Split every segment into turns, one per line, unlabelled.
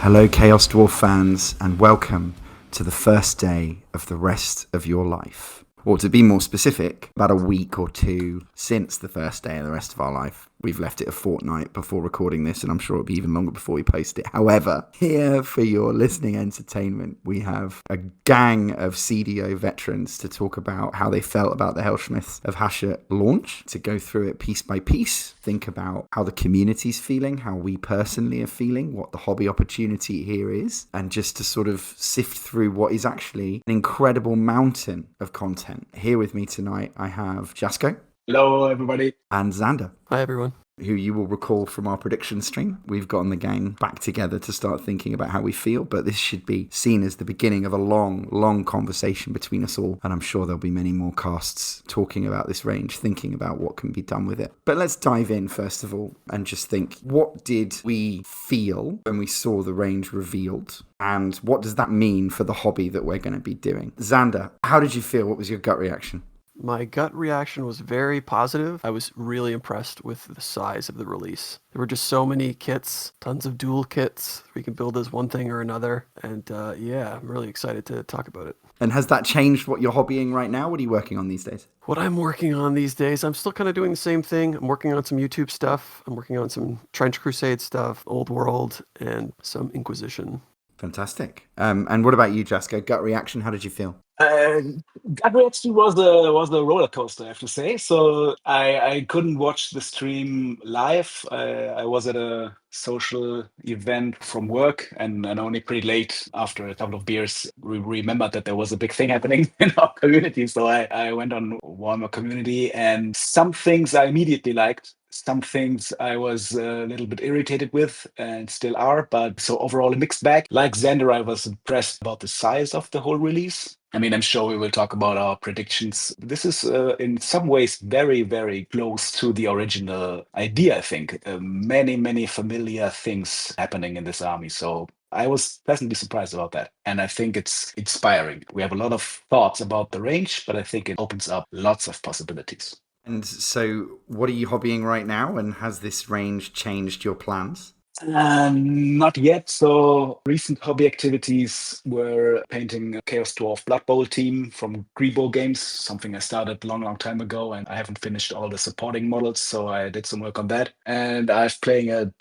Hello Chaos Dwarf fans, and welcome to the first day of the rest of your life. Or to be more specific, about a week or two since the first day of the rest of our life. We've left it a fortnight before recording this, and I'm sure it'll be even longer before we post it. However, here for your listening entertainment, we have a gang of CDO veterans to talk about how they felt about the Helsmiths of Hashut launch, to go through it piece by piece, think about how the community's feeling, how we personally are feeling, what the hobby opportunity here is, and just to sort of sift through what is actually an incredible mountain of content. Here with me tonight, I have Jasko.
Hello, everybody.
And Xander.
Hi, everyone.
Who you will recall from our prediction stream. We've gotten the gang back together to start thinking about how we feel, but this should be seen as the beginning of a long, long conversation between us all, and I'm sure there'll be many more casts talking about this range, thinking about what can be done with it. But let's dive in, first of all, and just think, what did we feel when we saw the range revealed? And what does that mean for the hobby that we're going to be doing? Xander, how did you feel? What was your gut reaction?
My gut reaction was very positive. I was really impressed with the size of the release. There were just so many kits, tons of dual kits. We can build as one thing or another. And I'm really excited to talk about it.
And has that changed what you're hobbying right now? What are you working on these days?
What I'm working on these days, I'm still kind of doing the same thing. I'm working on some YouTube stuff. I'm working on some Trench Crusade stuff, Old World, and some Inquisition.
Fantastic. And what about you, Jasko? Gut reaction, how did you feel?
Gut reaction was a roller coaster, I have to say. So I couldn't watch the stream live. I was at a social event from work, and only pretty late, after a couple of beers, we remembered that there was a big thing happening in our community. So I went on Warhammer community, and some things I immediately liked. Some things I was a little bit irritated with and still are, but so overall a mixed bag. Like Xander, I was impressed about the size of the whole release. I mean, I'm sure we will talk about our predictions. This is in some ways very, very close to the original idea, I think. Many familiar things happening in this army. So I was pleasantly surprised about that. And I think it's inspiring. We have a lot of thoughts about the range, but I think it opens up lots of possibilities.
And so what are you hobbying right now? And has this range changed your plans?
Not yet. So recent hobby activities were painting a Chaos Dwarf Blood Bowl team from Grebo Games, something I started a long time ago, and I haven't finished all the supporting models, so I did some work on that. And I've playing a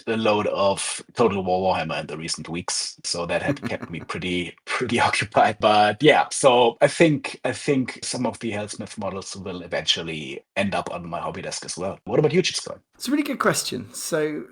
load of Total War Warhammer in the recent weeks, so that had kept me pretty occupied. But yeah, so I think some of the Helsmith models will eventually end up on my hobby desk as well. What about you, Chisco?
It's a really good question. So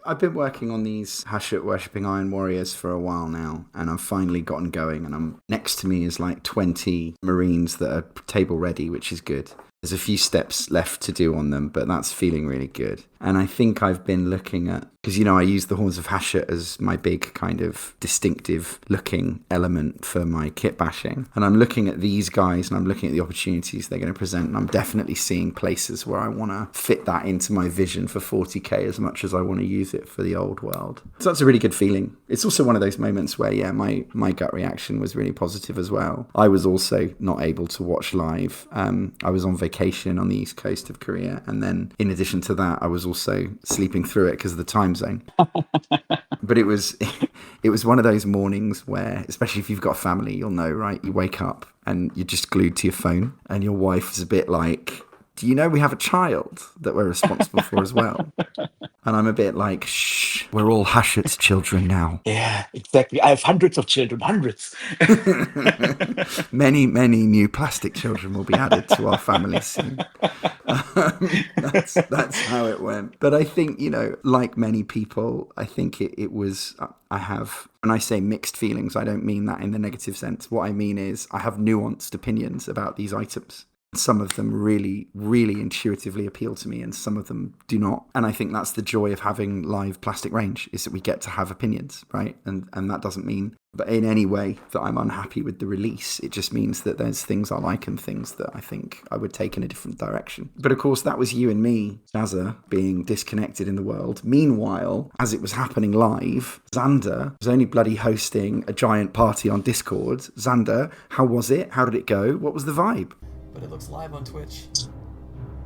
I've been working on these Hashut Worshipping Iron Warriors for a while now, and I've finally gotten going, and next to me is like 20 Marines that are table ready, which is good. There's a few steps left to do on them, but that's feeling really good. And I think I've been looking at, because, I use the Horns of Hashut as my big kind of distinctive looking element for my Kitbashing. And I'm looking at these guys and I'm looking at the opportunities they're going to present. And I'm definitely seeing places where I want to fit that into my vision for 40k as much as I want to use it for the old world. So that's a really good feeling. It's also one of those moments where, my gut reaction was really positive as well. I was also not able to watch live. I was on vacation on the east coast of Korea. And then in addition to that, I was also sleeping through it because of the time zone. But it was one of those mornings where, especially if you've got a family, you'll know, right? You wake up and you're just glued to your phone, and your wife is a bit like, do you know we have a child that we're responsible for as well? And I'm a bit like, shh, we're all Hashut's children now.
Yeah, exactly. I have hundreds of children, hundreds.
Many new plastic children will be added to our family soon. That's how it went. But I think, like many people, I think it was, I have, when I say mixed feelings, I don't mean that in the negative sense. What I mean is I have nuanced opinions about these items. Some of them really, really intuitively appeal to me, and some of them do not. And I think that's the joy of having live plastic range, is that we get to have opinions, right? And that doesn't mean but in any way that I'm unhappy with the release. It just means that there's things I like and things that I think I would take in a different direction. But of course, that was you and me, Zazza, being disconnected in the world. Meanwhile, as it was happening live, Xander was only bloody hosting a giant party on Discord. Xander, how was it? How did it go? What was the vibe?
But it looks live on Twitch.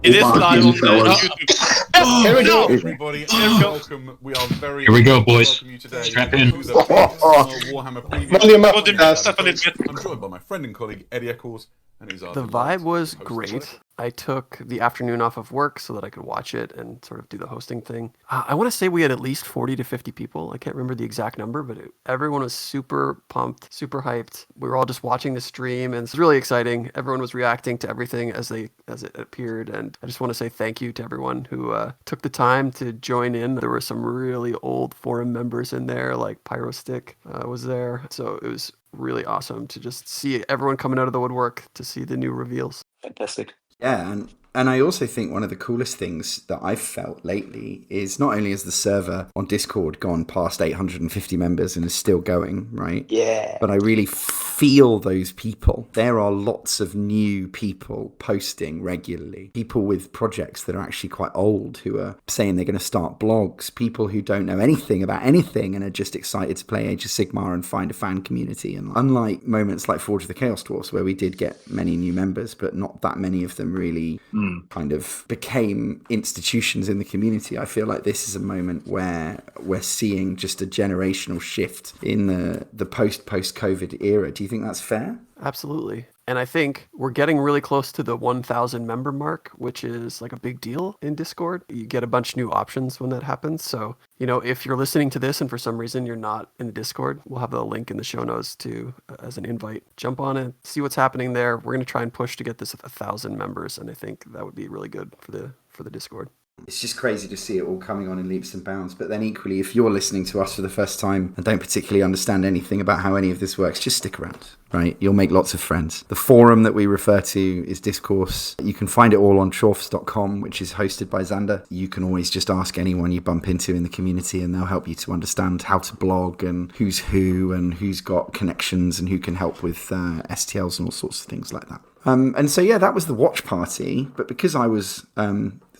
It is live on
fellas.
YouTube.
Here we
no!
go.
Everybody,
Here we go.
welcome. We are very
Here we go,
happy to
boys.
welcome you today
Strap in.
to the Warhammer preview.
Volume up.
Hold it stuff a little bit.
I'm joined by my friend and colleague Eddie Eccles, and he's our
The
delight
vibe was
to host
great.
the show.
I took the afternoon off of work so that I could watch it and sort of do the hosting thing. I want to say we had at least 40 to 50 people. I can't remember the exact number, but everyone was super pumped, super hyped. We were all just watching the stream, and it's really exciting. Everyone was reacting to everything as it appeared, and I just want to say thank you to everyone who took the time to join in. There were some really old forum members in there, like Pyrostick was there, so it was really awesome to just see everyone coming out of the woodwork to see the new reveals.
Fantastic.
Yeah, and I also think one of the coolest things that I've felt lately is not only has the server on Discord gone past 850 members and is still going, right?
Yeah.
But I really feel those people. There are lots of new people posting regularly. People with projects that are actually quite old who are saying they're going to start blogs. People who don't know anything about anything and are just excited to play Age of Sigmar and find a fan community. And unlike moments like Forge of the Chaos Dwarfs, where we did get many new members, but not that many of them really kind of became institutions in the community, I feel like this is a moment where we're seeing just a generational shift in the post-COVID era. Do you think that's fair?
Absolutely. And I think we're getting really close to the 1,000 member mark, which is like a big deal in Discord. You get a bunch of new options when that happens. So, if you're listening to this and for some reason you're not in the Discord, we'll have the link in the show notes as an invite. Jump on it, see what's happening there. We're going to try and push to get this 1,000 members, and I think that would be really good for the Discord.
It's just crazy to see it all coming on in leaps and bounds. But then equally, if you're listening to us for the first time and don't particularly understand anything about how any of this works, just stick around, right? You'll make lots of friends. The forum that we refer to is Discourse. You can find it all on dwarfs.com, which is hosted by Xander. You can always just ask anyone you bump into in the community and they'll help you to understand how to blog and who's who and who's got connections and who can help with STLs and all sorts of things like that. And so, yeah, that was the watch party. But because I was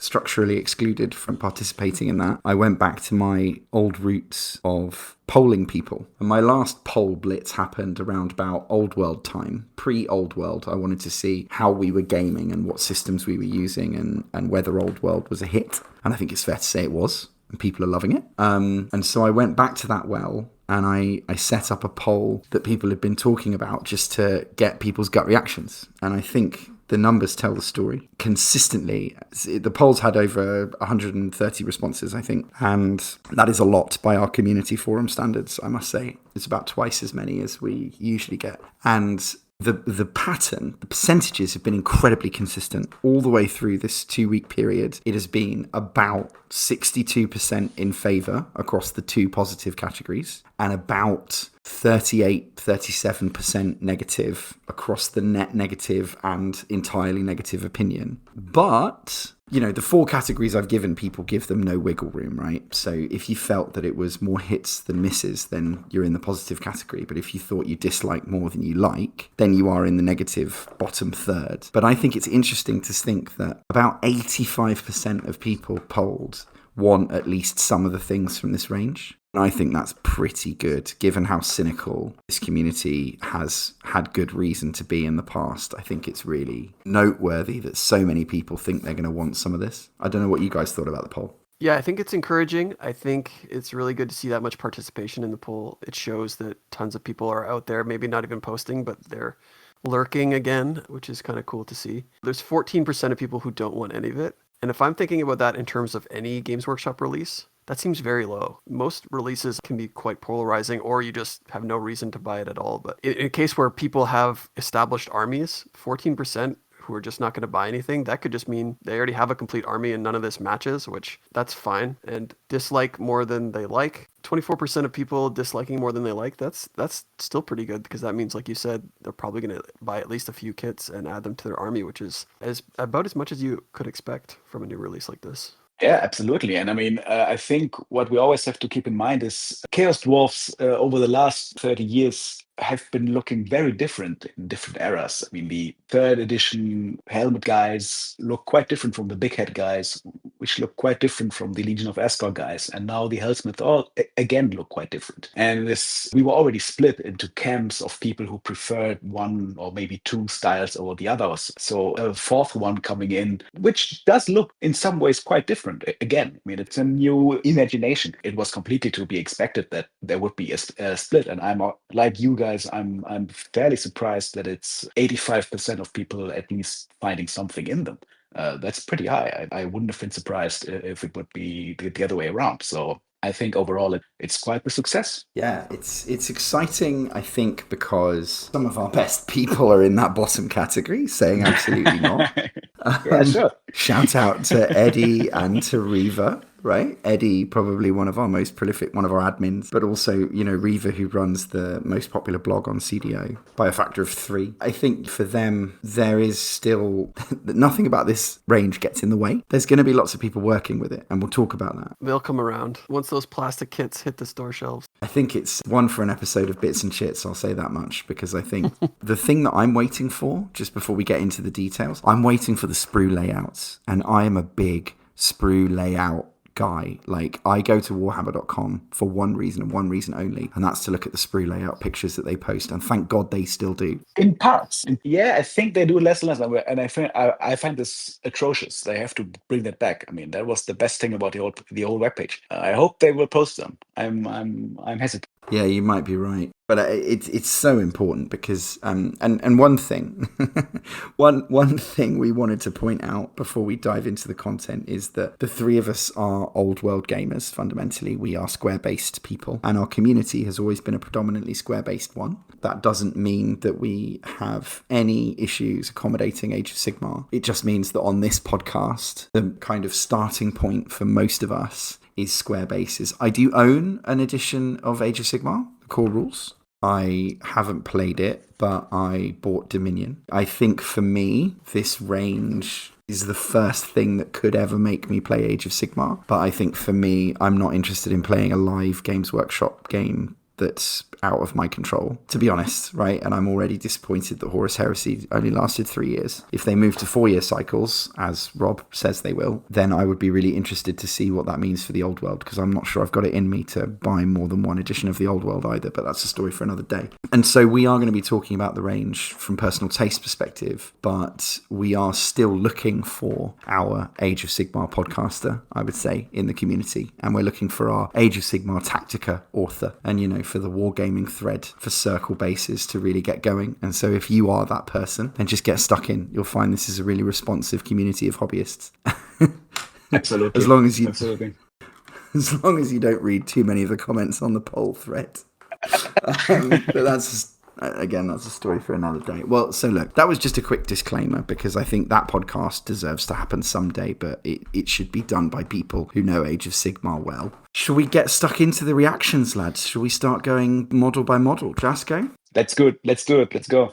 structurally excluded from participating in that, I went back to my old roots of polling people. And my last poll blitz happened around about Old World time, pre-Old World. I wanted to see how we were gaming and what systems we were using and whether Old World was a hit. And I think it's fair to say it was. And people are loving it. And so I went back to that well. And I set up a poll that people had been talking about just to get people's gut reactions. And I think the numbers tell the story consistently. The polls had over 130 responses, I think. And that is a lot by our community forum standards, I must say. It's about twice as many as we usually get. And the pattern, the percentages have been incredibly consistent all the way through this 2-week period. It has been about 62% in favour across the two positive categories and about 37% negative across the net negative and entirely negative opinion. But the 4 categories I've given people give them no wiggle room, right? So if you felt that it was more hits than misses, then you're in the positive category. But if you thought you dislike more than you like, then you are in the negative bottom third. But I think it's interesting to think that about 85% of people polled want at least some of the things from this range. And I think that's pretty good, given how cynical this community has had good reason to be in the past. I think it's really noteworthy that so many people think they're going to want some of this. I don't know what you guys thought about the poll.
Yeah, I think it's encouraging. I think it's really good to see that much participation in the poll. It shows that tons of people are out there, maybe not even posting, but they're lurking again, which is kind of cool to see. There's 14% of people who don't want any of it. And if I'm thinking about that in terms of any Games Workshop release, that seems very low. Most releases can be quite polarizing, or you just have no reason to buy it at all. But in a case where people have established armies, 14% who are just not going to buy anything, that could just mean they already have a complete army and none of this matches, which that's fine. And dislike more than they like. 24% of people disliking more than they like, that's still pretty good, because that means, like you said, they're probably going to buy at least a few kits and add them to their army, which is about as much as you could expect from a new release like this.
Yeah, absolutely. And I mean, I think what we always have to keep in mind is Chaos Dwarfs over the last 30 years have been looking very different in different eras. I mean, the 3rd edition helmet guys look quite different from the big head guys which look quite different from the Legion of Asgore guys. And now the Helsmiths all again look quite different. And we were already split into camps of people who preferred one or maybe two styles over the others. So a fourth one coming in, which does look in some ways quite different. Again, I mean, it's a new imagination. It was completely to be expected that there would be a split. And I'm like you guys, I'm fairly surprised that it's 85% of people at least finding something in them. That's pretty high. I wouldn't have been surprised if it would be the other way around. So I think overall it's quite a success.
Yeah, it's exciting, I think, because some of our best people are in that bottom category, saying absolutely not.
Yeah, sure.
Shout out to Eddie and to Reva, right? Eddie, probably one of our most prolific, one of our admins, but also, Reva, who runs the most popular blog on CDO by a factor of 3. I think for them, there is still nothing about this range gets in the way. There's going to be lots of people working with it, and we'll talk about that.
They'll come around once those plastic kits hit the store shelves.
I think it's one for an episode of Bits and Chits, I'll say that much, because I think the thing that I'm waiting for, just before we get into the details, I'm waiting for the sprue layouts, and I am a big sprue layout guy. Like, I go to warhammer.com for one reason and one reason only, and that's to look at the sprue layout pictures that they post, and thank God they still do.
In parts. Yeah, I think they do less and less, and I find this atrocious. They have to bring that back. I mean, that was the best thing about the old webpage. I hope they will post them. I'm hesitant.
Yeah, you might be right. But it's so important because and one thing one thing we wanted to point out before we dive into the content is that the three of us are old world gamers. Fundamentally, we are square based people, and our community has always been a predominantly square based one. That doesn't mean that we have any issues accommodating Age of Sigmar. It just means that on this podcast, the kind of starting point for most of us is square bases. I do own an edition of Age of Sigmar, Core Rules. I haven't played it, but I bought Dominion. I think for me, this range is the first thing that could ever make me play Age of Sigmar. But I think for me, I'm not interested in playing a live Games Workshop game that's out of my control, to be honest, right? And I'm already disappointed that Horus Heresy only lasted 3 years. If they move to 4-year cycles, as Rob says they will, then I would be really interested to see what that means for the old world, because I'm not sure I've got it in me to buy more than one edition of the old world either, but that's a story for another day. And so we are going to be talking about the range from personal taste perspective, but we are still looking for our Age of Sigmar podcaster, I would say, in the community. And we're looking for our Age of Sigmar Tactica author, and for the wargaming thread for circle bases to really get going. And so if you are that person, then just get stuck in. You'll find this is a really responsive community of hobbyists.
Absolutely.
As long as you don't read too many of the comments on the poll thread. But that's a story for another day. Well, so look, that was just a quick disclaimer, because I think that podcast deserves to happen someday, but it should be done by people who know Age of Sigmar well. Shall we get stuck into the reactions, lads? Shall we start going model by model? Jasco?
That's good. Let's do it. Let's go.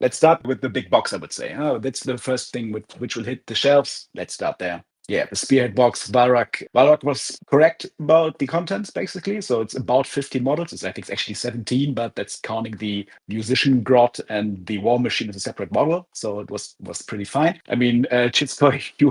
Let's start with the big box, I would say. Oh, that's the first thing which will hit the shelves. Let's start there. Yeah, the Spearhead box, Valrak. Valrak was correct about the contents, basically. So it's about 15 models. I think it's actually 17, but that's counting the Musician Grot and the War Machine as a separate model. So it was pretty fine. I mean, Chitskoy, you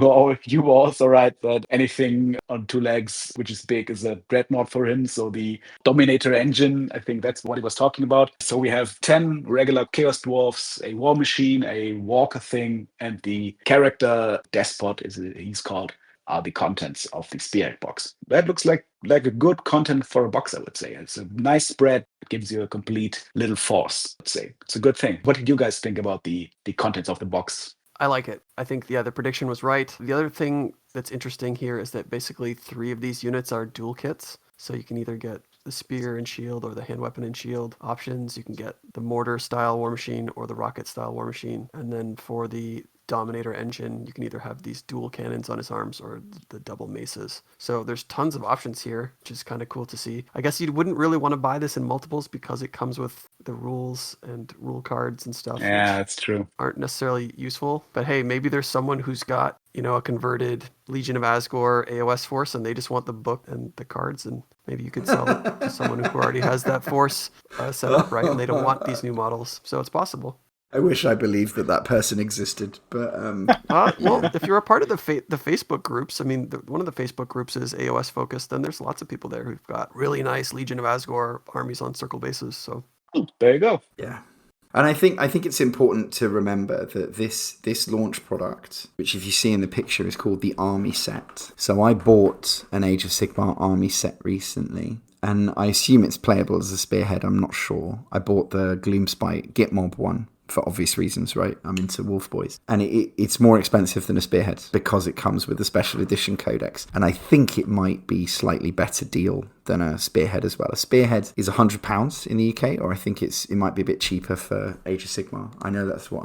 were also right that anything on 2 legs, which is big, is a dreadnought for him. So the Dominator engine, I think that's what he was talking about. So we have 10 regular Chaos Dwarfs, a War Machine, a Walker thing, and the character Despot, he's called, are the contents of the Spearhead box. That looks like a good content for a box, I would say. It's a nice spread. It gives you a complete little force, I'd say. It's a good thing. What did you guys think about the contents of the box?
I like it. I think, the prediction was right. The other thing that's interesting here is that basically 3 of these units are dual kits. So you can either get the spear and shield or the hand weapon and shield options. You can get the mortar style war machine or the rocket style war machine. And then for the Dominator engine, you can either have these dual cannons on his arms or the double maces. So there's tons of options here, which is kind of cool to see. I guess you wouldn't really want to buy this in multiples because it comes with the rules and rule cards and stuff.
Yeah, that's true.
Aren't necessarily useful. But hey, maybe there's someone who's got, a converted Legion of Asgore AOS force and they just want the book and the cards, and maybe you could sell it to someone who already has that force set up, right? And they don't want these new models. So it's possible.
I wish I believed that person existed, but
well, if you're a part of the Facebook groups, I mean, one of the Facebook groups is AOS focused, then there's lots of people there who've got really nice Legion of Asgore armies on circle bases. So
there you go.
Yeah. And I think it's important to remember that this launch product, which if you see in the picture is called the Army Set. So I bought an Age of Sigmar Army Set recently, and I assume it's playable as a spearhead. I'm not sure. I bought the Gloomspite Gitmob one, for obvious reasons, right? I'm into Wolf Boys. And it's more expensive than a spearhead because it comes with a special edition codex. And I think it might be slightly better deal than a spearhead as well. A spearhead is £100 in the UK, or I think it might be a bit cheaper for Age of Sigmar. I know that's what...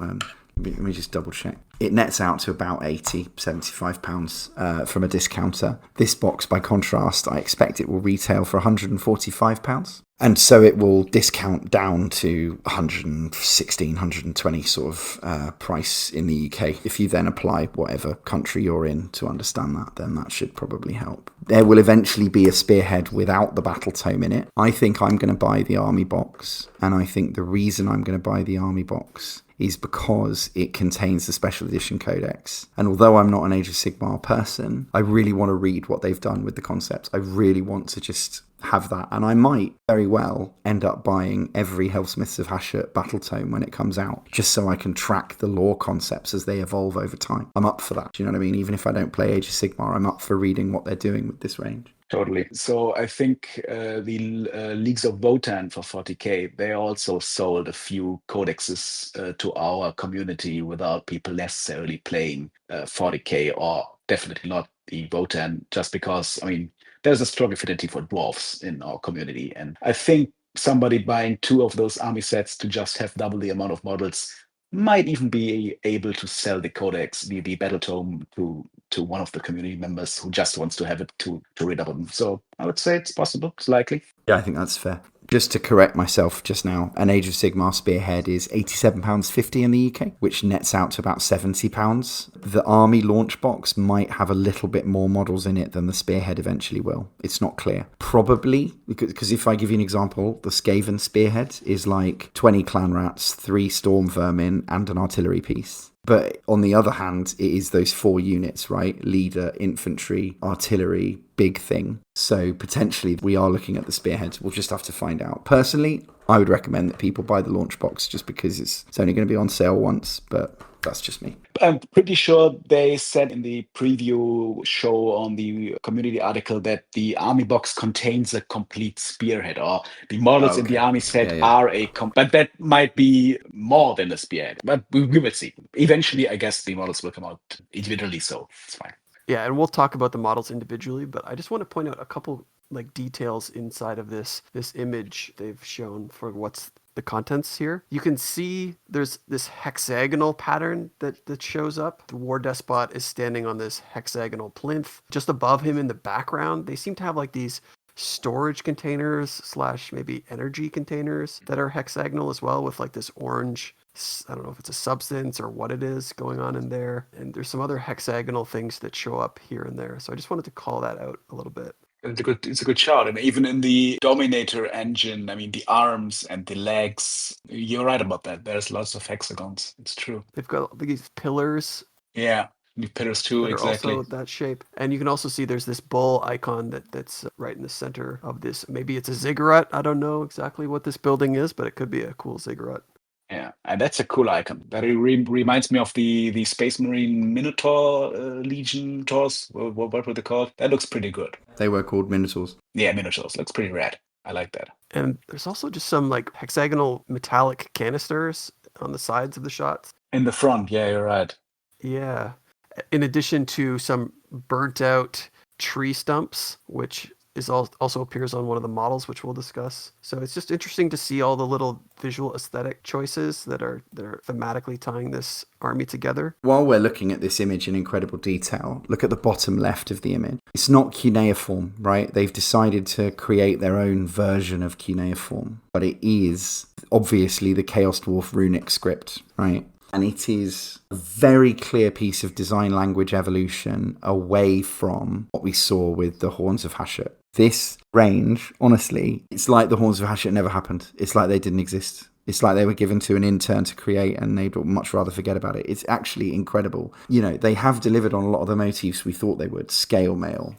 Let me just double check. It nets out to about £75 from a discounter. This box, by contrast, I expect it will retail for £145. And so it will discount down to 116, 120 sort of price in the UK. If you then apply whatever country you're in to understand that, then that should probably help. There will eventually be a spearhead without the battle tome in it. I think I'm going to buy the army box. And I think the reason I'm going to buy the army box is because it contains the special edition codex. And although I'm not an Age of Sigmar person, I really want to read what they've done with the concepts. I really want to just have that. And I might very well end up buying every Helsmiths of Hashut battle tome when it comes out, just so I can track the lore concepts as they evolve over time. I'm up for that. Do you know what I mean? Even if I don't play Age of Sigmar, I'm up for reading what they're doing with this range.
Totally. So I think the Leagues of Votan for 40k, they also sold a few codexes to our community without people necessarily playing 40k, or definitely not the Votan, just because, I mean, there's a strong affinity for dwarfs in our community. And I think somebody buying 2 of those army sets to just have double the amount of models might even be able to sell the codex, the battle tome, to one of the community members who just wants to have it to read up on them. So I would say it's possible. It's likely.
Yeah, I think that's fair. Just to correct myself just now, an Age of Sigmar spearhead is £87.50 in the UK, which nets out to about £70. The army launch box might have a little bit more models in it than the spearhead eventually will. It's not clear. Probably, because if I give you an example, the Skaven spearhead is like 20 clan rats, 3 storm vermin, and an artillery piece. But on the other hand, it is those 4 units, right? Leader, infantry, artillery, big thing. So potentially we are looking at the spearhead. We'll just have to find out. Personally, I would recommend that people buy the launch box just because it's only going to be on sale once, but that's just me.
I'm pretty sure they said in the preview show on the community article that the army box contains a complete spearhead, or the models in the army set are but that might be more than a spearhead. But we will see. Eventually, I guess the models will come out individually, so it's fine.
Yeah, and we'll talk about the models individually, but I just want to point out a couple details inside of this image they've shown for what's the contents here. You can see there's this hexagonal pattern that shows up. The War Despot is standing on this hexagonal plinth. Just above him in the background, they seem to have these storage containers / maybe energy containers that are hexagonal as well, with this orange, I don't know if it's a substance or what it is going on in there. And there's some other hexagonal things that show up here and there. So I just wanted to call that out a little bit.
It's a good shot. I mean, even in the Dominator engine, I mean, the arms and the legs, you're right about that. There's lots of hexagons. It's true.
They've got these pillars.
Yeah, the pillars too, exactly.
Also that shape. And you can also see there's this bull icon that's right in the center of this. Maybe it's a ziggurat. I don't know exactly what this building is, but it could be a cool ziggurat.
Yeah, and that's a cool icon. That reminds me of the Space Marine Minotaur Legion Taurus. What were they called? That looks pretty good.
They were called Minotaurs.
Yeah, Minotaurs. Looks pretty rad. I like that.
And there's also just some hexagonal metallic canisters on the sides of the shots.
In the front, yeah, you're right.
Yeah. In addition to some burnt out tree stumps, which also appears on one of the models, which we'll discuss. So it's just interesting to see all the little visual aesthetic choices that are thematically tying this army together.
While we're looking at this image in incredible detail, look at the bottom left of the image. It's not cuneiform, right? They've decided to create their own version of cuneiform, but it is obviously the Chaos Dwarf runic script, right? And it is a very clear piece of design language evolution away from what we saw with the Horns of Hashut. This range, honestly, it's like the Horns of Hashut never happened. It's like they didn't exist. It's like they were given to an intern to create and they'd much rather forget about it. It's actually incredible. You know, they have delivered on a lot of the motifs we thought they would. Scale mail.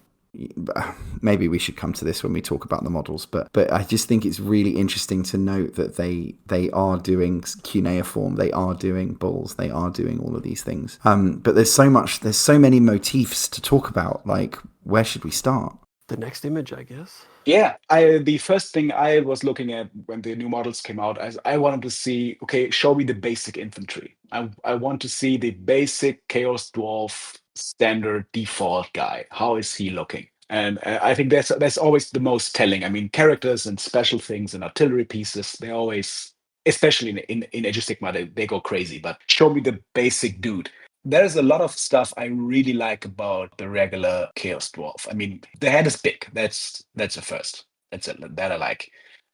Maybe we should come to this when we talk about the models, but I just think it's really interesting to note that they are doing cuneiform, they are doing bulls, they are doing all of these things. But there's so many motifs to talk about. Like, where should we start?
The next image, I guess.
Yeah, the first thing I was looking at when the new models came out, I wanted to see, okay, show me the basic infantry. I want to see the basic Chaos Dwarf standard default guy. How is he looking? And I think that's always the most telling. I mean, characters and special things and artillery pieces, they always, especially in Age of Sigmar, they go crazy. But show me the basic dude. There's a lot of stuff I really like about the regular Chaos Dwarf. I mean, the head is big. That's a first. That I like.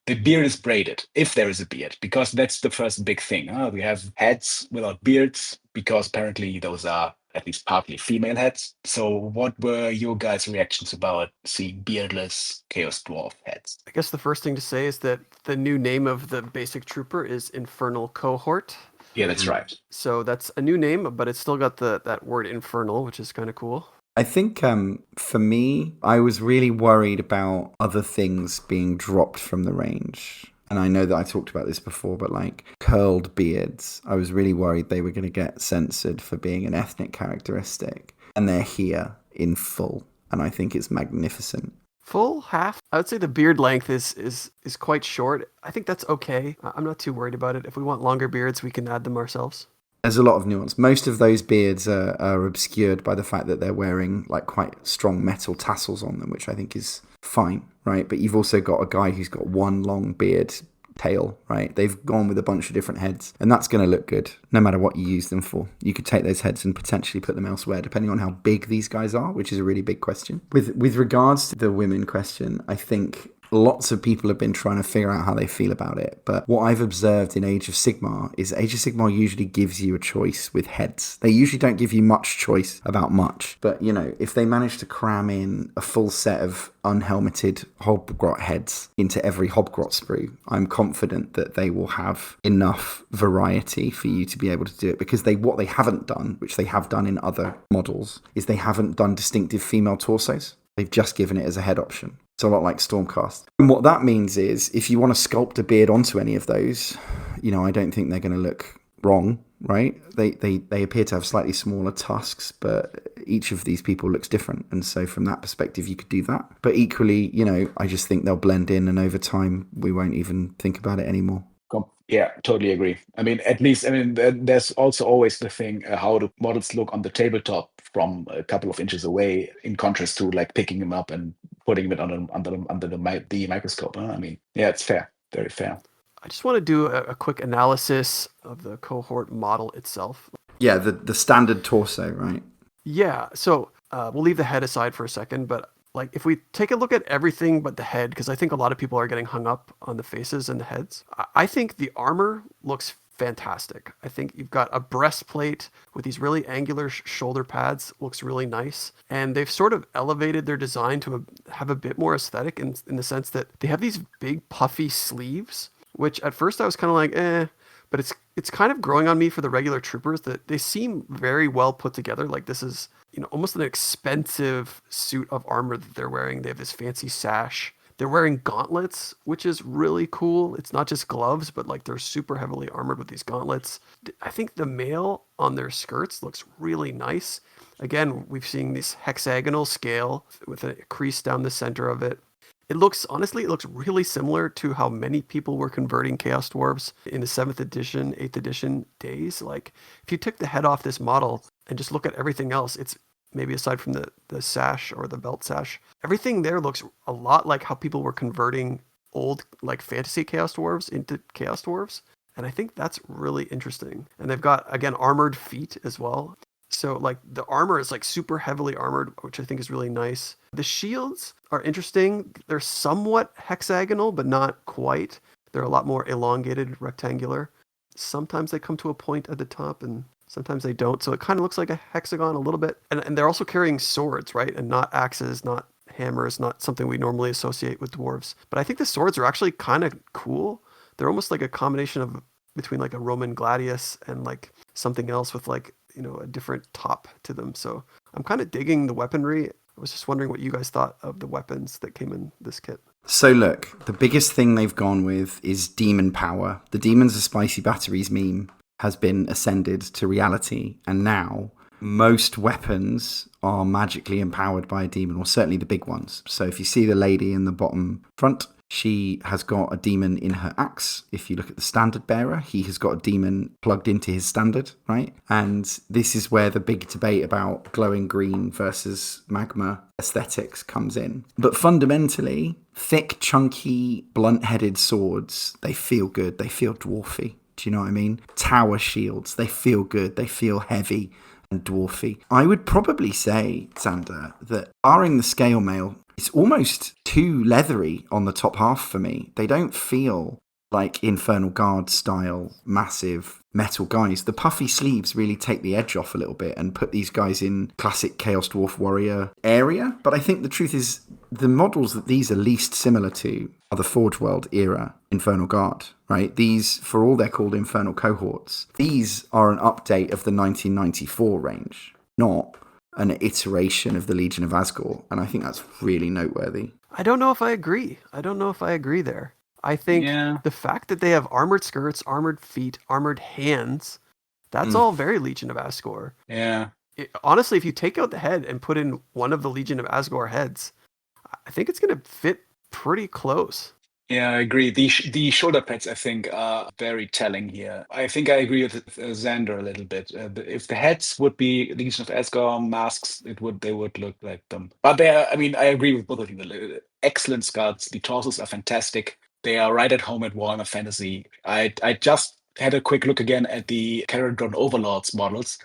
The beard is braided, if there is a beard, because that's the first big thing. We have heads without beards, because apparently those are at least partly female heads. So what were your guys' reactions about seeing beardless Chaos Dwarf heads?
I guess the first thing to say is that the new name of the basic trooper is Infernal Cohort.
Yeah, that's right.
So that's a new name, but it's still got that word infernal, which is kind of cool.
I think for me, I was really worried about other things being dropped from the range. And I know that I talked about this before, but like curled beards, I was really worried they were going to get censored for being an ethnic characteristic. And they're here in full. And I think it's magnificent.
Full, half? I would say the beard length is quite short. I think that's okay. I'm not too worried about it. If we want longer beards, we can add them ourselves.
There's a lot of nuance. Most of those beards are obscured by the fact that they're wearing like quite strong metal tassels on them, which I think is fine, right? But you've also got a guy who's got one long beard tail, right? They've gone with a bunch of different heads, and that's going to look good no matter what you use them for. You could take those heads and potentially put them elsewhere, depending on how big these guys are, which is a really big question. With regards to the women question, I think lots of people have been trying to figure out how they feel about it. But what I've observed in Age of Sigmar is Age of Sigmar usually gives you a choice with heads. They usually don't give you much choice about much. But, you know, if they manage to cram in a full set of unhelmeted Hobgrot heads into every Hobgrot sprue, I'm confident that they will have enough variety for you to be able to do it. Because what they haven't done, which they have done in other models, is they haven't done distinctive female torsos. They've just given it as a head option. It's a lot like Stormcast. And what that means is, if you want to sculpt a beard onto any of those, you know, I don't think they're going to look wrong, right? They appear to have slightly smaller tusks, but each of these people looks different. And so from that perspective, you could do that. But equally, you know, I just think they'll blend in, and over time, we won't even think about it anymore.
Yeah, totally agree. I mean, at least, there's also always the thing how the models look on the tabletop from a couple of inches away, in contrast to like picking them up and putting it under the microscope. I mean, yeah, it's fair, very fair.
I just want to do a quick analysis of the cohort model itself.
Yeah, the standard torso, right?
Yeah, so we'll leave the head aside for a second, but like if we take a look at everything but the head, because I think a lot of people are getting hung up on the faces and the heads, I think the armor looks fantastic. I think you've got a breastplate with these really angular shoulder pads, looks really nice. And they've sort of elevated their design to have a bit more aesthetic in the sense that they have these big puffy sleeves, which at first I was kind of like, but it's kind of growing on me for the regular troopers that they seem very well put together. Like this is, you know, almost an expensive suit of armor that they're wearing. They have this fancy sash. They're wearing gauntlets, which is really cool. It's not just gloves, but like they're super heavily armored with these gauntlets. I think the mail on their skirts looks really nice. Again, we've seen this hexagonal scale with a crease down the center of it. It looks really similar to how many people were converting Chaos Dwarves in the 7th edition, 8th edition days. Like, if you took the head off this model and just look at everything else, it's maybe aside from the sash or the belt sash. Everything there looks a lot like how people were converting old like fantasy Chaos Dwarves into Chaos Dwarves. And I think that's really interesting. And they've got, again, armored feet as well. So like the armor is like super heavily armored, which I think is really nice. The shields are interesting. They're somewhat hexagonal, but not quite. They're a lot more elongated, rectangular. Sometimes they come to a point at the top and sometimes they don't. So it kind of looks like a hexagon a little bit. And they're also carrying swords, right? And not axes, not hammers, not something we normally associate with dwarves. But I think the swords are actually kind of cool. They're almost like a combination of between like a Roman gladius and like something else with like, you know, a different top to them. So I'm kind of digging the weaponry. I was just wondering what you guys thought of the weapons that came in this kit.
So look, the biggest thing they've gone with is demon power. The Demons are Spicy Batteries meme has been ascended to reality, and now most weapons are magically empowered by a demon, or certainly the big ones. So if you see the lady in the bottom front, she has got a demon in her axe. If you look at the standard bearer, he has got a demon plugged into his standard, right? And this is where the big debate about glowing green versus magma aesthetics comes in. But fundamentally, thick, chunky, blunt-headed swords, they feel good. They feel dwarfy. Do you know what I mean? Tower shields, they feel good. They feel heavy and dwarfy. I would probably say, Xander, that barring the scale mail, it's almost too leathery on the top half for me. They don't feel like Infernal Guard style massive metal guys. The puffy sleeves really take the edge off a little bit and put these guys in classic Chaos Dwarf warrior area. But I think the truth is the models that these are least similar to are the Forge World era Infernal Guard, right? These, for all they're called Infernal cohorts, these are an update of the 1994 range, not an iteration of the Legion of Asgore, and I think that's really noteworthy.
I don't know if I agree. There. I think the fact that they have armored skirts, armored feet, armored hands, that's all very Legion of Asgore.
Yeah.
Honestly, if you take out the head and put in one of the Legion of Asgore heads, I think it's going to fit pretty close.
Yeah, I agree. The shoulder pads, I think, are very telling here. I think I agree with Xander a little bit. If the heads would be Legion of Asgore masks, they would look like them. But I agree with both of you. Excellent sculpts. The torsos are fantastic. They are right at home at Warhammer Fantasy. I just had a quick look again at the Caradron Overlords models.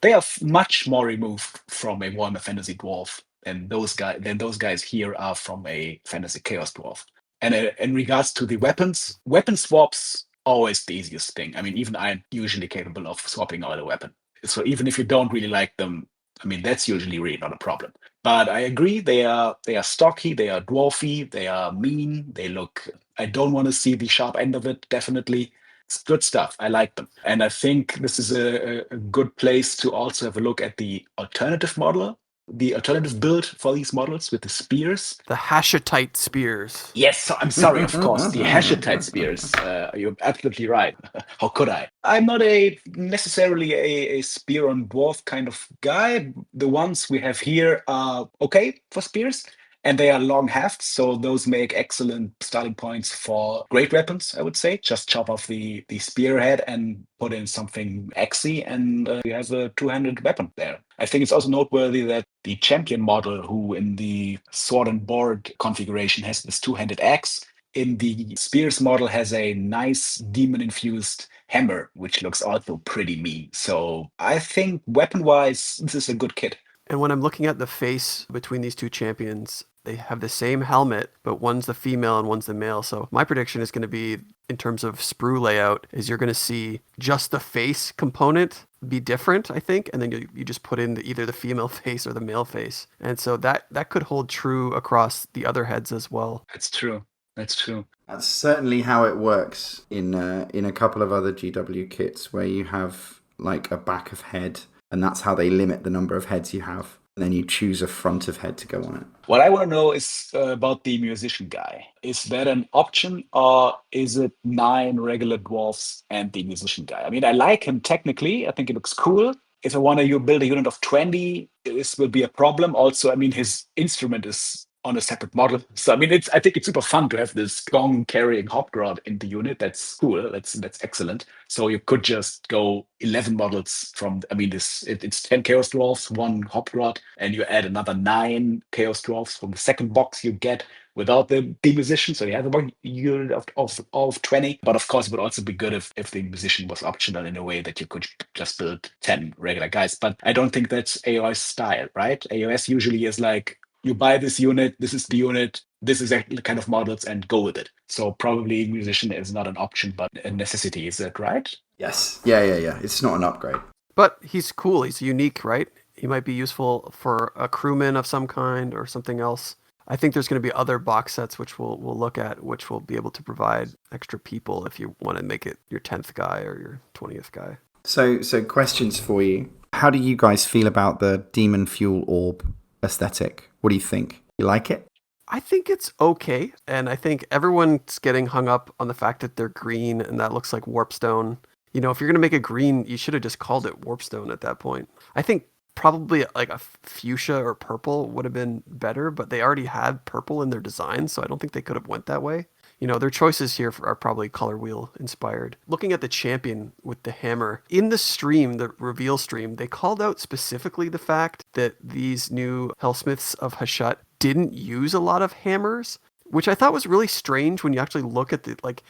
They are much more removed from a Warhammer Fantasy Dwarf than those guys here are from a Fantasy Chaos Dwarf. And in regards to the weapons, weapon swaps always the easiest thing. I mean, even I'm usually capable of swapping out a weapon. So even if you don't really like them, I mean, that's usually really not a problem. But I agree, they are stocky, they are dwarfy, they are mean, they look. I don't want to see the sharp end of it, definitely. It's good stuff. I like them. And I think this is a good place to also have a look at the alternative model. The alternative build for these models with the spears.
The Hashutite spears.
Yes, I'm sorry, of course. The Hashutite spears. You're absolutely right. How could I? I'm not necessarily a spear on dwarf kind of guy. The ones we have here are okay for spears. And they are long hafts, so those make excellent starting points for great weapons, I would say. Just chop off the spearhead and put in something axey, and you have a two-handed weapon there. I think it's also noteworthy that the champion model, who in the sword and board configuration has this two-handed axe, in the spears model has a nice demon-infused hammer, which looks also pretty mean. So I think weapon-wise, this is a good kit.
And when I'm looking at the face between these two champions, they have the same helmet, but one's the female and one's the male. So my prediction is going to be, in terms of sprue layout, is you're going to see just the face component be different, I think, and then you just put in either the female face or the male face. And so that could hold true across the other heads as well.
That's true.
That's certainly how it works in a couple of other GW kits where you have like a back of head, and that's how they limit the number of heads you have. And then you choose a front of head to go on it.
What I want to know is about the musician guy. Is that an option, or is it 9 regular dwarfs and the musician guy? I mean, I like him technically. I think it looks cool. If I want to build a unit of 20, this will be a problem. Also, I mean, his instrument is on a separate model. So I mean, I think it's super fun to have this gong carrying Hobgoblin in the unit. That's cool. That's excellent. So you could just go 11 models from. I mean, it's 10 Chaos Dwarfs, 1 Hobgoblin, and you add another 9 Chaos Dwarfs from the second box you get without the musician. So you have a unit of 20. But of course, it would also be good if the musician was optional in a way that you could just build 10 regular guys. But I don't think that's AOS style, right? AOS usually is like, you buy this unit, this is the unit, this is the kind of models, and go with it. So probably musician is not an option, but a necessity. Is that right?
Yes. Yeah. It's not an upgrade.
But he's cool. He's unique, right? He might be useful for a crewman of some kind or something else. I think there's going to be other box sets which we'll look at, which will be able to provide extra people if you want to make it your 10th guy or your 20th guy.
So questions for you. How do you guys feel about the Demon Fuel Orb aesthetic? What do you think? You like it?
I think it's okay. And I think everyone's getting hung up on the fact that they're green and that looks like warpstone. You know, if you're going to make it green, you should have just called it warpstone at that point. I think probably like a fuchsia or purple would have been better, but they already had purple in their design, so I don't think they could have went that way. You know, their choices here are probably color wheel inspired. Looking at the champion with the hammer, in the stream, the reveal stream, they called out specifically the fact that these new Helsmiths of Hashut didn't use a lot of hammers, which I thought was really strange when you actually look at the, like,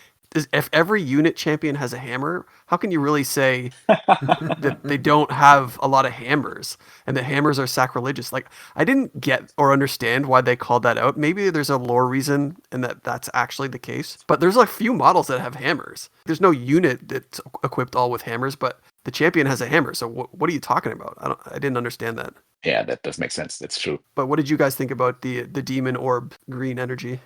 if every unit champion has a hammer, how can you really say that they don't have a lot of hammers and that hammers are sacrilegious? Like, I didn't get or understand why they called that out. Maybe there's a lore reason and that's actually the case. But there's like few models that have hammers. There's no unit that's equipped all with hammers, but the champion has a hammer. So what are you talking about? I didn't understand that.
Yeah, that does make sense. That's true.
But what did you guys think about the demon orb green energy?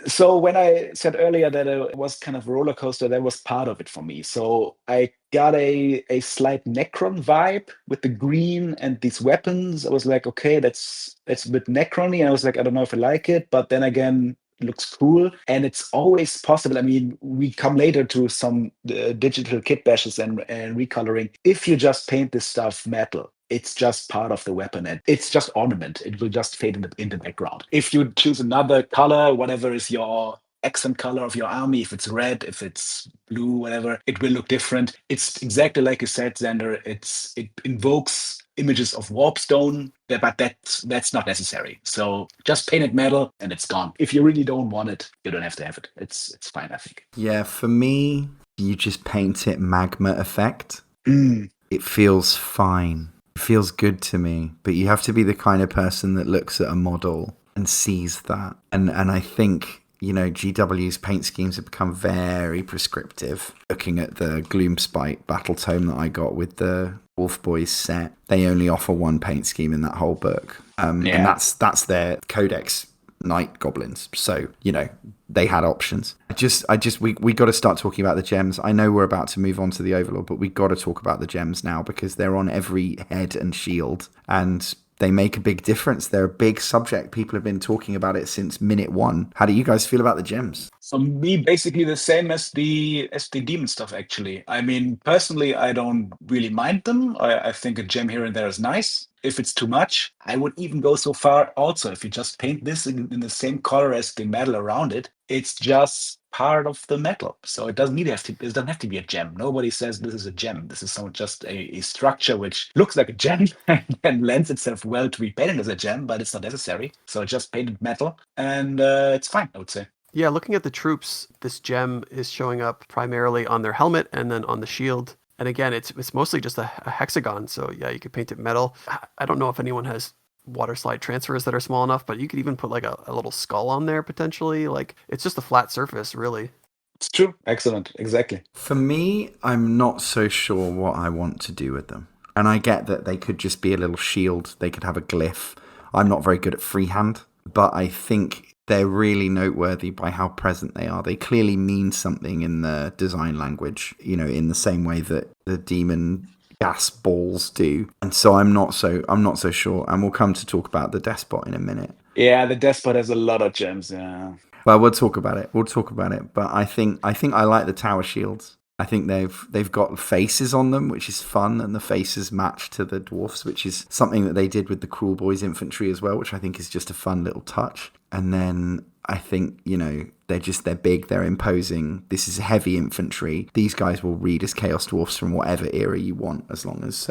So when I said earlier that it was kind of a roller coaster, that was part of it for me. So I got a slight Necron vibe with the green and these weapons. I was like, okay, that's a bit Necron-y. And I was like, I don't know if I like it, but then again, it looks cool. And it's always possible. I mean, we come later to some digital kit bashes and recoloring. If you just paint this stuff metal, it's just part of the weapon and it's just ornament. It will just fade in the background. If you choose another color, whatever is your accent color of your army, if it's red, if it's blue, whatever, it will look different. It's exactly like you said, Xander. It invokes images of warpstone, but that's not necessary. So just paint it metal and it's gone. If you really don't want it, you don't have to have it. It's fine, I think.
Yeah, for me, you just paint it magma effect. It feels fine. It feels good to me, but you have to be the kind of person that looks at a model and sees that. And I think, you know, GW's paint schemes have become very prescriptive. Looking at the Gloomspite battle tome that I got with the Wolf Boys set, they only offer one paint scheme in that whole book. And that's their Codex Night Goblins. So, you know, they had options. We got to start talking about the gems. I know we're about to move on to the Overlord, but we got to talk about the gems now because they're on every head and shield and they make a big difference. They're a big subject. People have been talking about it since minute one. How do you guys feel about the gems?
For me, basically the same as the demon stuff, actually. I mean, personally, I don't really mind them. I think a gem here and there is nice. If it's too much, I would even go so far also. If you just paint this in the same color as the metal around it, it's just part of the metal. So it doesn't have to be a gem. Nobody says this is a gem. This is just a structure which looks like a gem and lends itself well to be painted as a gem, but it's not necessary. So just painted metal and it's fine, I would say.
Yeah, looking at the troops, this gem is showing up primarily on their helmet and then on the shield. And again, it's mostly just a hexagon. So yeah, you could paint it metal. I don't know if anyone has water slide transfers that are small enough, but you could even put like a little skull on there potentially. Like it's just a flat surface, really.
It's true. Excellent. Exactly.
For me, I'm not so sure what I want to do with them. And I get that they could just be a little shield. They could have a glyph. I'm not very good at freehand, but I think they're really noteworthy by how present they are. They clearly mean something in the design language, you know, in the same way that the demon gas balls do. And so I'm not so sure. And we'll come to talk about the despot in a minute.
Yeah, the despot has a lot of gems. Yeah.
Well, we'll talk about it. But I think I like the tower shields. I think they've got faces on them, which is fun, and the faces match to the dwarfs, which is something that they did with the Cruel Boys infantry as well, which I think is just a fun little touch. And then I think, they're big, they're imposing. This is heavy infantry. These guys will read as Chaos Dwarfs from whatever era you want, as long as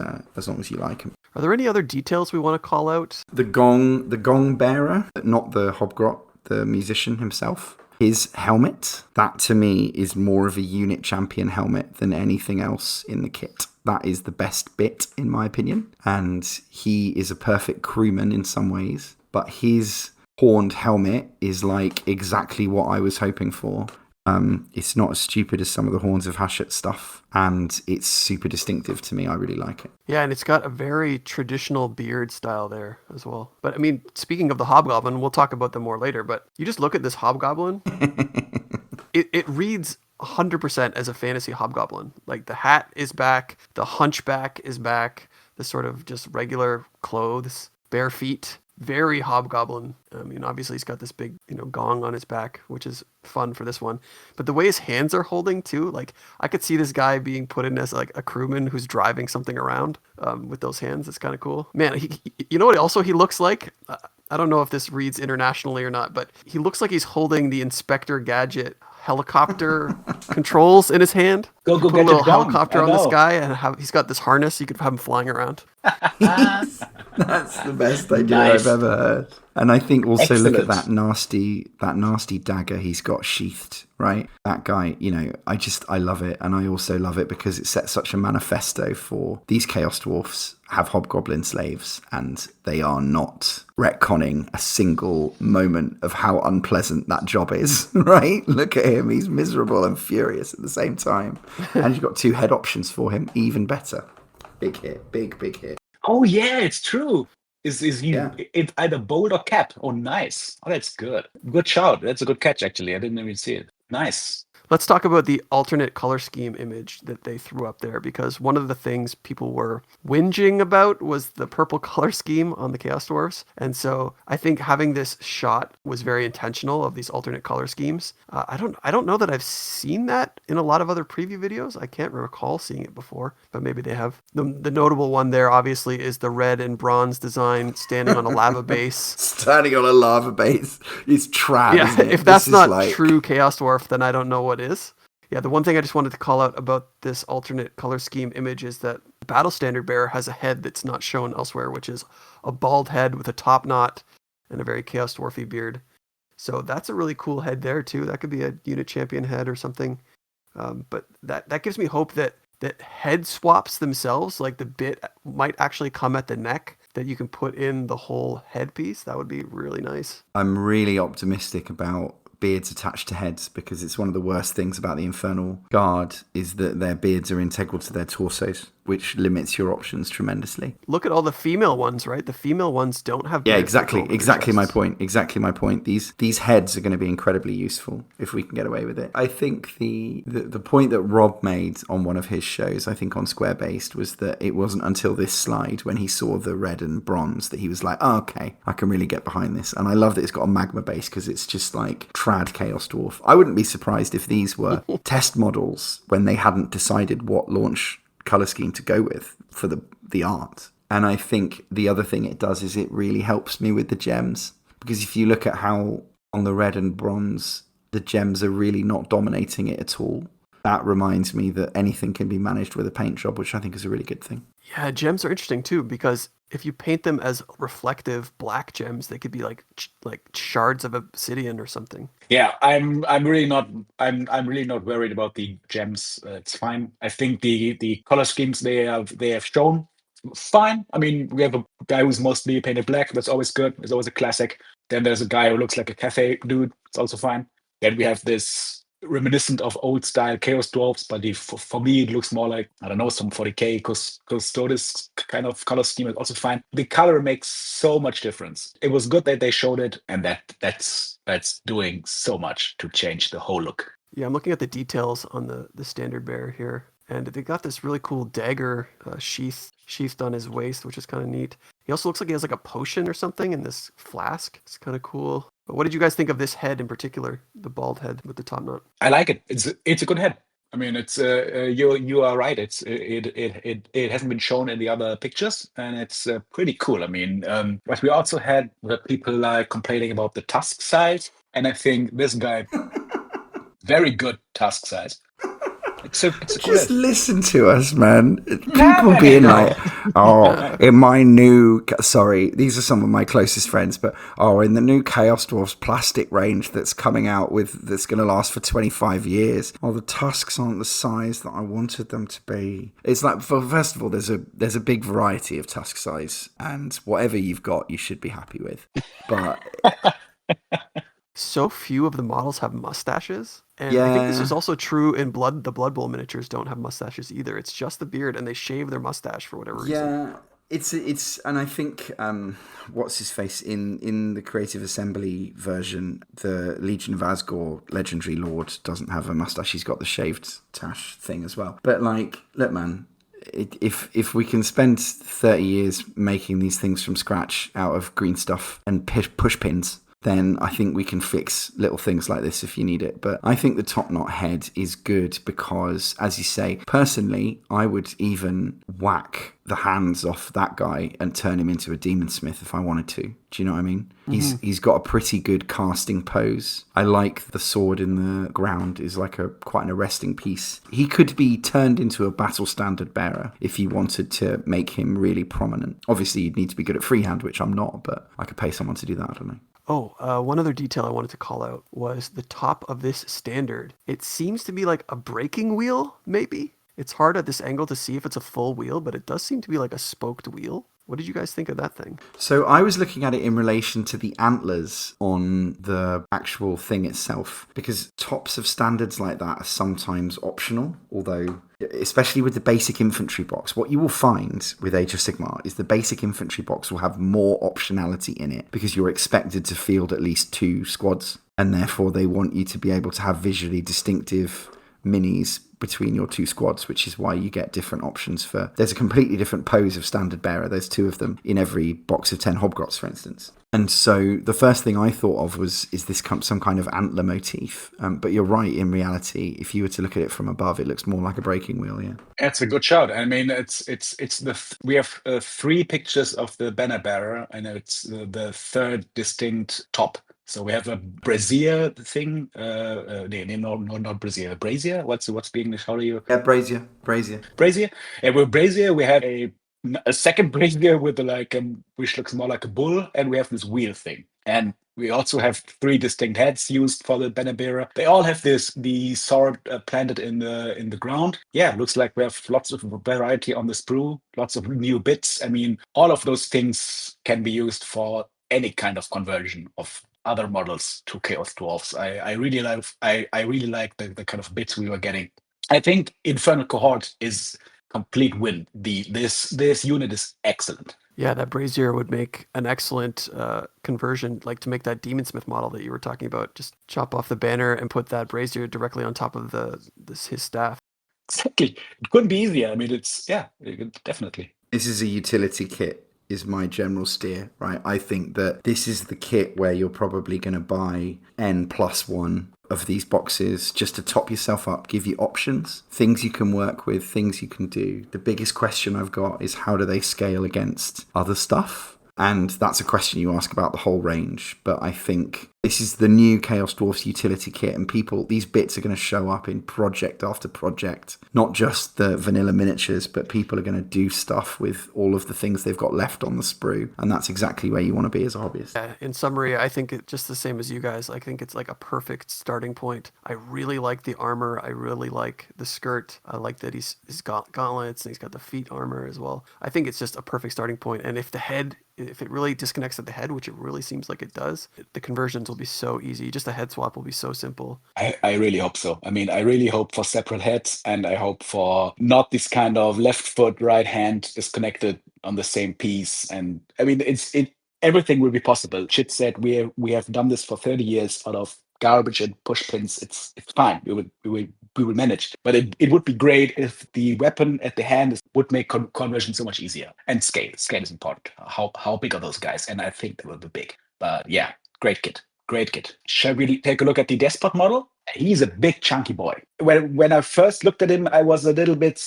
you like them.
Are there any other details we want to call out?
The gong bearer, not the Hobgrot, the musician himself. His helmet, that to me is more of a unit champion helmet than anything else in the kit. That is the best bit, in my opinion. And he is a perfect crewman in some ways. But his horned helmet is like exactly what I was hoping for. It's not as stupid as some of the Horns of Hashut stuff, and it's super distinctive to me. I really like it.
Yeah, and it's got a very traditional beard style there as well. But I mean, speaking of the Hobgoblin, we'll talk about them more later, but you just look at this Hobgoblin, it reads 100% as a fantasy Hobgoblin. Like the hat is back, the hunchback is back, the sort of just regular clothes, bare feet. Very Hobgoblin. Obviously he's got this big, gong on his back, which is fun for this one. But the way his hands are holding too, like I could see this guy being put in as like a crewman who's driving something around with those hands. It's kind of cool. Man, you know what also he looks like? I don't know if this reads internationally or not, but he looks like he's holding the Inspector Gadget helicopter controls in his hand.
Go
Put a
get
little
it done.
helicopter
I
on this
know.
guy, and he's got this harness. You could have him flying around.
That's the best idea
Nice.
I've ever heard. And I think also look at
Excellent.
that nasty dagger he's got sheathed, right? That guy, I love it. And I also love it because it sets such a manifesto for these Chaos Dwarfs have Hobgoblin slaves, and they are not retconning a single moment of how unpleasant that job is, right? Look at him. He's miserable and furious at the same time. And you've got 2 head options for him. Even better. Big hit. Big hit.
Oh yeah, it's true. Is he?
Yeah.
It's either bold or cap. Oh, nice. Oh, that's good. Good shout. That's a good catch. Actually, I didn't even see it. Nice.
Let's talk about the alternate color scheme image that they threw up there, because one of the things people were whinging about was the purple color scheme on the Chaos Dwarfs. And so I think having this shot was very intentional of these alternate color schemes. I don't know that I've seen that in a lot of other preview videos. I can't recall seeing it before, but maybe they have. The notable one there obviously is the red and bronze design standing on a lava base.
Standing on a lava base is trad.
Yeah,
isn't it?
if that's
This is
not
like...
true Chaos Dwarf, then I don't know what is. Yeah, the one thing I just wanted to call out about this alternate color scheme image is that the Battle Standard Bearer has a head that's not shown elsewhere, which is a bald head with a top knot and a very Chaos Dwarfy beard. So that's a really cool head there too. That could be a unit champion head or something. But that gives me hope that head swaps themselves, like the bit might actually come at the neck, that you can put in the whole headpiece. That would be really nice.
I'm really optimistic about beards attached to heads, because it's one of the worst things about the Infernal Guard is that their beards are integral to their torsos, which limits your options tremendously.
Look at all the female ones, right? The female ones don't have
Yeah,
beards that go
exactly
over
my
their
point. Exactly my point. These heads are going to be incredibly useful if we can get away with it. I think the point that Rob made on one of his shows, I think on Square Based, was that it wasn't until this slide when he saw the red and bronze that he was like, oh, okay, I can really get behind this. And I love that it's got a magma base, because it's just like trad Chaos Dwarf. I wouldn't be surprised if these were test models when they hadn't decided what launch color scheme to go with for the art. And I think the other thing it does is it really helps me with the gems, because if you look at how on the red and bronze the gems are really not dominating it at all, that reminds me that anything can be managed with a paint job, which I think is a really good thing.
Yeah, gems are interesting too, because if you paint them as reflective black gems, they could be like shards of obsidian or something.
Yeah, I'm really not worried about the gems. It's fine. I think the color schemes they have shown fine. I mean, we have a guy who's mostly painted black. That's always good. It's always a classic. Then there's a guy who looks like a cafe dude. It's also fine. Then we have this reminiscent of old style Chaos Dwarfs, but for me it looks more like, I don't know, some 40k Custodes kind of color scheme is also fine. The color makes so much difference. It was good that they showed it, and that's doing so much to change the whole look.
Yeah, I'm looking at the details on the standard bearer here, and they got this really cool dagger sheathed on his waist, which is kind of neat. He also looks like he has like a potion or something in this flask. It's kind of cool. But what did you guys think of this head in particular, the bald head with the top knot?
I like it. It's a good head. I mean, it's you are right. It hasn't been shown in the other pictures, and it's pretty cool. I mean, but we also had people like complaining about the tusk size, and I think this guy very good tusk size. It's a cool
Just
head.
listen to us, man.
Yeah,
People
man,
being
no.
like, oh, in my new, sorry, these are some of my closest friends, but in the new Chaos Dwarfs plastic range that's coming out that's going to last for 25 years. Oh, the tusks aren't the size that I wanted them to be. It's like, first of all, there's a big variety of tusk size, and whatever you've got, you should be happy with. But
So few of the models have mustaches. And I think this is
yeah,
also true in the Blood Bowl miniatures don't have mustaches either. It's just the beard, and they shave their mustache for whatever reason.
yeah. It's and I think what's his face in the Creative Assembly version, the Legion of Asgore legendary lord doesn't have a mustache. He's got the shaved tash thing as well. But like, look, man, if we can spend 30 years making these things from scratch out of green stuff and push pins, then I think we can fix little things like this if you need it. But I think the top knot head is good because, as you say, personally, I would even whack the hands off that guy and turn him into a demon smith if I wanted to. Do you know what I mean? Mm-hmm. He's got a pretty good casting pose. I like the sword in the ground is like quite an arresting piece. He could be turned into a battle standard bearer if you wanted to make him really prominent. Obviously, you'd need to be good at freehand, which I'm not, but I could pay someone to do that. I don't know.
Oh, one other detail I wanted to call out was the top of this standard. It seems to be like a breaking wheel, maybe? It's hard at this angle to see if it's a full wheel, but it does seem to be like a spoked wheel. What did you guys think of that thing?
So I was looking at it in relation to the antlers on the actual thing itself, because tops of standards like that are sometimes optional, although especially with the basic infantry box, what you will find with Age of Sigmar is the basic infantry box will have more optionality in it because you're expected to field at least 2 squads, and therefore they want you to be able to have visually distinctive minis between your 2 squads, which is why you get different options for... There's a completely different pose of standard bearer. There's 2 of them in every box of 10 Hobgoblins, for instance. And so the first thing I thought of was, is this some kind of antler motif? But you're right, in reality, if you were to look at it from above, it looks more like a breaking wheel, yeah.
That's a good shout. I mean, we have 3 pictures of the banner bearer, and it's the third distinct top. So we have a brazier thing. No, not brazier. Brazier. What's the English? How do you?
Yeah, brazier.
Brazier. And with brazier, we have a second brazier with which looks more like a bull, and we have this wheel thing. And we also have 3 distinct heads used for the banner bearer. They all have the sword planted in the ground. Yeah, looks like we have lots of variety on the sprue, lots of new bits. I mean, all of those things can be used for any kind of conversion of other models to Chaos Dwarfs. I really like the kind of bits we were getting. I think Infernal cohort is complete win. This unit is excellent.
Yeah, that brazier would make an excellent conversion, like to make that demon smith model that you were talking about. Just chop off the banner and put that brazier directly on top of his staff.
Exactly. It couldn't be easier. I mean, definitely.
This is a utility kit, is my general steer, right? I think that this is the kit where you're probably going to buy N+1 of these boxes just to top yourself up, give you options, things you can work with, things you can do. The biggest question I've got is how do they scale against other stuff? And that's a question you ask about the whole range. But I think this is the new Chaos Dwarfs utility kit, and these bits are going to show up in project after project. Not just the vanilla miniatures, but people are going to do stuff with all of the things they've got left on the sprue. And that's exactly where you want to be as a hobbyist.
Yeah, in summary, I think it's just the same as you guys. I think it's like a perfect starting point. I really like the armor. I really like the skirt. I like that he's got gauntlets and he's got the feet armor as well. I think it's just a perfect starting point. And if it really disconnects at the head, which it really seems like it does, the conversions will be so easy. Just a head swap will be so simple.
I really hope so. I mean, I really hope for separate heads, and I hope for not this kind of left foot, right hand disconnected on the same piece. And I mean, everything will be possible. Chit said we have done this for 30 years out of garbage and push pins. It's fine. We will manage. But it would be great if the weapon at the hand would make conversion so much easier. And scale is important. How big are those guys? And I think they will be big. But yeah, great kit. Shall we take a look at the despot model? He's a big chunky boy. When I first looked at him, I was a little bit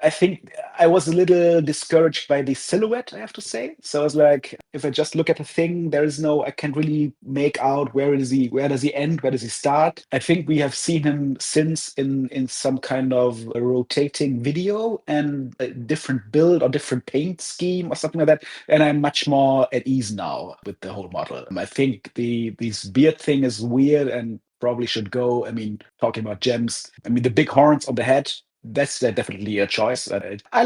I think I was a little discouraged by the silhouette, I have to say. So I was like, if I just look at the thing, I can't really make out where does he end, where does he start. I think we have seen him since in some kind of a rotating video and a different build or different paint scheme or something like that. And I'm much more at ease now with the whole model. I think this beard thing is weird and probably should go. I mean, talking about gems, I mean, the big horns on the head, that's definitely a choice. I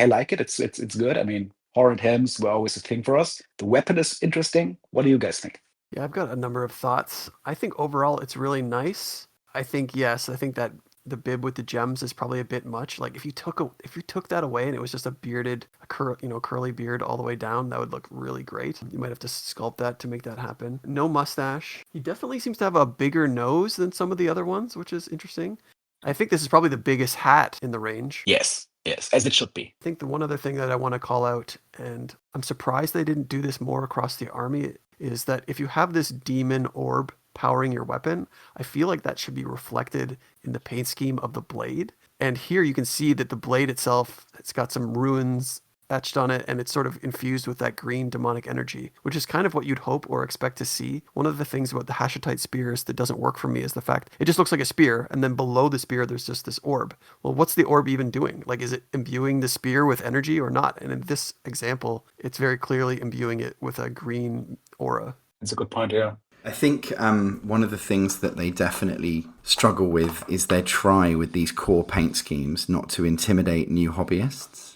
like it. It's good. I mean, horned helms were always a thing for us. The weapon is interesting. What do you guys think?
Yeah, I've got a number of thoughts. I think overall it's really nice. I think that the bib with the gems is probably a bit much. Like if you took that away and it was just a bearded, curly beard all the way down, that would look really great. You might have to sculpt that to make that happen. No mustache. He definitely seems to have a bigger nose than some of the other ones, which is interesting. I think this is probably the biggest hat in the range.
Yes, as it should be.
I think the one other thing that I want to call out, and I'm surprised they didn't do this more across the army, is that if you have this demon orb powering your weapon, I feel like that should be reflected in the paint scheme of the blade. And here you can see that the blade itself, it's got some runes etched on it, and it's sort of infused with that green demonic energy, which is kind of what you'd hope or expect to see. One of the things about the Hashutite spears that doesn't work for me is the fact it just looks like a spear, and then below the spear there's just this orb. Well, what's the orb even doing? Like, is it imbuing the spear with energy or not? And in this example, it's very clearly imbuing it with a green aura.
That's a good point, yeah.
I think one of the things that they definitely struggle with is their try with these core paint schemes not to intimidate new hobbyists.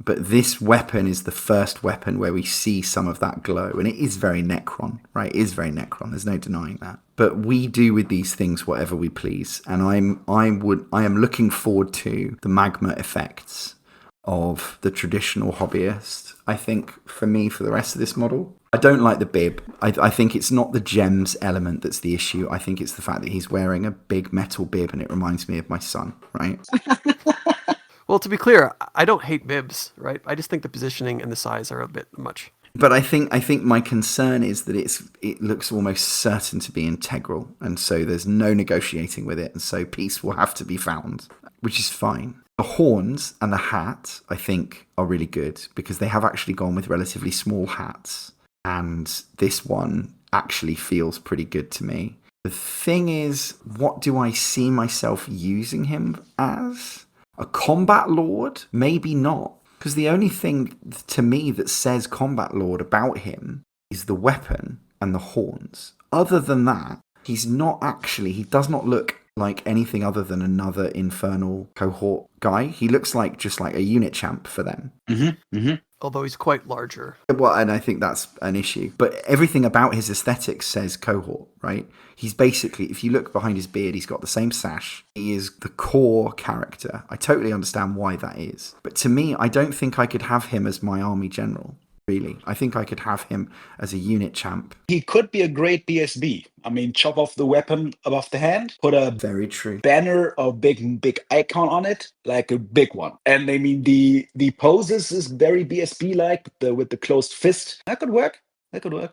But this weapon is the first weapon where we see some of that glow. And it is very Necron, right? It is very Necron. There's no denying that. But we do with these things whatever we please. And I am looking forward to the magma effects of the traditional hobbyist. I think for me, for the rest of this model, I don't like the bib. I think it's not the gems element that's the issue. I think it's the fact that he's wearing a big metal bib and it reminds me of my son, right?
Well, to be clear, I don't hate bibs, right? I just think the positioning and the size are a bit much.
But I think my concern is that it looks almost certain to be integral, and so there's no negotiating with it, and so peace will have to be found, which is fine. The horns and the hat, I think, are really good because they have actually gone with relatively small hats, and this one actually feels pretty good to me. The thing is, what do I see myself using him as? A combat lord? Maybe not. Because the only thing to me that says combat lord about him is the weapon and the horns. Other than that, he does not look like anything other than another infernal cohort guy. He looks like just like a unit champ for them.
Mm-hmm. Mm-hmm.
Although he's quite larger.
Well, and I think that's an issue. But everything about his aesthetics says cohort, right? He's basically, if you look behind his beard, he's got the same sash. He is the core character. I totally understand why that is. But to me, I don't think I could have him as my army general. Really. I think I could have him as a unit champ.
He could be a great BSB. I mean, chop off the weapon above the hand, put a
very true
banner or big icon on it, like a big one. And I mean, the poses is very BSB like with the closed fist. That could work.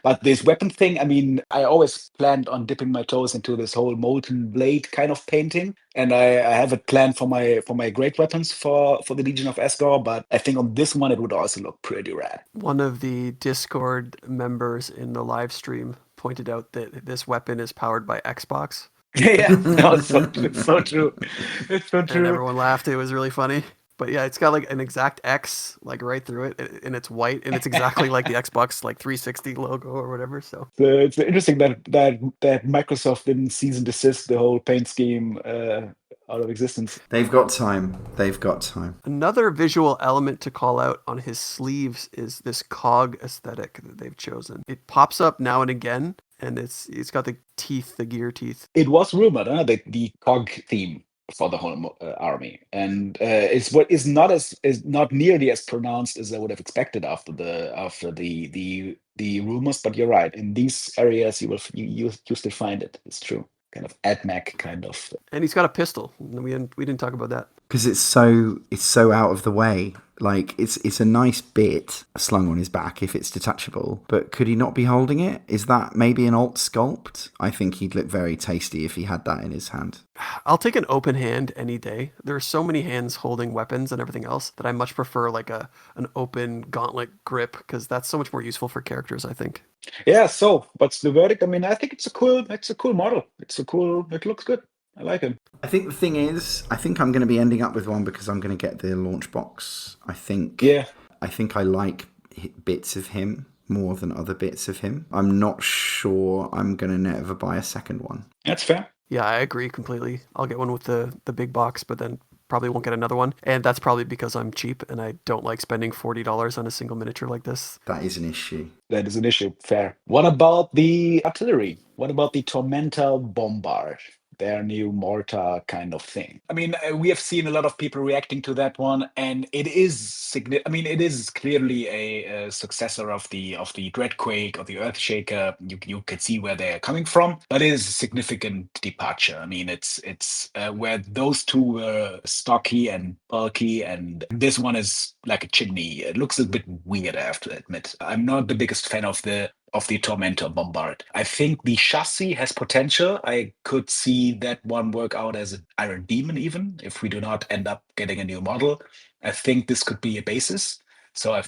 But this weapon thing, I mean, I always planned on dipping my toes into this whole molten blade kind of painting, and I have it planned for my great weapons for the Legion of Esgor. But I think on this one it would also look pretty rad.
One of the Discord members in the live stream pointed out that this weapon is powered by Xbox.
Yeah, no, it's so true. It's so true.
And everyone laughed. It was really funny. But yeah, it's got like an exact X like right through it, and it's white, and it's exactly like the Xbox like 360 logo or whatever. So
it's interesting that Microsoft didn't cease and desist the whole paint scheme out of existence.
They've got time.
Another visual element to call out on his sleeves is this cog aesthetic that they've chosen. It pops up now and again, and it's got the teeth, the gear teeth.
It was rumored that the cog theme for the whole army, and it's what is not nearly as pronounced as I would have expected after the rumors. But you're right, in these areas you still find it. It's true, kind of AdMac kind of.
And he's got a pistol. We didn't talk about that
because it's so out of the way. Like, it's a nice bit slung on his back if it's detachable, but could he not be holding it? Is that maybe an alt sculpt? I think he'd look very tasty if he had that in his hand.
I'll take an open hand any day. There are so many hands holding weapons and everything else that I much prefer like an open gauntlet grip, because that's so much more useful for characters, I think.
Yeah. So what's the verdict? I mean, I think it's a cool model. It looks good. I like him.
I think the thing is, I think I'm going to be ending up with one because I'm going to get the launch box. I think I like bits of him more than other bits of him. I'm not sure I'm going to never buy a second one.
That's fair.
Yeah, I agree completely. I'll get one with the big box, but then probably won't get another one. And that's probably because I'm cheap and I don't like spending $40 on a single miniature like this.
That is an issue.
That is an issue. Fair. What about the artillery? What about the Tormentor Bombard? Their new mortar kind of thing. I mean, we have seen a lot of people reacting to that one, and it is it is clearly a successor of the Dreadquake or the Earthshaker. You can see where they're coming from, but it is a significant departure. I mean, it's where those two were stocky and bulky, and this one is like a chimney. It looks a bit weird, I have to admit. I'm not the biggest fan of the Tormentor Bombard. I think the chassis has potential. I could see that one work out as an Iron Demon, even if we do not end up getting a new model. I think this could be a basis. So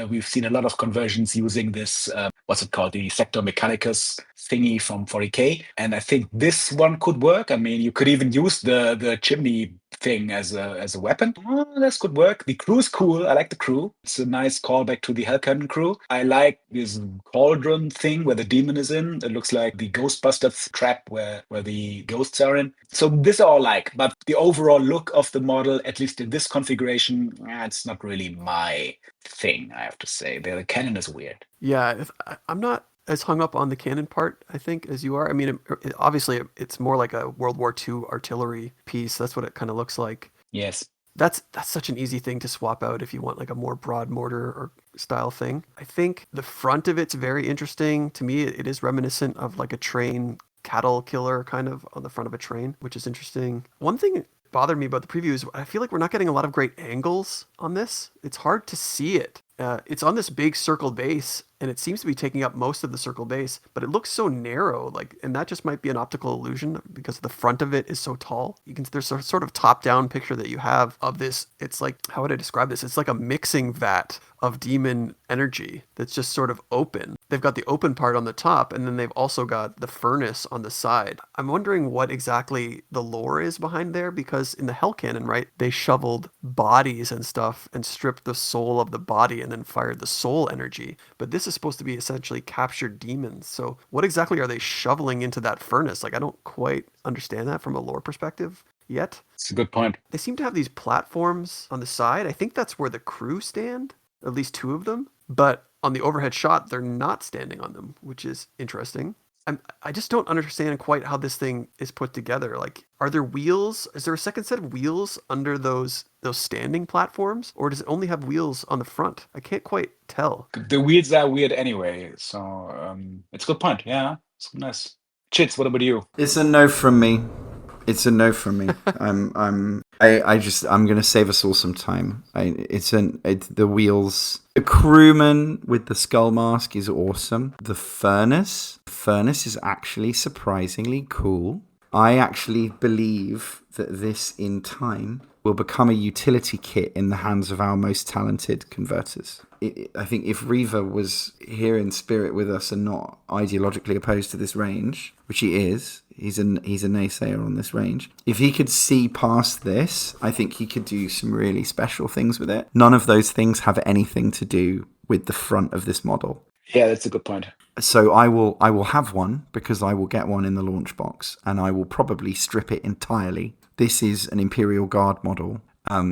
we've seen a lot of conversions using this, what's it called, the Sector Mechanicus thingy from 40k, and I think this one could work. I mean, you could even use the chimney thing as a weapon. Oh, this could work. The crew's cool. I like the crew. It's a nice callback to the Hellcannon crew. I like this cauldron thing where the demon is in. It looks like the Ghostbusters trap where the ghosts are in. So this I all like, but the overall look of the model, at least in this configuration, it's not really my thing, I have to say. The cannon is weird.
Yeah, I'm not as hung up on the cannon part, I think, as you are. I mean, obviously, it's more like a World War II artillery piece. That's what it kind of looks like.
Yes.
That's such an easy thing to swap out if you want like a more broad mortar or style thing. I think the front of it's very interesting. To me, it is reminiscent of like a train cattle killer kind of on the front of a train, which is interesting. One thing that bothered me about the preview is I feel like we're not getting a lot of great angles on this. It's hard to see it. It's on this big circle base, and it seems to be taking up most of the circle base, but it looks so narrow, and that just might be an optical illusion because the front of it is so tall. There's a sort of top-down picture that you have of this. It's like, how would I describe this? It's like a mixing vat of demon energy that's just sort of open. They've got the open part on the top, and then they've also got the furnace on the side. I'm wondering what exactly the lore is behind there, because in the Hellcannon, right, they shoveled bodies and stuff and stripped the soul of the body and then fired the soul energy. But this is supposed to be essentially captured demons. So what exactly are they shoveling into that furnace? Like, I don't quite understand that from a lore perspective yet.
It's a good point.
They seem to have these platforms on the side. I think that's where the crew stand, at least two of them. But on the overhead shot, they're not standing on them, which is interesting. I just don't understand quite how this thing is put together. Like, are there wheels? Is there a second set of wheels under those standing platforms? Or does it only have wheels on the front? I can't quite tell.
The wheels are weird anyway, so it's a good point. Yeah, it's nice. Chits, what about you?
It's a no from me. It's a no from me. I'm gonna save us all some time. The wheels. The crewman with the skull mask is awesome. The furnace is actually surprisingly cool. I actually believe that this in time will become a utility kit in the hands of our most talented converters. I think if Reva was here in spirit with us and not ideologically opposed to this range, which he is, he's a naysayer on this range. If he could see past this, I think he could do some really special things with it. None of those things have anything to do with the front of this model.
Yeah, that's a good point.
So I will have one because I will get one in the launch box, and I will probably strip it entirely. This is an Imperial Guard model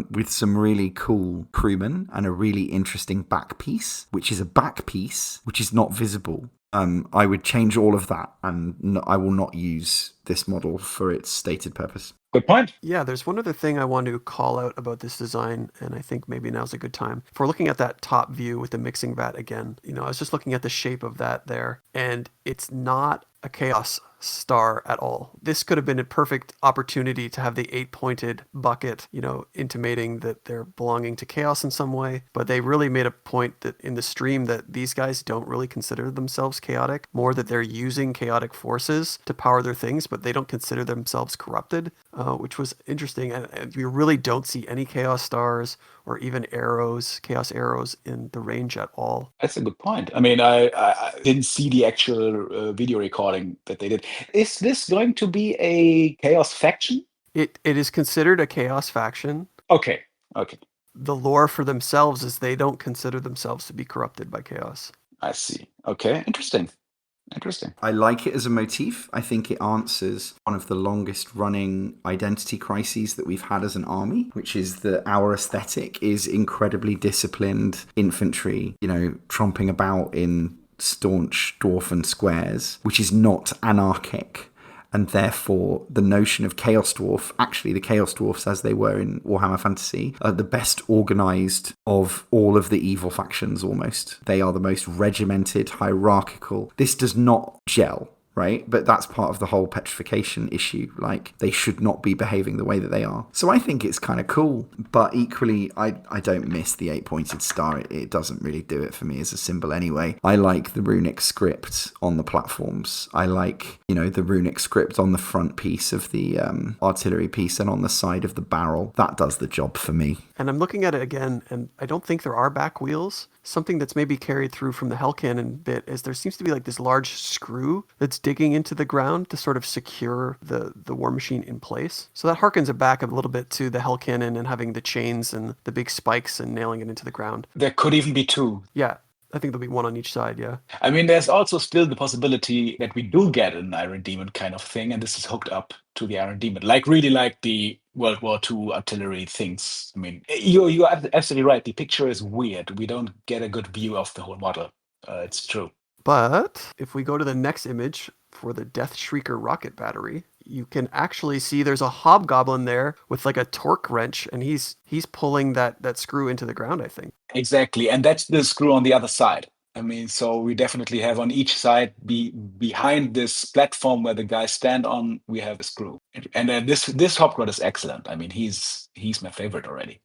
with some really cool crewmen and a really interesting back piece, which is a back piece which is not visible. I would change all of that, and I will not use this model for its stated purpose.
Good point.
Yeah, there's one other thing I want to call out about this design, and I think maybe now's a good time. If we're looking at that top view with the mixing vat again, I was just looking at the shape of that there, and it's not a Chaos star at all. This could have been a perfect opportunity to have the 8-pointed bucket, intimating that they're belonging to Chaos in some way. But they really made a point that in the stream that these guys don't really consider themselves chaotic, more that they're using chaotic forces to power their things, but they don't consider themselves corrupted, which was interesting. And you really don't see any Chaos stars or even arrows, Chaos arrows in the range at all.
That's a good point. I mean, I didn't see the actual video recording that they did. Is this going to be a Chaos faction?
It is considered a Chaos faction.
Okay.
The lore for themselves is they don't consider themselves to be corrupted by Chaos.
I see. Okay, interesting.
I like it as a motif. I think it answers one of the longest running identity crises that we've had as an army, which is that our aesthetic is incredibly disciplined infantry, tromping about in staunch dwarfen squares, which is not anarchic. And therefore, the notion of Chaos Dwarf, actually the Chaos Dwarfs as they were in Warhammer Fantasy, are the best organised of all of the evil factions almost. They are the most regimented, hierarchical. This does not gel, right? But that's part of the whole petrification issue. Like, they should not be behaving the way that they are. So I think it's kind of cool. But equally, I don't miss the 8-pointed star. It doesn't really do it for me as a symbol anyway. I like the runic script on the platforms. I like, the runic script on the front piece of the artillery piece and on the side of the barrel. That does the job for me.
And I'm looking at it again, and I don't think there are back wheels. Something that's maybe carried through from the Hell Cannon bit is there seems to be like this large screw that's digging into the ground to sort of secure the war machine in place. So that harkens it back a little bit to the Hell Cannon and having the chains and the big spikes and nailing it into the ground.
There could even be two.
Yeah, I think there'll be one on each side, yeah.
I mean, there's also still the possibility that we do get an Iron Demon kind of thing, and this is hooked up to the Iron Demon, really like the World War II artillery things. I mean, you're absolutely right. The picture is weird. We don't get a good view of the whole model. It's true.
But if we go to the next image for the Death Shrieker rocket battery, you can actually see there's a Hobgoblin there with like a torque wrench, and he's pulling that screw into the ground, I think.
Exactly, and that's the screw on the other side. I mean, so we definitely have on each side, behind this platform where the guys stand on, we have a screw. And this Hobgoblin is excellent. I mean, he's my favorite already.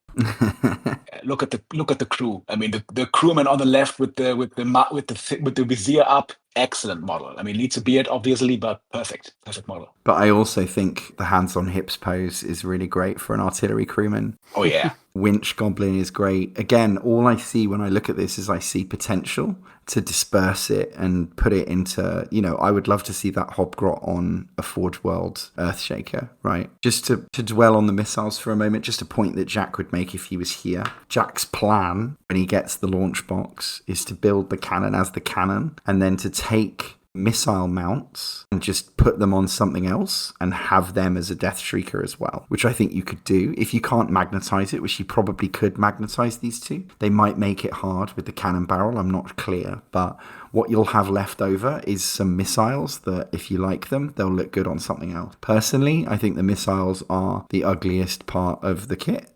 Look at the crew. I mean, the crewman on the left with the vizier up. Excellent model. I mean, needs a beard, obviously, but perfect model.
But I also think the hands on hips pose is really great for an artillery crewman.
Oh, yeah.
Winch Goblin is great. Again, all I see when I look at this is I see potential to disperse it and put it into, I would love to see that Hobgrot on a Forge World Earthshaker, right? Just to dwell on the missiles for a moment, just a point that Jack would make if he was here. Jack's plan when he gets the launch box is to build the cannon as the cannon and then to take missile mounts and just put them on something else and have them as a Death Shrieker as well, which I think you could do. If you can't magnetize it, which you probably could magnetize these two, they might make it hard with the cannon barrel. I'm not clear, but what you'll have left over is some missiles that, if you like them, they'll look good on something else. Personally, I think the missiles are the ugliest part of the kit.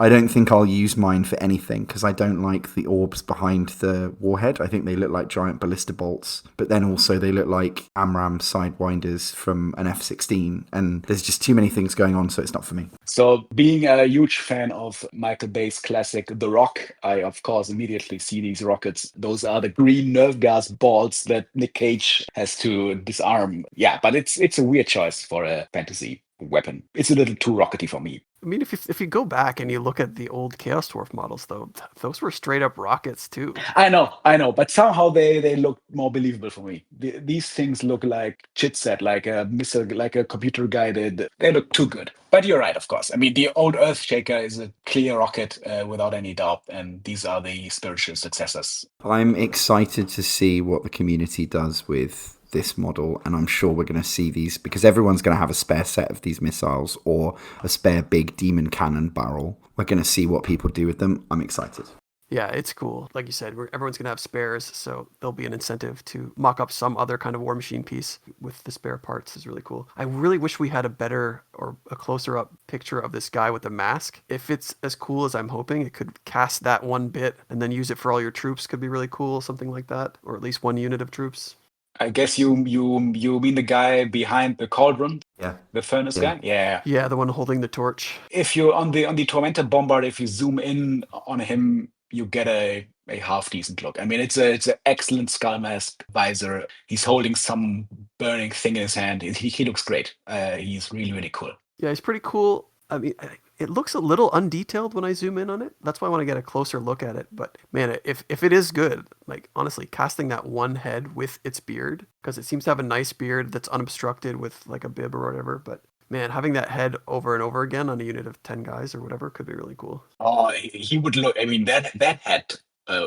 I don't think I'll use mine for anything because I don't like the orbs behind the warhead. I think they look like giant ballista bolts, but then also they look like AMRAAM sidewinders from an F-16, and there's just too many things going on, so it's not for me.
So being a huge fan of Michael Bay's classic The Rock, I of course immediately see these rockets. Those are the green nerve gas balls that Nick Cage has to disarm. Yeah, but it's a weird choice for a fantasy weapon. It's a little too rockety for me.
I mean, if you go back and you look at the old Chaos Dwarf models, though, those were straight up rockets too.
I know, but somehow they look more believable for me. These things look like chitset, like a missile, like a computer guided. They look too good. But you're right, of course. I mean, the old Earthshaker is a clear rocket without any doubt, and these are the spiritual successors.
I'm excited to see what the community does with this model, and I'm sure we're going to see these because everyone's going to have a spare set of these missiles or a spare big demon cannon barrel. We're going to see what people do with them. I'm excited.
Yeah, it's cool. Like you said, everyone's going to have spares, so there'll be an incentive to mock up some other kind of war machine piece with the spare parts. Is really cool. I really wish we had a better or a closer up picture of this guy with the mask. If it's as cool as I'm hoping, it could cast that one bit and then use it for all your troops. Could be really cool, something like that, or at least one unit of troops.
I guess you mean the guy behind the cauldron,
Yeah.
the furnace
Yeah.
guy? Yeah.
Yeah, the one holding the torch.
If you're on the Tormentor Bombard, if you zoom in on him, you get a half decent look. I mean, it's an excellent skull mask visor. He's holding some burning thing in his hand. He looks great. He's really, really cool.
Yeah, he's pretty cool. I mean, it looks a little undetailed when I zoom in on it. That's why I want to get a closer look at it. But man, if it is good, like honestly, casting that one head with its beard, because it seems to have a nice beard that's unobstructed with like a bib or whatever. But man, having that head over and over again on a unit of 10 guys or whatever could be really cool.
Oh, he would look. I mean, that head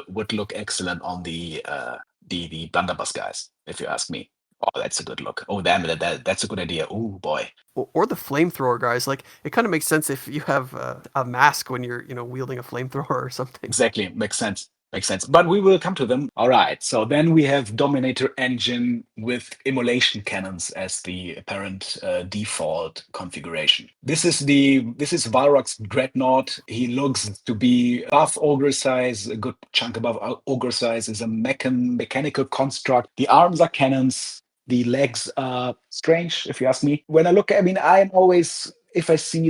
would look excellent on the blunderbuss guys, if you ask me. Oh, that's a good look. Oh, damn, that's a good idea. Oh, boy.
Or the flamethrower guys. Like, it kind of makes sense if you have a mask when you're, wielding a flamethrower or something.
Exactly. Makes sense. Makes sense. But we will come to them. All right. So then we have Dominator engine with immolation cannons as the apparent default configuration. This is Valrok's Dreadnought. He looks to be above ogre size, a good chunk above ogre size. Is a mechanical construct. The arms are cannons. The legs are strange, if you ask me. When I look, I mean, I'm always, if I see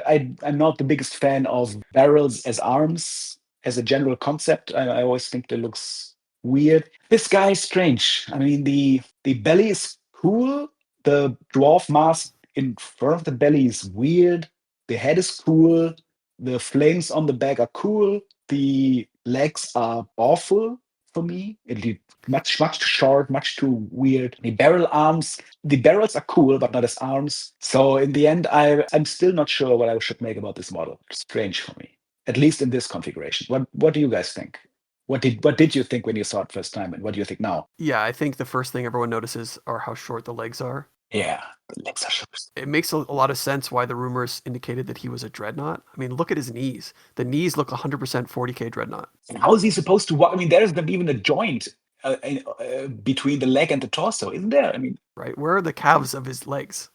I'm not the biggest fan of barrels as arms. As a general concept, I always think that looks weird. This guy is strange. I mean, the belly is cool. The dwarf mask in front of the belly is weird. The head is cool. The flames on the back are cool. The legs are awful for me. Much too short, much too weird. The barrels are cool, but not as arms. So in the end, I'm still not sure what I should make about this model. Strange for me. At least in this configuration. What do you guys think? What did you think when you saw it first time, and what do you think now?
Yeah, I think the first thing everyone notices are how short the legs are.
Yeah, the legs are short.
It makes a lot of sense why the rumors indicated that he was a dreadnought. I mean, look at his knees. The knees look 100% 40k dreadnought.
And how is he supposed to walk? I mean, there's not even a joint between the leg and the torso, isn't there? I mean,
right? Where are the calves of his legs?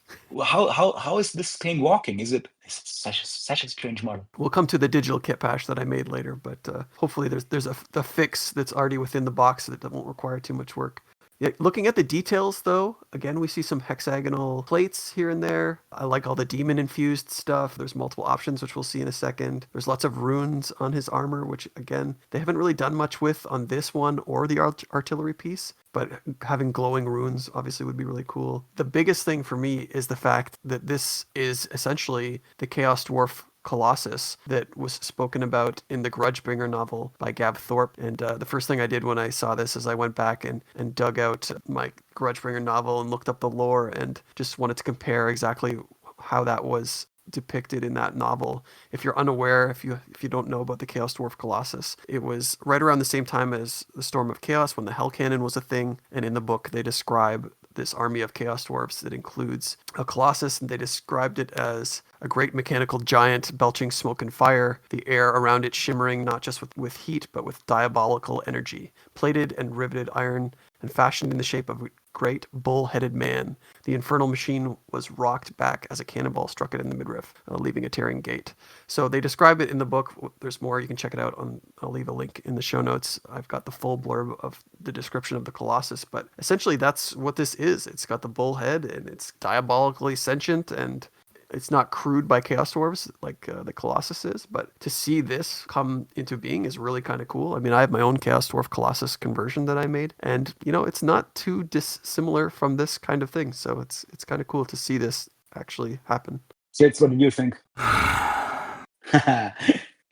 How is this thing walking? Is it such a strange model?
We'll come to the digital kit patch that I made later, but hopefully there's a fix that's already within the box that won't require too much work. Yeah, looking at the details, though, again, we see some hexagonal plates here and there. I like all the demon-infused stuff. There's multiple options, which we'll see in a second. There's lots of runes on his armor, which, again, they haven't really done much with on this one or the artillery piece. But having glowing runes obviously would be really cool. The biggest thing for me is the fact that this is essentially the Chaos Dwarf Kollossus that was spoken about in the Grudgebringer novel by Gab Thorpe. And the first thing I did when I saw this is I went back and dug out my Grudgebringer novel and looked up the lore and just wanted to compare exactly how that was depicted in that novel. If you're unaware, if you don't know about the Chaos Dwarf Kollossus, it was right around the same time as the Storm of Chaos when the Hell Cannon was a thing. And in the book, they describe this army of Chaos Dwarfs that includes a Colossus, and they described it as a great mechanical giant belching smoke and fire, the air around it shimmering not just with heat, but with diabolical energy, plated and riveted iron, and fashioned in the shape of a great bull-headed man. The infernal machine was rocked back as a cannonball struck it in the midriff, leaving a tearing gate. So they describe it in the book. There's more. You can check it out. I'll leave a link in the show notes. I've got the full blurb of the description of the Colossus, but essentially that's what this is. It's got the bull head, and it's diabolically sentient, and it's not crewed by Chaos Dwarves like the Colossus is, but to see this come into being is really kind of cool. I mean, I have my own Chaos Dwarf Colossus conversion that I made, and it's not too dissimilar from this kind of thing. So it's kind of cool to see this actually happen.
Jits, what do you think?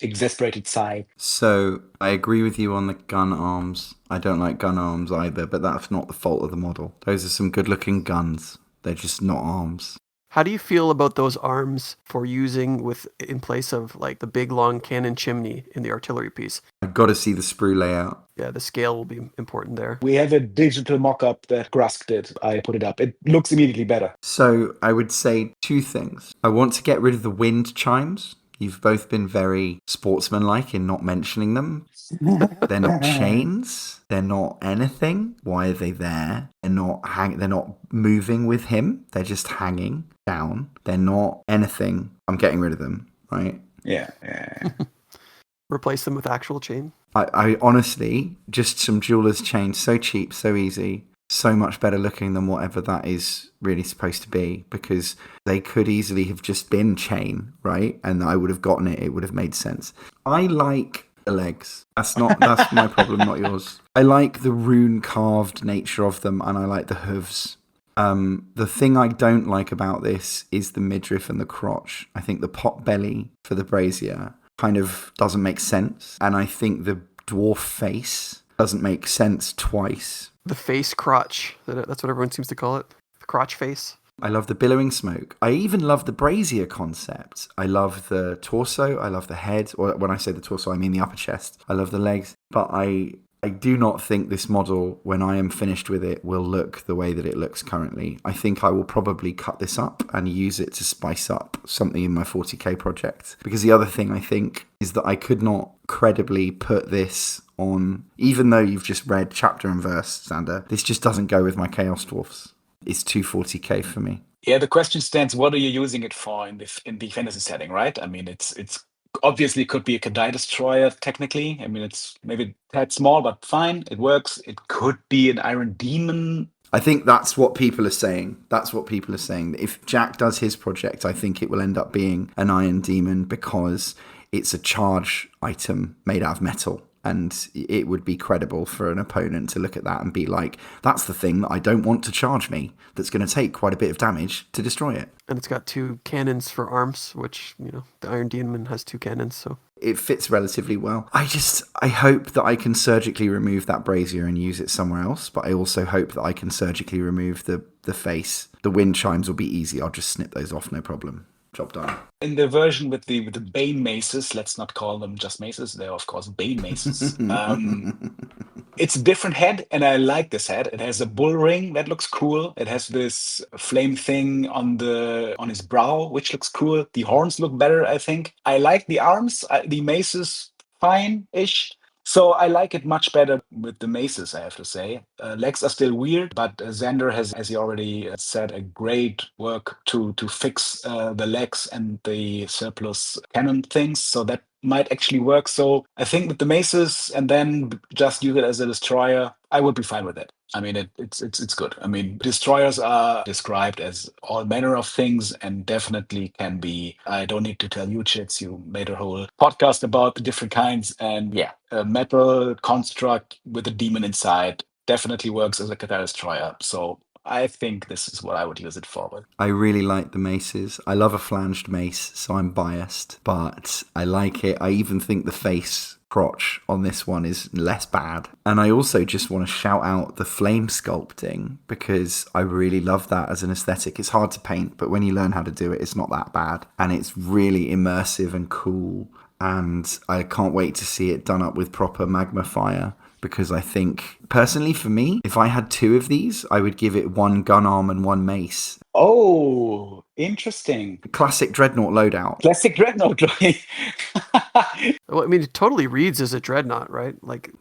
Exasperated sigh.
So I agree with you on the gun arms. I don't like gun arms either, but that's not the fault of the model. Those are some good-looking guns. They're just not arms.
How do you feel about those arms for using in place of like the big long cannon chimney in the artillery piece?
I've got to see the sprue layout.
Yeah, the scale will be important there.
We have a digital mock-up that Grusk did. I put it up. It looks immediately better.
So I would say two things. I want to get rid of the wind chimes. You've both been very sportsmanlike in not mentioning them. They're not chains. They're not anything. Why are they there? They're not moving with him. They're just hanging down. They're not anything. I'm getting rid of them, right?
Yeah.
Replace them with actual chain.
I honestly, just some jeweler's chain, so cheap, so easy. so much better looking than whatever that is really supposed to be, because they could easily have just been chain, right? And I would have gotten it. It would have made sense. I like the legs. That's my problem, not yours. I like the rune carved nature of them, and I like the hooves. The thing I don't like about this is the midriff and the crotch. I think the pot belly for the brazier kind of doesn't make sense, and I think the dwarf face doesn't make sense twice.
The face crotch. That's what everyone seems to call it. The crotch face.
I love the billowing smoke. I even love the brazier concept. I love the torso. I love the head. Or when I say the torso, I mean the upper chest. I love the legs. But I do not think this model, when I am finished with it, will look the way that it looks currently. I think I will probably cut this up and use it to spice up something in my 40k project. Because the other thing I think is that I could not credibly put this on, even though you've just read chapter and verse, Xander, this just doesn't go with my Chaos Dwarfs. It's too 40k for me.
Yeah, the question stands: what are you using it for in the fantasy setting, right? I mean, it's obviously could be a Kadai destroyer technically. I mean, it's maybe that small, but fine, it works. It could be an Iron Demon.
I think that's what people are saying. If Jack does his project, I think it will end up being an Iron Demon because it's a charge item made out of metal. And it would be credible for an opponent to look at that and be like, that's the thing that I don't want to charge me, that's going to take quite a bit of damage to destroy it.
And it's got 2 cannons for arms, which, the Iron Demon has 2 cannons, so...
It fits relatively well. I hope that I can surgically remove that brazier and use it somewhere else, but I also hope that I can surgically remove the face. The wind chimes will be easy. I'll just snip those off, no problem. Job done.
In the version with the Bane maces, let's not call them just maces, they're of course Bane maces. It's a different head, and I like this head. It has a bull ring that looks cool. It has this flame thing on his brow, which looks cool. The horns look better, I think. I like the arms. The maces, fine-ish. So I like it much better with the maces, I have to say. Legs are still weird, but Xander has, as he already said, a great work to fix the legs and the surplus cannon things. So that might actually work. So I think with the maces and then just use it as a destroyer, I would be fine with it. I mean, it's good. I mean, destroyers are described as all manner of things and definitely can be. I don't need to tell you, Chits, you made a whole podcast about the different kinds. And yeah, a metal construct with a demon inside definitely works as a Kadai destroyer. So I think this is what I would use it for.
I really like the maces. I love a flanged mace, so I'm biased, but I like it. I even think the face crotch on this one is less bad. And I also just want to shout out the flame sculpting because I really love that as an aesthetic. It's hard to paint, but when you learn how to do it, it's not that bad. And it's really immersive and cool. And I can't wait to see it done up with proper magma fire. Because I think, personally for me, if I had 2 of these, I would give it 1 gun arm and 1 mace.
Oh, interesting.
Classic Dreadnought loadout.
Classic Dreadnought.
Well, I mean, it totally reads as a Dreadnought, right?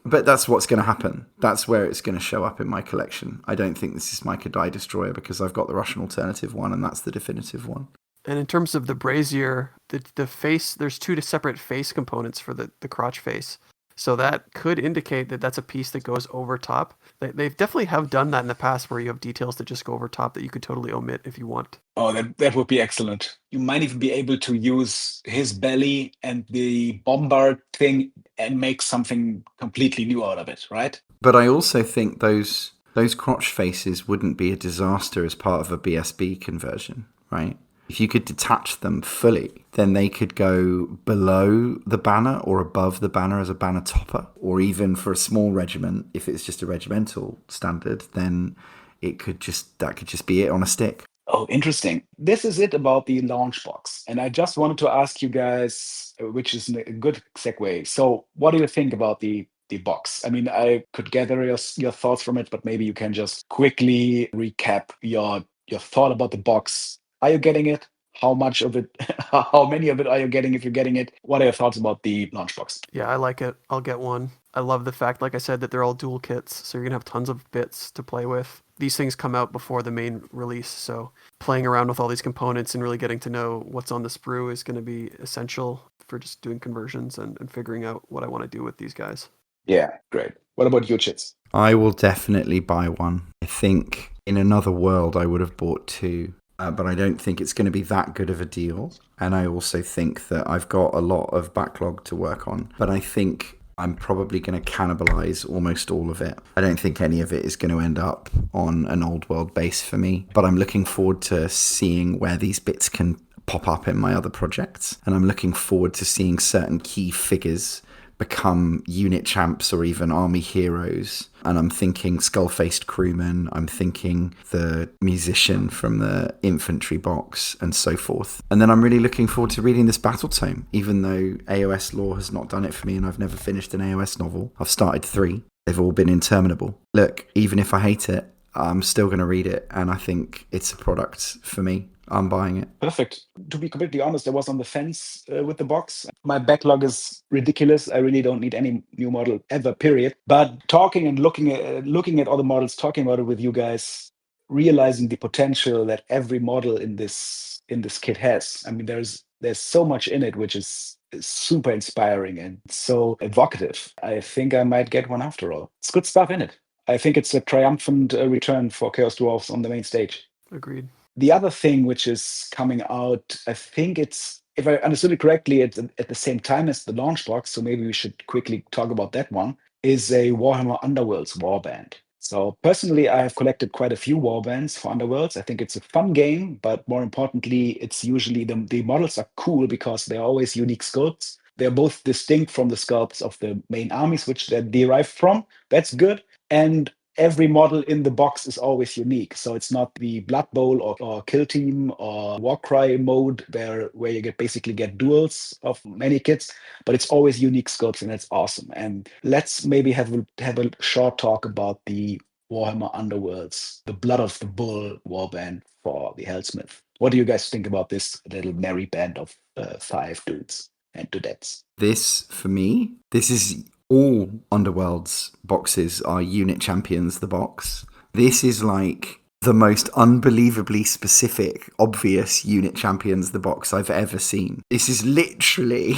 But that's what's going to happen. That's where it's going to show up in my collection. I don't think this is my Kadai Destroyer because I've got the Russian alternative one, and that's the definitive one.
And in terms of the brazier, the face, there's 2 separate face components for the crotch face. So that could indicate that that's a piece that goes over top. They definitely have done that in the past where you have details that just go over top that you could totally omit if you want.
Oh, that would be excellent. You might even be able to use his belly and the bombard thing and make something completely new out of it, right?
But I also think those crotch faces wouldn't be a disaster as part of a BSB conversion, right? If you could detach them fully, then they could go below the banner or above the banner as a banner topper. Or even for a small regiment, if it's just a regimental standard, then that could just be it on a stick.
Oh, interesting. This is it about the launch box. And I just wanted to ask you guys, which is a good segue. So what do you think about the box? I mean, I could gather your thoughts from it, but maybe you can just quickly recap your thought about the box. Are you getting it? How much of it, how many of it are you getting if you're getting it? What are your thoughts about the launch box?
Yeah, I like it. I'll get one. I love the fact, like I said, that they're all dual kits, so you're going to have tons of bits to play with. These things come out before the main release, so playing around with all these components and really getting to know what's on the sprue is going to be essential for just doing conversions and figuring out what I want to do with these guys.
Yeah, great. What about you, Chits?
I will definitely buy one. I think in another world I would have bought two, but I don't think it's going to be that good of a deal. And I also think that I've got a lot of backlog to work on, but I think I'm probably going to cannibalize almost all of it. I don't think any of it is going to end up on an old world base for me, but I'm looking forward to seeing where these bits can pop up in my other projects. And I'm looking forward to seeing certain key figures become unit champs or even army heroes. And I'm thinking skull-faced crewman, I'm thinking the musician from the infantry box and so forth. And then I'm really looking forward to reading this battle tome, even though AOS lore has not done it for me and I've never finished an AOS novel. I've started 3. They've all been interminable. Look, even if I hate it, I'm still going to read it, and I think it's a product for me. I'm buying it.
Perfect. To be completely honest, I was on the fence with the box. My backlog is ridiculous. I really don't need any new model ever, period. But talking and looking at all the models, talking about it with you guys, realizing the potential that every model in this kit has. I mean, there's so much in it, which is super inspiring and so evocative. I think I might get one after all. It's good stuff in it. I think it's a triumphant return for Chaos Dwarfs on the main stage.
Agreed.
The other thing which is coming out, I think it's, if I understood it correctly, it's at the same time as the launch box, so maybe we should quickly talk about that one, is a Warhammer Underworlds warband. So personally, I have collected quite a few warbands for Underworlds. I think it's a fun game, but more importantly, it's usually the models are cool because they're always unique sculpts. They're both distinct from the sculpts of the main armies, which they're derived from. That's good. And every model in the box is always unique. So it's not the Blood Bowl or Kill Team or Warcry mode where you basically get duels of many kits, but it's always unique scopes, and that's awesome. And let's maybe have a short talk about the Warhammer Underworlds, the Blood of the Bull warband for the Helsmith. What do you guys think about this little merry band of 5 dudes and dudettes?
This, for me, this is all Underworlds boxes are unit champions, the box. This is like the most unbelievably specific, obvious unit champions, the box I've ever seen. This is literally,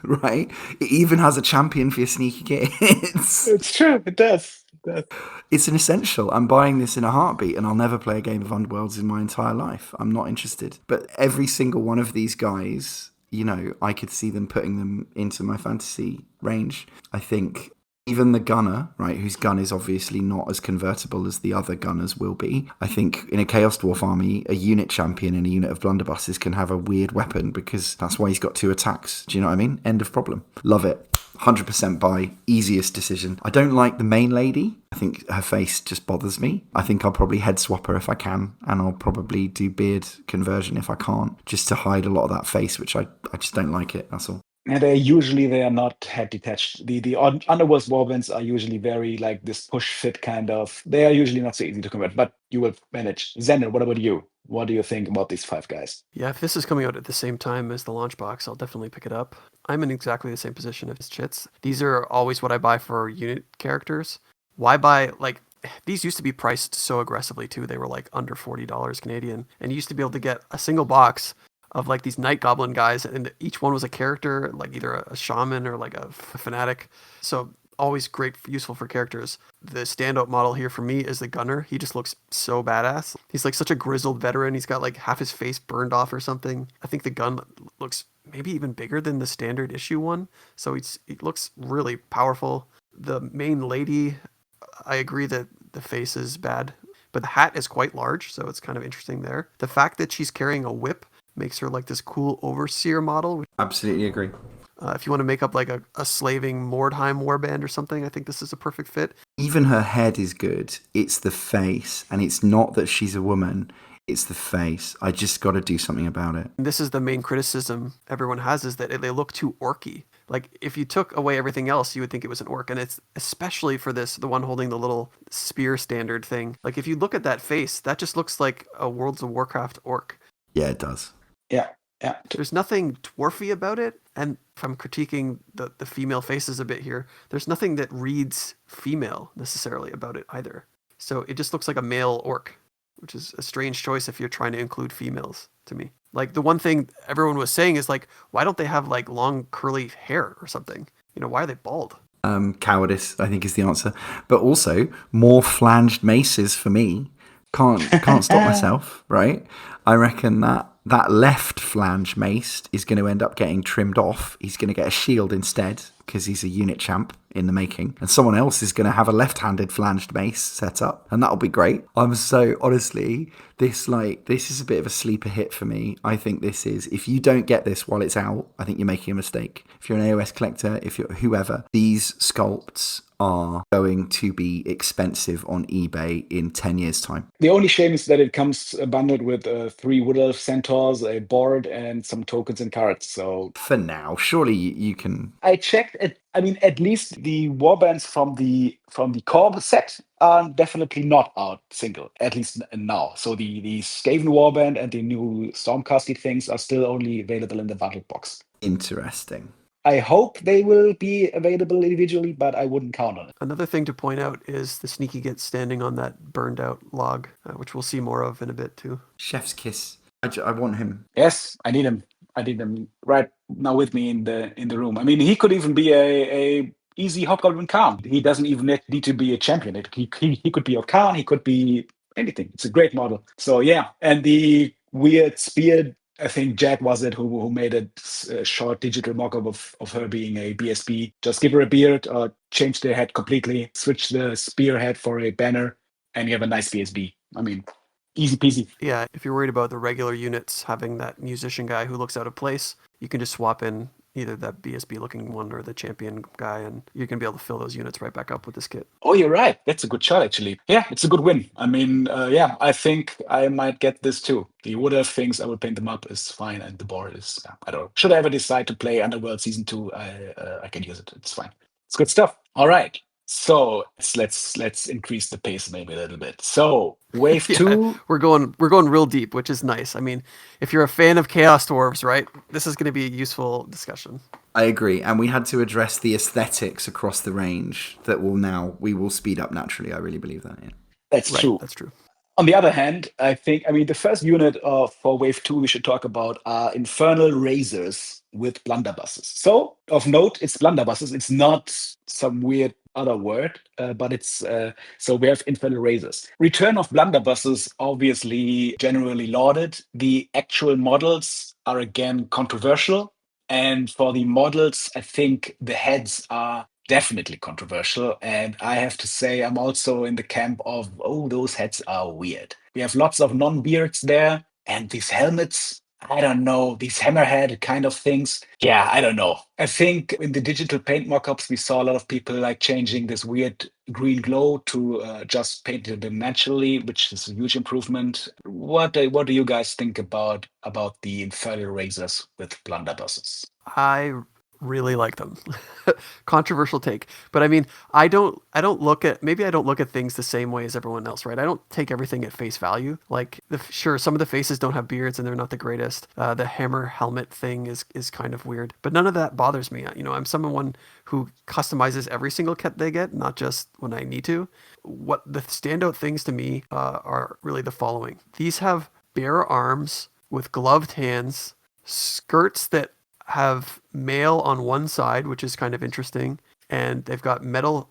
right? It even has a champion for your sneaky kids.
It's true, it does.
It's an essential. I'm buying this in a heartbeat, and I'll never play a game of Underworlds in my entire life. I'm not interested. But every single one of these guys, you know, I could see them putting them into my fantasy range. I think even the gunner, right, whose gun is obviously not as convertible as the other gunners will be. I think in a Chaos Dwarf army, a unit champion and a unit of blunderbusses can have a weird weapon because that's why he's got 2 attacks. Do you know what I mean? End of problem. Love it. 100% buy. Easiest decision. I don't like the main lady. I think her face just bothers me. I think I'll probably head swap her if I can, and I'll probably do beard conversion if I can't, just to hide a lot of that face, which I just don't like it. That's all.
And they are not head detached. The Underworld's warbands are usually very like this push fit kind of. They are usually not so easy to convert, but you will manage. Xander, what about you? What do you think about these 5 guys?
Yeah, if this is coming out at the same time as the launch box, I'll definitely pick it up. I'm in exactly the same position as Chits. These are always what I buy for unit characters. Why buy, like, these used to be priced so aggressively too. They were like under $40 Canadian, and you used to be able to get a single box of like these night goblin guys, and each one was a character, like either a shaman or like a fanatic. So always great, useful for characters. The standout model here for me is the gunner. He just looks so badass. He's like such a grizzled veteran. He's got like half his face burned off or something. I think the gun looks maybe even bigger than the standard issue one. So it looks really powerful. The main lady, I agree that the face is bad, but the hat is quite large, so it's kind of interesting there. The fact that she's carrying a whip makes her like this cool overseer model.
Absolutely agree.
If you want to make up like a slaving Mordheim warband or something, I think this is a perfect fit.
Even her head is good. It's the face, and it's not that she's a woman. It's the face. I just got to do something about it.
This is the main criticism everyone has, is that they look too orky. Like, if you took away everything else, you would think it was an orc. And it's especially for this, the one holding the little spear standard thing. Like, if you look at that face, that just looks like a Worlds of Warcraft orc.
Yeah, it does.
Yeah.
There's nothing dwarfy about it. And if I'm critiquing the female faces a bit here, there's nothing that reads female necessarily about it either. So it just looks like a male orc, which is a strange choice if you're trying to include females to me. Like, the one thing everyone was saying is like, why don't they have like long curly hair or something? You know, why are they bald?
Cowardice, I think, is the answer. But also, more flanged maces for me. Can't stop myself, right? I reckon that left flange mace is going to end up getting trimmed off. He's going to get a shield instead because he's a unit champ in the making. And someone else is going to have a left-handed flanged mace set up. And that'll be great. I'm so, honestly, this is a bit of a sleeper hit for me. I think this is, if you don't get this while it's out, I think you're making a mistake. If you're an AOS collector, if you're whoever, these sculpts are going to be expensive on eBay in 10 years' time.
The only shame is that it comes bundled with 3 Wood Elf centaurs, a board, and some tokens and cards. So
for now, surely you can.
I checked it. I mean, at least the warbands from the core set are definitely not out single, at least now. So the Skaven warband and the new Stormcasty things are still only available in the bundle box.
Interesting.
I hope they will be available individually, but I wouldn't count on it.
Another thing to point out is the sneaky git standing on that burned out log, which we'll see more of in a bit too.
Chef's kiss. I want him.
Yes, I need him. I need him right now with me in the room. I mean, he could even be a easy Hobgoblin Khan. He doesn't even need to be a champion. He could be a Khan. He could be anything. It's a great model. So yeah, and the weird spear. I think Jack was it who made a short digital mock-up of her being a BSB. Just give her a beard or change the head completely, switch the spear head for a banner, and you have a nice BSB. I mean, easy peasy.
Yeah, if you're worried about the regular units having that musician guy who looks out of place, you can just swap in either that BSB looking one or the champion guy, and you're going to be able to fill those units right back up with this kit.
Oh, you're right. That's a good shot, actually. Yeah, it's a good win. I mean, yeah, I think I might get this too. The wood elf things, I will paint them up, is fine, and the board is, I don't know. Should I ever decide to play Underworld Season 2, I can use it. It's fine. It's good stuff. All right. So let's increase the pace maybe a little bit. So wave 2,
we're going real deep, which is nice. I mean, if you're a fan of Chaos Dwarves, right, this is going to be a useful discussion.
I agree, and we had to address the aesthetics across the range that we will speed up naturally. I really believe that. Yeah.
That's true.
That's true.
On the other hand, I mean, the first unit for Wave 2 we should talk about are Infernal Razors with blunderbusses. So, of note, it's blunderbusses. It's not some weird other word, but it's so we have Infernal Razors. Return of blunderbusses, obviously generally lauded. The actual models are again controversial. And for the models, I think the heads are definitely controversial. And I have to say, I'm also in the camp of, oh, those heads are weird. We have lots of non-beards there. And these helmets, I don't know, these hammerhead kind of things. Yeah, I don't know. I think in the digital paint mockups, we saw a lot of people like changing this weird green glow to just paint them naturally, which is a huge improvement. What do you guys think about the Infernal Razors with blunderbusses?
I really like them. Controversial take, but I mean, I don't look at things the same way as everyone else, right? I don't take everything at face value. Like, sure, some of the faces don't have beards and they're not the greatest. The hammer helmet thing is kind of weird, but none of that bothers me. You know, I'm someone who customizes every single kit they get, not just when I need to. What the standout things to me are really the following: these have bare arms with gloved hands, skirts that have mail on one side, which is kind of interesting, and they've got metal,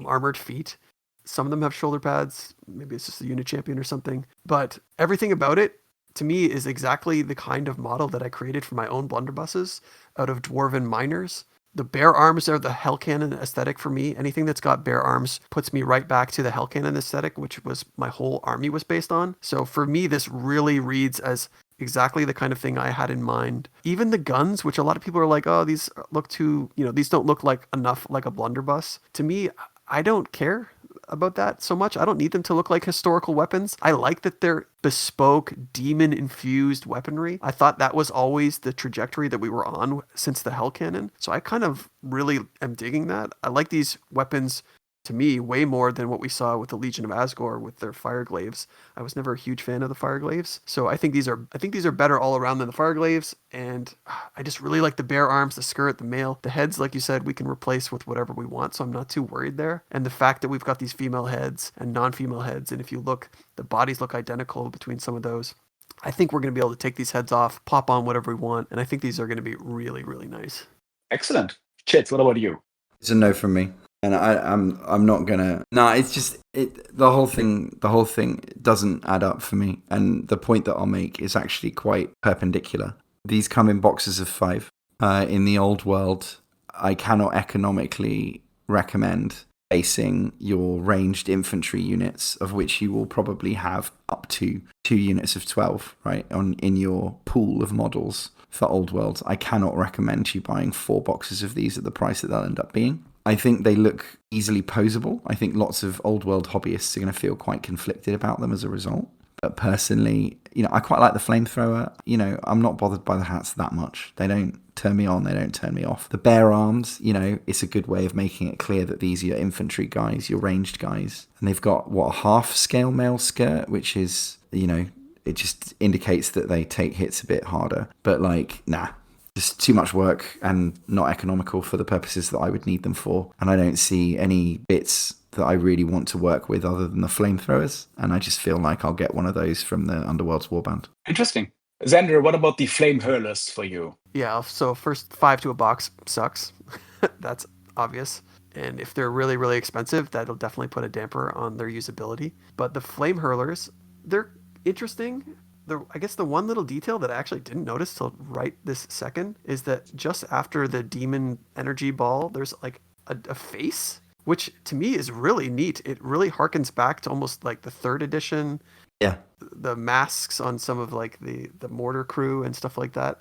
armored feet. Some of them have shoulder pads. Maybe it's just a unit champion or something. But everything about it, to me, is exactly the kind of model that I created for my own blunderbusses out of dwarven miners. The bare arms are the Hellcannon aesthetic for me. Anything that's got bare arms puts me right back to the Hellcannon aesthetic, which was my whole army was based on. So for me, this really reads as exactly the kind of thing I had in mind. Even the guns, which a lot of people are like, oh, these look too, these don't look like enough like a blunderbuss. To me, I don't care about that so much. I don't need them to look like historical weapons. I like that they're bespoke, demon-infused weaponry. I thought that was always the trajectory that we were on since the Hellcannon. So I kind of really am digging that. I like these weapons, to me, way more than what we saw with the Legion of Asgore with their fireglaves. I was never a huge fan of the fireglaves. So I think these are better all around than the fireglaves. And I just really like the bare arms, the skirt, the mail. The heads, like you said, we can replace with whatever we want. So I'm not too worried there. And the fact that we've got these female heads and non-female heads, and if you look, the bodies look identical between some of those. I think we're going to be able to take these heads off, pop on whatever we want. And I think these are going to be really, really nice.
Excellent. Chits, what about you?
It's a no from me. And I'm not gonna. No, it's just the whole thing doesn't add up for me. And the point that I'll make is actually quite perpendicular. These come in boxes of 5. In the old world, I cannot economically recommend basing your ranged infantry units, of which you will probably have up to 2 units of 12, right, in your pool of models for old world. I cannot recommend you buying 4 boxes of these at the price that they'll end up being. I think they look easily posable. I think lots of old world hobbyists are going to feel quite conflicted about them as a result. But personally, I quite like the flamethrower. I'm not bothered by the hats that much. They don't turn me on. They don't turn me off. The bare arms, it's a good way of making it clear that these are your infantry guys, your ranged guys. And they've got, a half scale mail skirt, which is, it just indicates that they take hits a bit harder. But nah. Just too much work and not economical for the purposes that I would need them for. And I don't see any bits that I really want to work with other than the flamethrowers. And I just feel like I'll get one of those from the Underworlds warband.
Interesting. Xander, what about the flame hurlers for you?
Yeah, so first 5 to a box sucks. That's obvious. And if they're really, really expensive, that'll definitely put a damper on their usability. But the flame hurlers, they're interesting. I guess the one little detail that I actually didn't notice till right this second is that just after the demon energy ball, there's like a face, which to me is really neat. It really harkens back to almost like the 3rd edition.
Yeah.
The masks on some of like the mortar crew and stuff like that.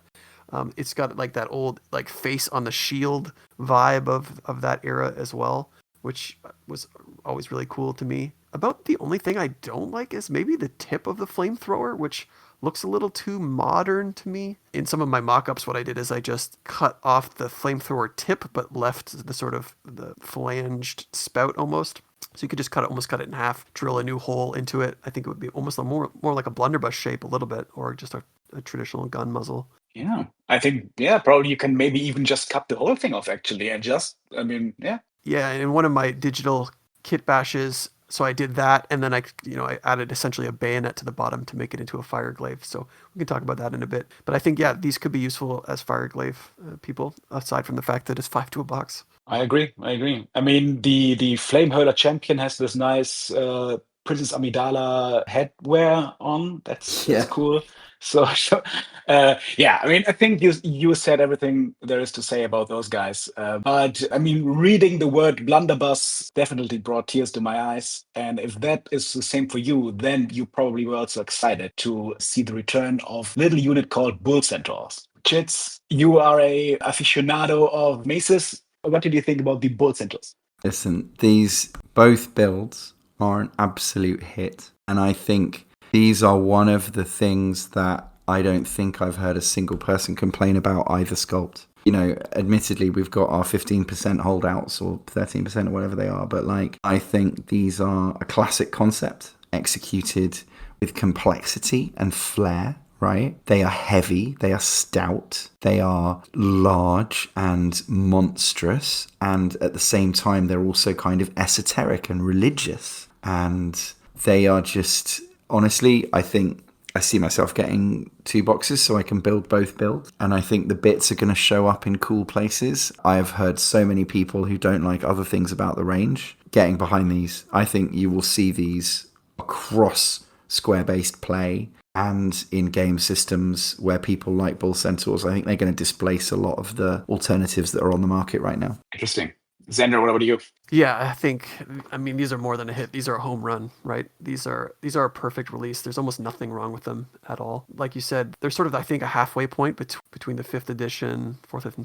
It's got like that old like face on the shield vibe of that era as well, which was always really cool to me. About the only thing I don't like is maybe the tip of the flamethrower, which looks a little too modern to me. In some of my mock-ups, what I did is I just cut off the flamethrower tip, but left the sort of the flanged spout almost. So you could just almost cut it in half, drill a new hole into it. I think it would be almost more like a blunderbuss shape a little bit, or just a traditional gun muzzle.
Yeah, I think, probably you can maybe even just cut the whole thing off actually and yeah.
Yeah, and in one of my digital kit bashes, so I did that, and then I added essentially a bayonet to the bottom to make it into a fire glaive. So we can talk about that in a bit. But I think, these could be useful as fire glaive people, aside from the fact that it's 5 to a box.
I agree. I mean, the flame hurler champion has this nice Princess Amidala headwear on. That's cool. So I mean, I think you said everything there is to say about those guys. But I mean, reading the word blunderbuss definitely brought tears to my eyes. And if that is the same for you, then you probably were also excited to see the return of a little unit called bull centaurs. Chits, you are a aficionado of maces. What did you think about the bull centaurs?
Listen, these both builds are an absolute hit. And I think these are one of the things that I don't think I've heard a single person complain about either sculpt. Admittedly, we've got our 15% holdouts or 13% or whatever they are. But I think these are a classic concept executed with complexity and flair. Right? They are heavy, they are stout, they are large and monstrous, and at the same time they're also kind of esoteric and religious. And they are just, honestly, I think I see myself getting 2 boxes so I can build both builds. And I think the bits are going to show up in cool places. I have heard so many people who don't like other things about the range getting behind these. I think you will see these across square-based play and in game systems where people like bull centaurs. I think they're going to displace a lot of the alternatives that are on the market right now.
Interesting. Xander, what about you?
Yeah, I mean, these are more than a hit. These are a home run, right? These are a perfect release. There's almost nothing wrong with them at all. Like you said, they're sort of, I think, a halfway point between the 4th and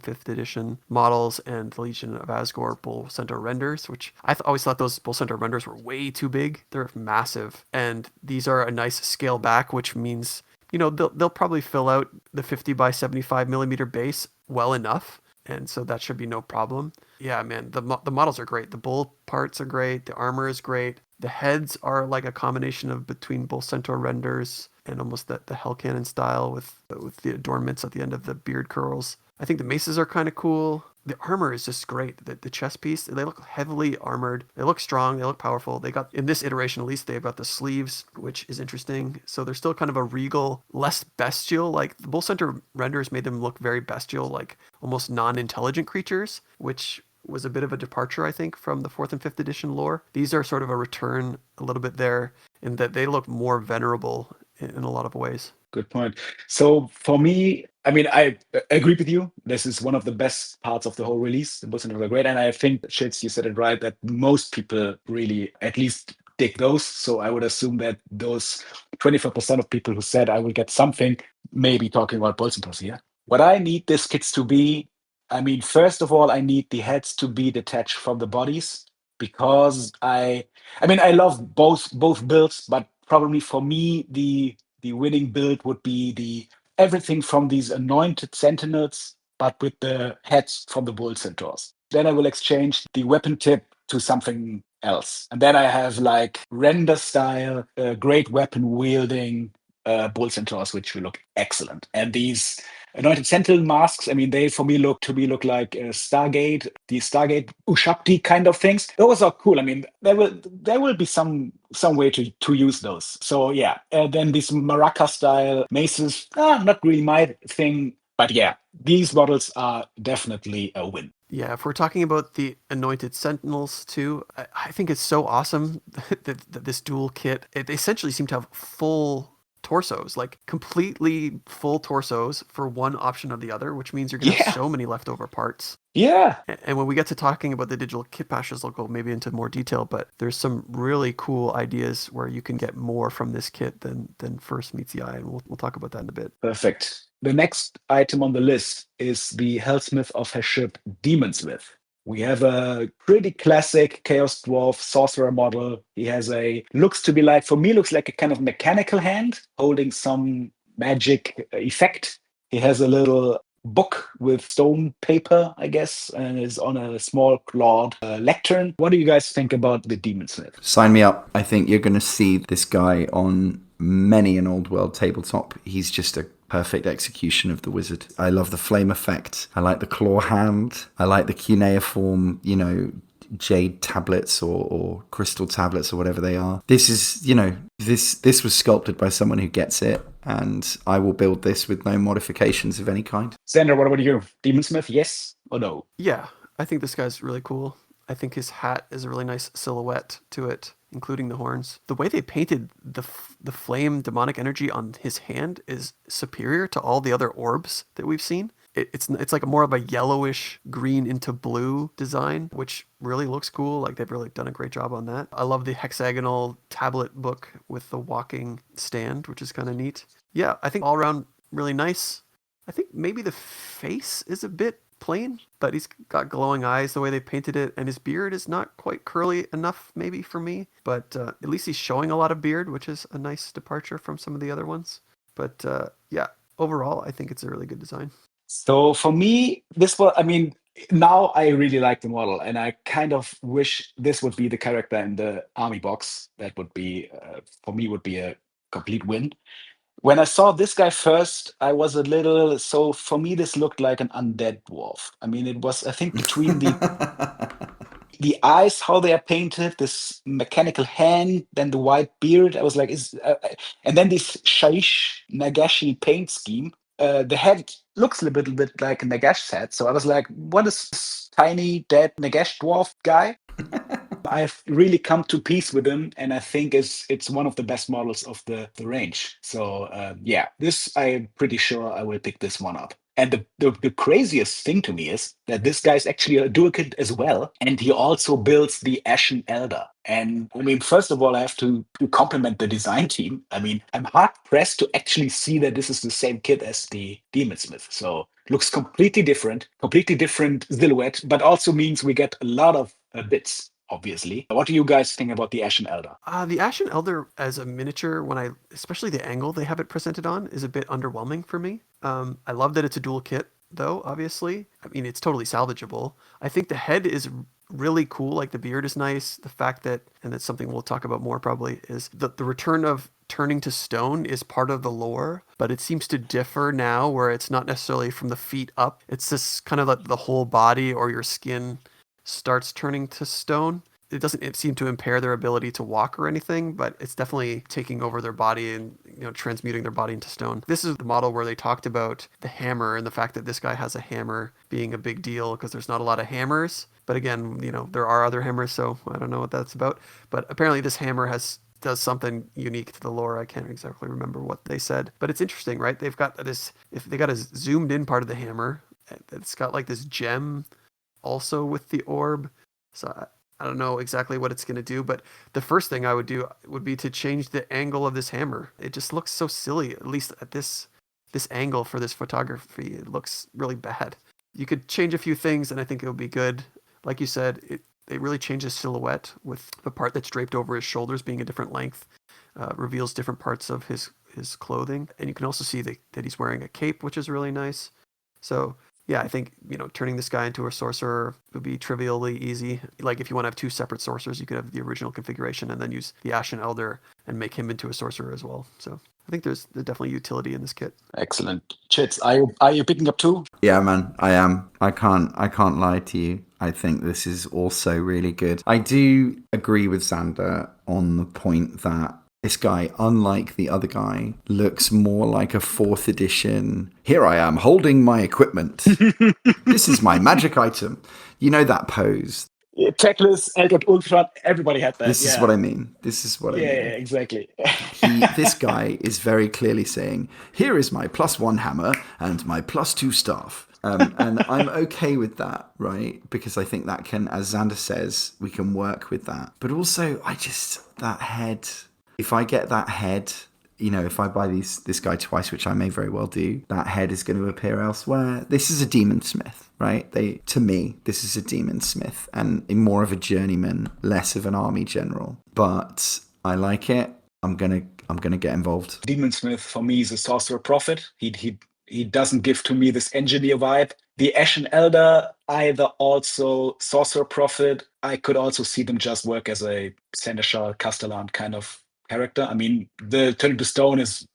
5th edition models and the Legion of Asgore Bull Centaur renders, which I always thought those Bull Centaur renders were way too big. They're massive. And these are a nice scale back, which means, they'll probably fill out the 50 by 75 millimeter base well enough. And so that should be no problem. Yeah, man, the models are great. The bull parts are great. The armor is great. The heads are like a combination of between Bull Centaur renders and almost the Hell Cannon style with the adornments at the end of the beard curls. I think the maces are kind of cool. The armor is just great. The chest piece, they look heavily armored. They look strong. They look powerful. They got, in this iteration at least, they've got the sleeves, which is interesting. So they're still kind of a regal, less bestial. Like the Bull Centaur renders made them look very bestial, like almost non-intelligent creatures, which was a bit of a departure, I think, from the 4th and 5th edition lore. These are sort of a return a little bit there in that they look more venerable in a lot of ways.
Good point. So for me, I mean, I agree with you. This is one of the best parts of the whole release. The Bulls are great. And I think, Shits, you said it right, that most people really at least dig those. So I would assume that those 25% of people who said I will get something, maybe talking about Bulls here. What I need these kits to be, I mean, first of all, I need the heads to be detached from the bodies because I mean, I love both builds, but probably for me, the winning build would be the everything from these anointed sentinels, but with the heads from the bull centaurs. Then I will exchange the weapon tip to something else. And then I have like render style, great weapon wielding bull centaurs, which will look excellent. And these anointed sentinel masks, I mean, they for me look like Stargate, the Stargate Ushapti kind of things. Those are cool. I mean, there will be some way to use those. So yeah, then these Maraca style maces, not really my thing, but yeah, these models are definitely a win.
Yeah, if we're talking about the Anointed Sentinels too, I think it's so awesome that this dual kit, they essentially seem to have full torsos, like completely full torsos for one option or the other, which means you're going to have so many leftover parts.
Yeah.
And when we get to talking about the digital kit patches, we'll go maybe into more detail, but there's some really cool ideas where you can get more from this kit than first meets the eye, and we'll talk about that in a bit.
Perfect. The next item on the list is the Helsmiths of Hashut Demonsmith. We have a pretty classic Chaos Dwarf sorcerer model. He has looks like a kind of mechanical hand holding some magic effect. He has a little book with stone paper, I guess, and is on a small clawed lectern. What do you guys think about the Demonsmith?
Sign me up. I think you're going to see this guy on many an old world tabletop. He's just a perfect execution of the wizard. I love the flame effect. I like the claw hand. I like the cuneiform, jade tablets or crystal tablets or whatever they are. This is, this was sculpted by someone who gets it, and I will build this with no modifications of any kind.
Xander, what about you? Demonsmith, yes or no?
Yeah, I think this guy's really cool. I think his hat is a really nice silhouette to it, including the horns. The way they painted the flame demonic energy on his hand is superior to all the other orbs that we've seen. It's like more of a yellowish green into blue design, which really looks cool. Like they've really done a great job on that. I love the hexagonal tablet book with the walking stand, which is kind of neat. Yeah, I think all around really nice. I think maybe the face is a bit plain, but he's got glowing eyes the way they painted it, and his beard is not quite curly enough maybe for me, but at least he's showing a lot of beard, which is a nice departure from some of the other ones. But yeah, overall I think it's a really good design.
So for me, now I really like the model, and I kind of wish this would be the character in the army box. That would be, for me, would be a complete win. When I saw this guy first, I was so for me, this looked like an undead dwarf. I mean, it was, I think, between the eyes, how they are painted, this mechanical hand, then the white beard. I was like, and then this Shaish Nagashi paint scheme. The head looks a little bit like a Nagash head. So I was like, what is this tiny, dead Nagash dwarf guy? I've really come to peace with him, and I think it's one of the best models of the range. So yeah, this I'm pretty sure I will pick this one up. And the craziest thing to me is that this guy's actually a dual kit as well, and he also builds the Ashen Elder. And I mean, first of all, I have to compliment the design team. I mean, I'm hard pressed to actually see that this is the same kit as the Demonsmith. So looks completely different silhouette, but also means we get a lot of bits. Obviously. What do you guys think about the Ashen Elder?
The Ashen Elder as a miniature, especially the angle they have it presented on, is a bit underwhelming for me. I love that it's a dual kit, though, obviously. I mean, it's totally salvageable. I think the head is really cool. Like, the beard is nice. The fact that, and that's something we'll talk about more probably, is the return of turning to stone is part of the lore, but it seems to differ now where it's not necessarily from the feet up. It's just kind of like the whole body or your skin starts turning to stone. it doesn't seem to impair their ability to walk or anything, but it's definitely taking over their body and transmuting their body into stone. This is the model where they talked about the hammer and the fact that this guy has a hammer being a big deal because there's not a lot of hammers. But again, there are other hammers, so I don't know what that's about. But apparently this hammer does something unique to the lore. I can't exactly remember what they said, but it's interesting, right? They've got a zoomed in part of the hammer. It's got like this gem also with the orb. So I don't know exactly what it's going to do, but the first thing I would do would be to change the angle of this hammer. It just looks so silly, at least at this angle for this photography. It looks really bad. You could change a few things and I think it would be good. Like you said, they really change his silhouette with the part that's draped over his shoulders being a different length, reveals different parts of his clothing. And you can also see that he's wearing a cape, which is really nice. So yeah, I think, turning this guy into a sorcerer would be trivially easy. Like if you want to have two separate sorcerers, you could have the original configuration and then use the Ashen Elder and make him into a sorcerer as well. So I think there's definitely utility in this kit.
Excellent. Chits, are you picking up too?
Yeah, man, I am. I can't lie to you. I think this is also really good. I do agree with Xander on the point that this guy, unlike the other guy, looks more like a 4th edition. Here I am holding my equipment. This is my magic item. You know that pose.
Yeah, Techless, Eldred Ultron, everybody had that.
This is what I mean. I mean.
Yeah, exactly.
This guy is very clearly saying, here is my +1 hammer and my +2 staff. And I'm okay with that, right? Because I think that can, as Xander says, we can work with that. But also, that head, if I get that head, if I buy this guy twice, which I may very well do, that head is going to appear elsewhere. This is a demon smith, right? To me, this is a demon smith and more of a journeyman, less of an army general. But I like it. I'm gonna get involved.
Demon Smith for me is a sorcerer prophet. He doesn't give to me this engineer vibe. The Ashen Elder, either also sorcerer prophet. I could also see them just work as a seneschal castellan kind of character. I mean, the turning to stone is,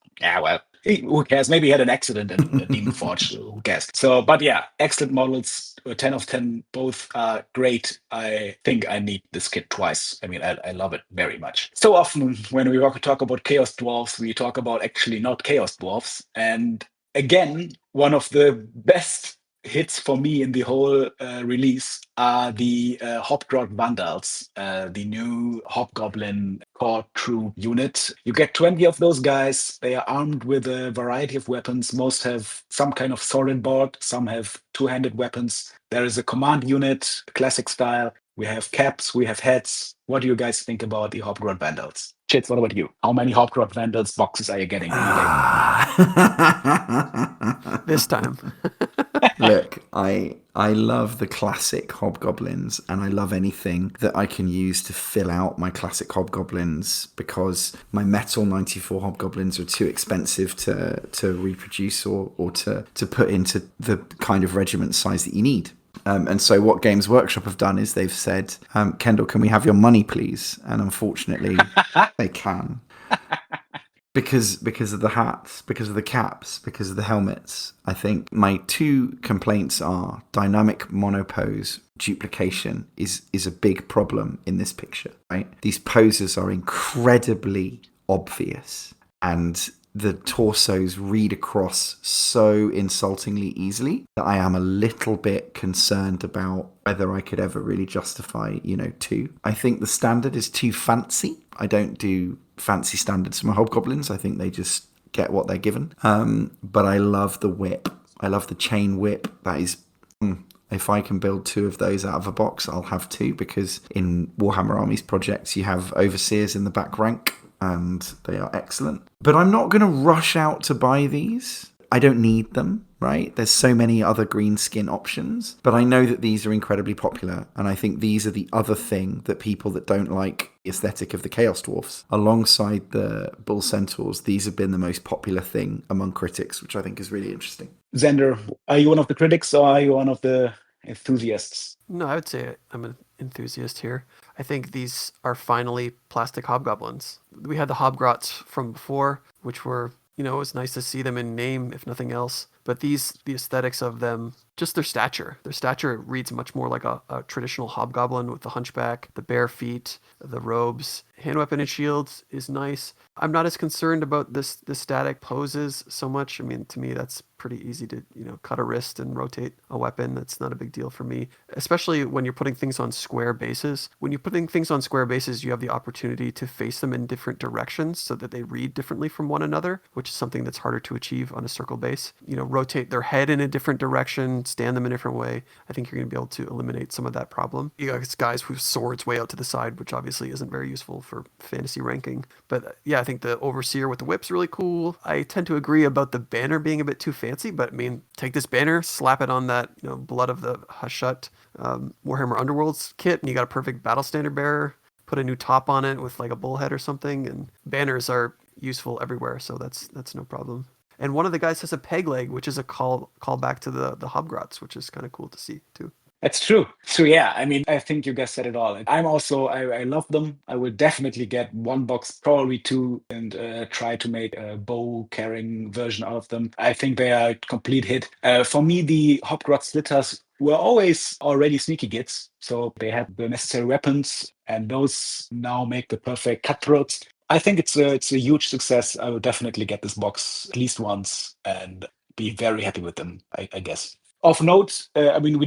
who cares? Maybe he had an accident in Demon Forge. Who cares? So, but yeah, excellent models. 10 of 10, both are great. I think I need this kit twice. I mean, I love it very much. So often when we talk about Chaos Dwarfs, we talk about actually not Chaos Dwarfs. And again, one of the best hits for me in the whole release are the Hobgoblin vandals, the new Hobgoblin core troop unit. You get 20 of those guys. They are armed with a variety of weapons. Most have some kind of sword board. Some have two-handed weapons. There is a command unit, classic style. We have caps. We have heads. What do you guys think about the Hobgoblin vandals? Chits, what about you? How many Hobgoblin vandals boxes are you getting?
This time.
Look, I love the classic hobgoblins, and I love anything that I can use to fill out my classic hobgoblins, because my metal 94 hobgoblins are too expensive to reproduce or to put into the kind of regiment size that you need. And so what Games Workshop have done is they've said, Kendall, can we have your money, please? And unfortunately, they can. Because of the hats, because of the caps, because of the helmets. I think my two complaints are dynamic monopose duplication is a big problem in this picture, right? These poses are incredibly obvious, and the torsos read across so insultingly easily that I am a little bit concerned about whether I could ever really justify, two. I think the standard is too fancy. I don't do fancy standards for my hobgoblins. I think they just get what they're given. But I love the whip. I love the chain whip. That is, if I can build two of those out of a box, I'll have two, because in Warhammer Armies projects, you have overseers in the back rank, and they are excellent. But I'm not going to rush out to buy these. I don't need them, right? There's so many other green skin options, but I know that these are incredibly popular, and I think these are the other thing that people that don't like the aesthetic of the Chaos Dwarfs, alongside the Bull Centaurs, these have been the most popular thing among critics, which I think is really interesting.
Xander, are you one of the critics or are you one of the enthusiasts?
No, I would say I'm an enthusiast here. I think these are finally plastic hobgoblins. We had the hobgrots from before, which were, it was nice to see them in name, if nothing else. But the aesthetics of them just their stature. Their stature reads much more like a traditional hobgoblin with the hunchback, the bare feet, the robes. Hand weapon and shields is nice. I'm not as concerned about the static poses so much. I mean, to me, that's pretty easy to, cut a wrist and rotate a weapon. That's not a big deal for me, especially when you're putting things on square bases. When you're putting things on square bases, you have the opportunity to face them in different directions so that they read differently from one another, which is something that's harder to achieve on a circle base. Rotate their head in a different direction, stand them a different way. I think you're going to be able to eliminate some of that problem. You got guys with swords way out to the side, which obviously isn't very useful for fantasy ranking. But yeah, I think the Overseer with the whip's really cool. I tend to agree about the banner being a bit too fancy, but I mean, take this banner, slap it on that, Blood of the Hashut Warhammer Underworlds kit, and you got a perfect battle standard bearer. Put a new top on it with like a bullhead or something, and banners are useful everywhere, so that's no problem. And one of the guys has a peg leg, which is a call back to the Hobgrots, which is kind of cool to see too.
That's true. So yeah, I mean, I think you guys said it all. I'm also, I love them. I would definitely get one box, probably two, and try to make a bow carrying version out of them. I think they are a complete hit. For me, the Hobgrot Slitters were always already sneaky gits. So they had the necessary weapons, and those now make the perfect cutthroats. I think it's a huge success. I will definitely get this box at least once and be very happy with them, I guess. Of note, I mean,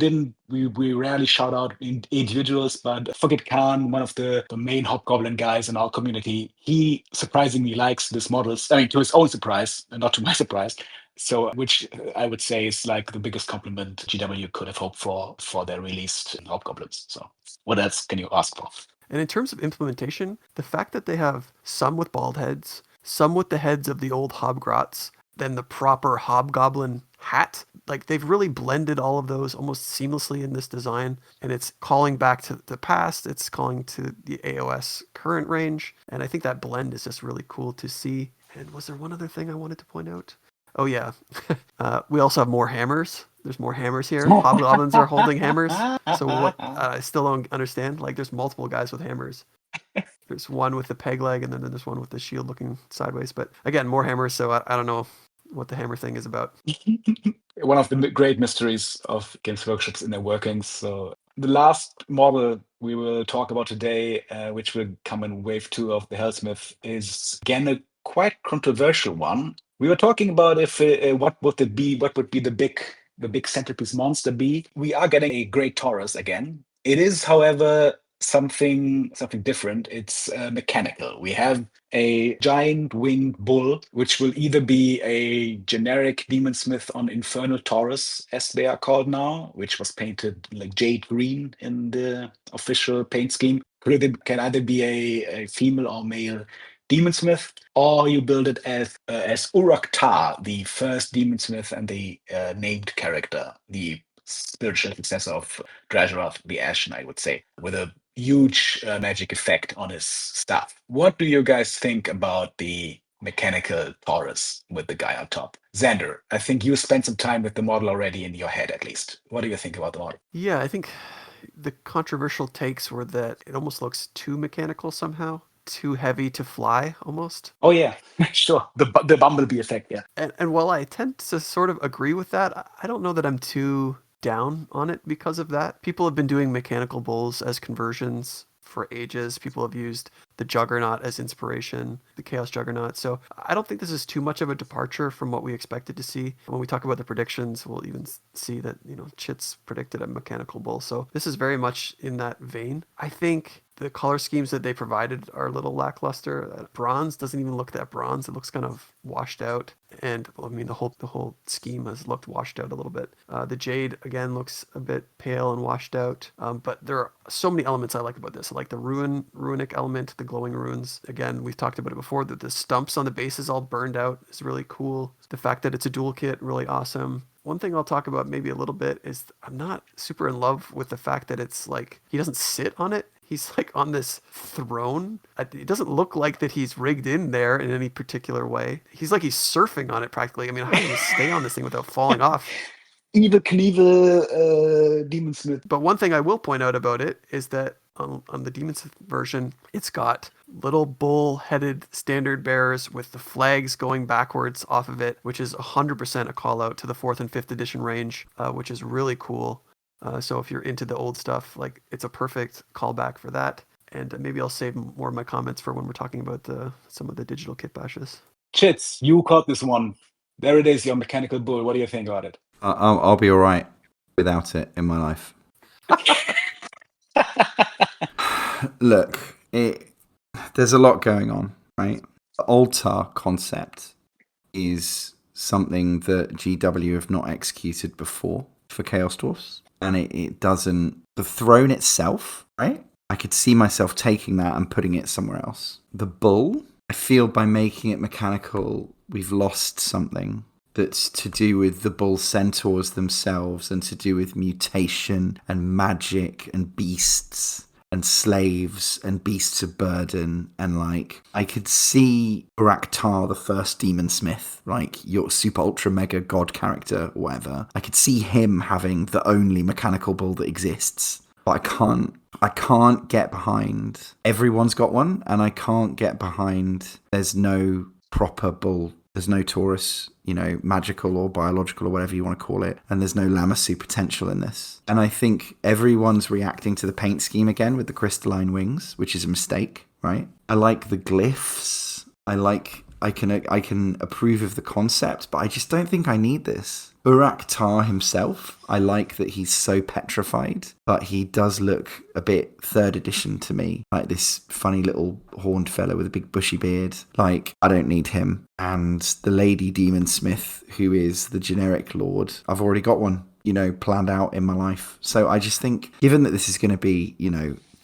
we rarely shout out individuals, but Forget Khan, one of the main Hobgoblin guys in our community, he surprisingly likes these models. I mean, to his own surprise, and not to my surprise. So, which I would say is like the biggest compliment GW could have hoped for their released Hobgoblins. So, what else can you ask for?
And in terms of implementation, the fact that they have some with bald heads, some with the heads of the old Hobgrots, then the proper Hobgoblin hat, like they've really blended all of those almost seamlessly in this design, and it's calling back to the past, it's calling to the AOS current range, and I think that blend is just really cool to see. And was there one other thing I wanted to point out? Oh yeah, we also have more hammers. There's more hammers here. Hobgoblins are holding hammers. So what? I still don't understand. Like, there's multiple guys with hammers. There's one with the peg leg, and then there's one with the shield looking sideways. But again, more hammers. So I don't know what the hammer thing is about.
One of the great mysteries of Games Workshops in their workings. So the last model we will talk about today, which will come in wave 2 of the Helsmith, is again a quite controversial one. We were talking about if what would be the big centerpiece monster be. We are getting a great Taurus again. It is, however, something different. It's mechanical. We have a giant winged bull, which will either be a generic demon smith on Infernal Taurus, as they are called now, which was painted like jade green in the official paint scheme. Can either be a female or male demon smith, or you build it as Uruk-Tar, the first demon smith and the named character, the spiritual successor of Drazorath the Ashen, I would say, with a huge magic effect on his stuff. What do you guys think about the mechanical Taurus with the guy on top? Xander, I think you spent some time with the model already in your head, at least. What do you think about the model?
Yeah, I think the controversial takes were that it almost looks too mechanical somehow. Too heavy to fly, almost.
Oh yeah, sure. The bumblebee effect, yeah.
And while I tend to sort of agree with that, I don't know that I'm too down on it because of that. People have been doing mechanical bulls as conversions for ages. People have used the Juggernaut as inspiration, the Chaos Juggernaut. So I don't think this is too much of a departure from what we expected to see. When we talk about the predictions, we'll even see that, Chit's predicted a mechanical bull. So this is very much in that vein. I think the color schemes that they provided are a little lackluster. Bronze doesn't even look that bronze. It looks kind of washed out. And I mean, the whole scheme has looked washed out a little bit. The jade again looks a bit pale and washed out. But there are so many elements I like about this. I like the runic element, the glowing runes. Again, we've talked about it before, that the stumps on the base is all burned out is really cool. The fact that it's a dual kit, really awesome. One thing I'll talk about maybe a little bit is I'm not super in love with the fact that it's like he doesn't sit on it. He's like on this throne. It doesn't look like that he's rigged in there in any particular way. He's like he's surfing on it practically. I mean, how do you stay on this thing without falling off?
Evil Knievel Demonsmith.
But one thing I will point out about it is that on the Demonsmith version, it's got little bull-headed standard bearers with the flags going backwards off of it, which is 100% a call out to the 4th and 5th edition range, which is really cool. So if you're into the old stuff, like it's a perfect callback for that. And maybe I'll save more of my comments for when we're talking about some of the digital kit bashes.
Chits, you caught this one. There it is, your mechanical bull. What do you think about it?
I'll be all right without it in my life. Look, there's a lot going on, right? The altar concept is something that GW have not executed before for Chaos Dwarfs. And it doesn't... The throne itself, right? I could see myself taking that and putting it somewhere else. The bull, I feel by making it mechanical, we've lost something that's to do with the bull centaurs themselves and to do with mutation and magic and beasts and slaves and beasts of burden. And like, I could see Uraktar, the first demon smith, like your super ultra mega god character or whatever. I could see him having the only mechanical bull that exists. But I can't get behind. Everyone's got one, and I can't get behind. There's no proper bull. There's no Taurus, magical or biological or whatever you want to call it. And there's no Lamassu potential in this. And I think everyone's reacting to the paint scheme again with the crystalline wings, which is a mistake, right? I like the glyphs. I can approve of the concept, but I just don't think I need this. Uraktar himself, I like that he's so petrified, but he does look a bit 3rd edition to me. Like this funny little horned fellow with a big bushy beard. Like, I don't need him. And the Lady Demon Smith, who is the generic lord, I've already got one, planned out in my life. So I just think, given that this is going to be,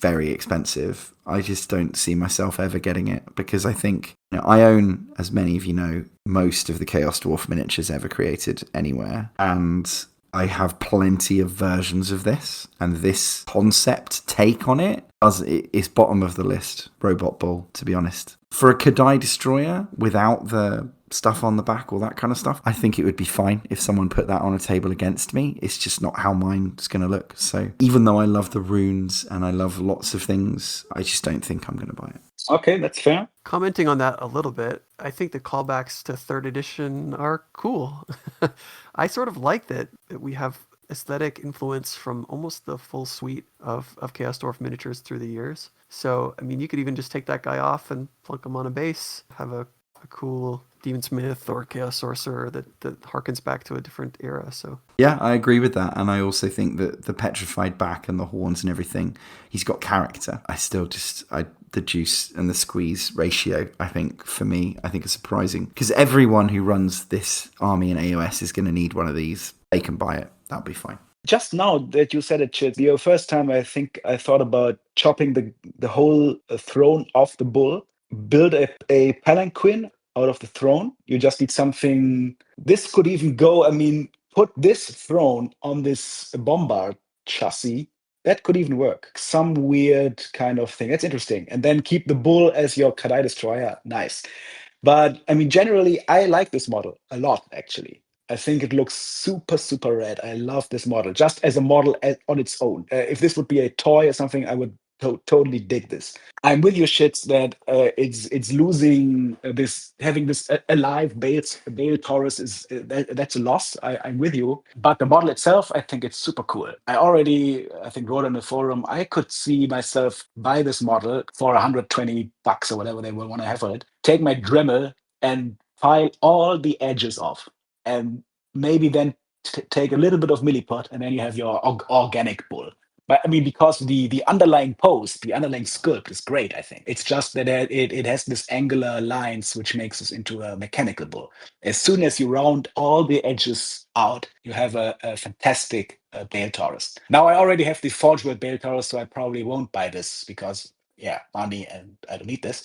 very expensive, I just don't see myself ever getting it, because I think I own, as many of you know, most of the Chaos Dwarf miniatures ever created anywhere, and I have plenty of versions of this, and this concept take on it is bottom of the list. Robot Bull, to be honest. For a Kadai Destroyer without the stuff on the back, all that kind of stuff, I think it would be fine if someone put that on a table against me. It's just not how mine's going to look. So even though I love the runes and I love lots of things, I just don't think I'm going to buy it.
Okay, that's fair.
Commenting on that a little bit, I think the callbacks to 3rd edition are cool. I sort of like that we have aesthetic influence from almost the full suite of Chaos Dwarf miniatures through the years. So, I mean, you could even just take that guy off and plunk him on a base, have a cool Demon Smith or Chaos Sorcerer that harkens back to a different era. So
yeah, I agree with that. And I also think that the petrified back and the horns and everything, he's got character. The juice and the squeeze ratio, I think, for me, I think is surprising. Because everyone who runs this army in AOS is going to need one of these. They can buy it. That'll be fine.
Just now that you said it, Chit, the first time I think I thought about chopping the whole throne off the bull, build a palanquin out of the throne. You just need something. This could even go, put this throne on this bombard chassis. That could even work. Some weird kind of thing. That's interesting. And then keep the bull as your Kadai Destroyer. Nice. But generally, I like this model a lot, actually. I think it looks super, super rad. I love this model, just as a model on its own. If this would be a toy or something, I would totally dig this. I'm with you, Shits, that it's losing this, having this alive Bale Taurus is that's a loss. I'm with you, but the model itself, I think it's super cool. I think wrote in the forum, I could see myself buy this model for $120 or whatever they will want to have for it. Take my Dremel and file all the edges off, and maybe then take a little bit of milliput, and then you have your organic bull. But because the underlying pose, the underlying sculpt is great, I think. It's just that it has this angular lines, which makes us into a mechanical bull. As soon as you round all the edges out, you have a fantastic Bale Taurus. Now, I already have the Forge World Bale Taurus, so I probably won't buy this because, money, and I don't need this.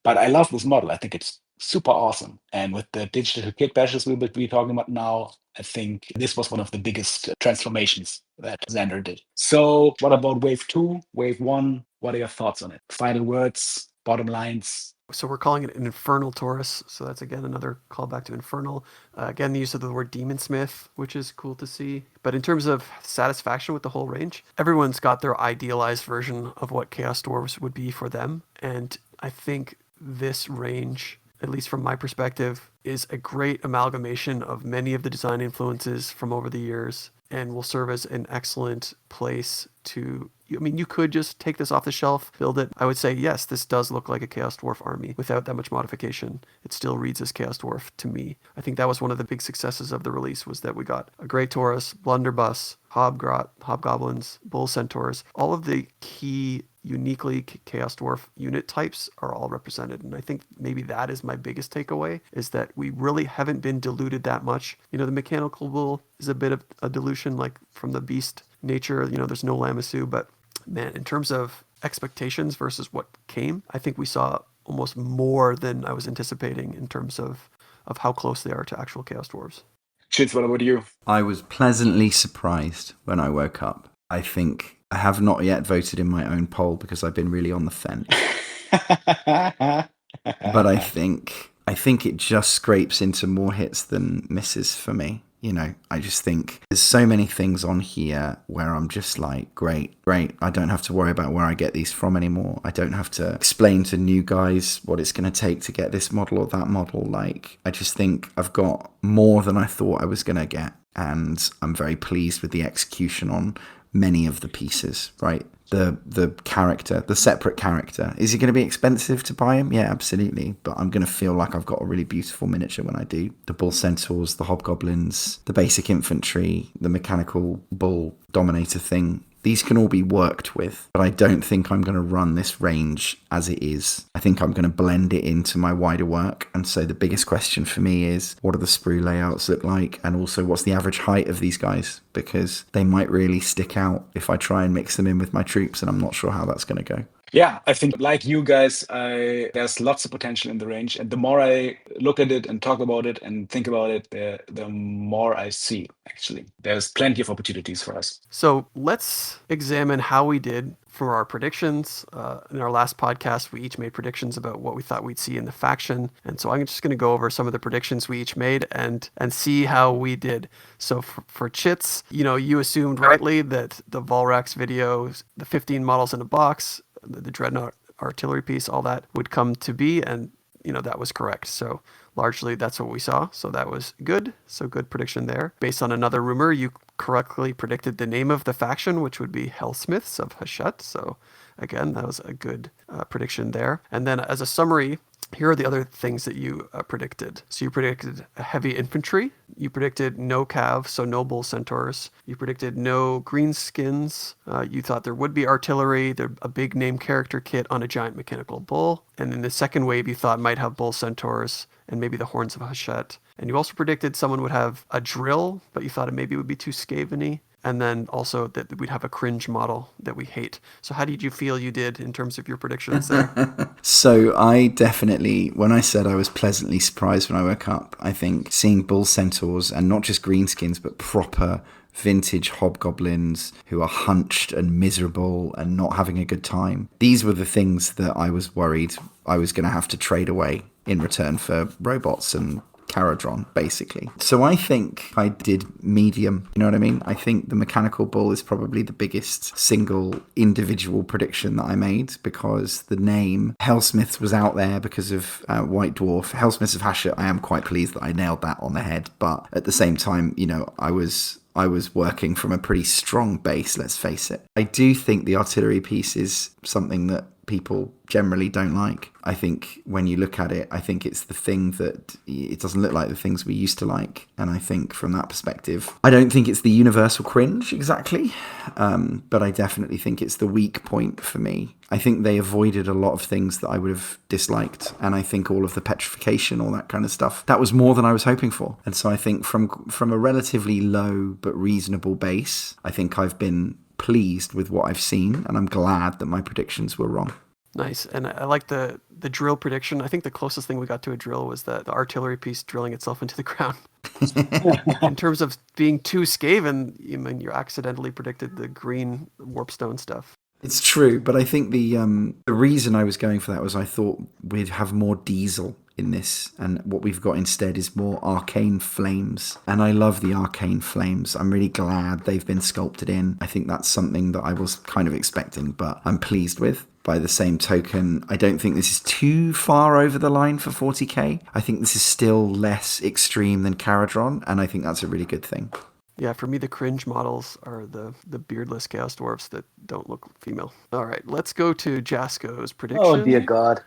But I love this model. I think it's super awesome. And with the digital kit bashes we'll be talking about now, I think this was one of the biggest transformations that Xander did. So what about wave 2, wave 1? What are your thoughts on it? Final words, bottom lines?
So we're calling it an Infernal Taurus. So that's, again, another callback to Infernal. Again, the use of the word Demonsmith, which is cool to see. But in terms of satisfaction with the whole range, everyone's got their idealized version of what Chaos Dwarves would be for them. And I think this range, at least from my perspective, is a great amalgamation of many of the design influences from over the years and will serve as an excellent place to... I mean, you could just take this off the shelf, build it. I would say, yes, this does look like a Chaos Dwarf army without that much modification. It still reads as Chaos Dwarf to me. I think that was one of the big successes of the release, was that we got a Grey Taurus, Blunderbuss, Hobgoblins, Bull Centaurs. All of the key uniquely Chaos Dwarf unit types are all represented. And I think maybe that is my biggest takeaway, is that we really haven't been diluted that much. You know, the mechanical bull is a bit of a dilution, like from the beast nature. You know, there's no Lamassu, but man, in terms of expectations versus what came, I think we saw almost more than I was anticipating in terms of how close they are to actual Chaos Dwarves.
Chits, what about you?
I was pleasantly surprised when I woke up. I think I have not yet voted in my own poll because I've been really on the fence. But I think it just scrapes into more hits than misses for me. You know, I just think there's so many things on here where I'm just like, great. I don't have to worry about where I get these from anymore. I don't have to explain to new guys what it's going to take to get this model or that model. Like, I just think I've got more than I thought I was going to get. And I'm very pleased with the execution on many of the pieces, right? The character, the separate character. Is it going to be expensive to buy him? Yeah, absolutely. But I'm going to feel like I've got a really beautiful miniature when I do. The bull centaurs, the hobgoblins, the basic infantry, the mechanical bull dominator thing. These can all be worked with, but I don't think I'm going to run this range as it is. I think I'm going to blend it into my wider work. And so the biggest question for me is, what do the sprue layouts look like? And also, what's the average height of these guys? Because they might really stick out if I try and mix them in with my troops, and I'm not sure how that's going to go.
Yeah, I think like you guys, there's lots of potential in the range. And the more I look at it and talk about it and think about it, the more I see, actually. There's plenty of opportunities for us.
So let's examine how we did for our predictions. In our last podcast, we each made predictions about what we thought we'd see in the faction. And so I'm just going to go over some of the predictions we each made and see how we did. So for Chits, you know, you assumed rightly that the Volrax video, the 15 models in a box, the Dreadnought artillery piece, all that would come to be, and you know that was correct. So largely that's what we saw. So that was good. So good prediction there. Based on another rumor, you correctly predicted the name of the faction, which would be Helsmiths of Hashut. So again, that was a good prediction there. And then as a summary, here are the other things that you predicted. So you predicted heavy infantry. You predicted no cav, so no bull centaurs. You predicted no greenskins. You thought there would be artillery, a big name character kit on a giant mechanical bull. And then the second wave you thought might have bull centaurs and maybe the horns of Hashut. And you also predicted someone would have a drill, but you thought it maybe would be too Skaven-y. And then also that we'd have a cringe model that we hate. So how did you feel you did in terms of your predictions there?
So I definitely, when I said I was pleasantly surprised when I woke up, I think seeing bull centaurs, and not just greenskins, but proper vintage hobgoblins who are hunched and miserable and not having a good time. These were the things that I was worried I was going to have to trade away in return for robots and Caradron, basically. So I think I did medium, you know what I mean? I think the mechanical bull is probably the biggest single individual prediction that I made, because the name Helsmiths was out there because of White Dwarf. Helsmiths of Hashut, I am quite pleased that I nailed that on the head, but at the same time, you know, I was working from a pretty strong base, let's face it. I do think the artillery piece is something that people generally don't like. I think when you look at it, I think it's the thing that it doesn't look like the things we used to like. And I think from that perspective, I don't think it's the universal cringe exactly, but I definitely think it's the weak point for me. I think they avoided a lot of things that I would have disliked. And I think all of the petrification, all that kind of stuff, that was more than I was hoping for. And so I think from a relatively low but reasonable base, I think I've been pleased with what I've seen, and I'm glad that my predictions were wrong.
Nice. And I like the drill prediction. I think the closest thing we got to a drill was the artillery piece drilling itself into the ground. In terms of being too Skaven, I mean, you accidentally predicted the green warpstone stuff.
It's true, but I think the reason I was going for that was I thought we'd have more diesel in this, and what we've got instead is more arcane flames. And I love the arcane flames. I'm really glad they've been sculpted in. I think that's something that I was kind of expecting, but I'm pleased with. By the same token, I don't think this is too far over the line for 40k. I think this is still less extreme than Caradron, and I think that's a really good thing.
Yeah, for me, the cringe models are the beardless Chaos Dwarfs that don't look female. All right, let's go to Jasko's prediction.
Oh, dear God.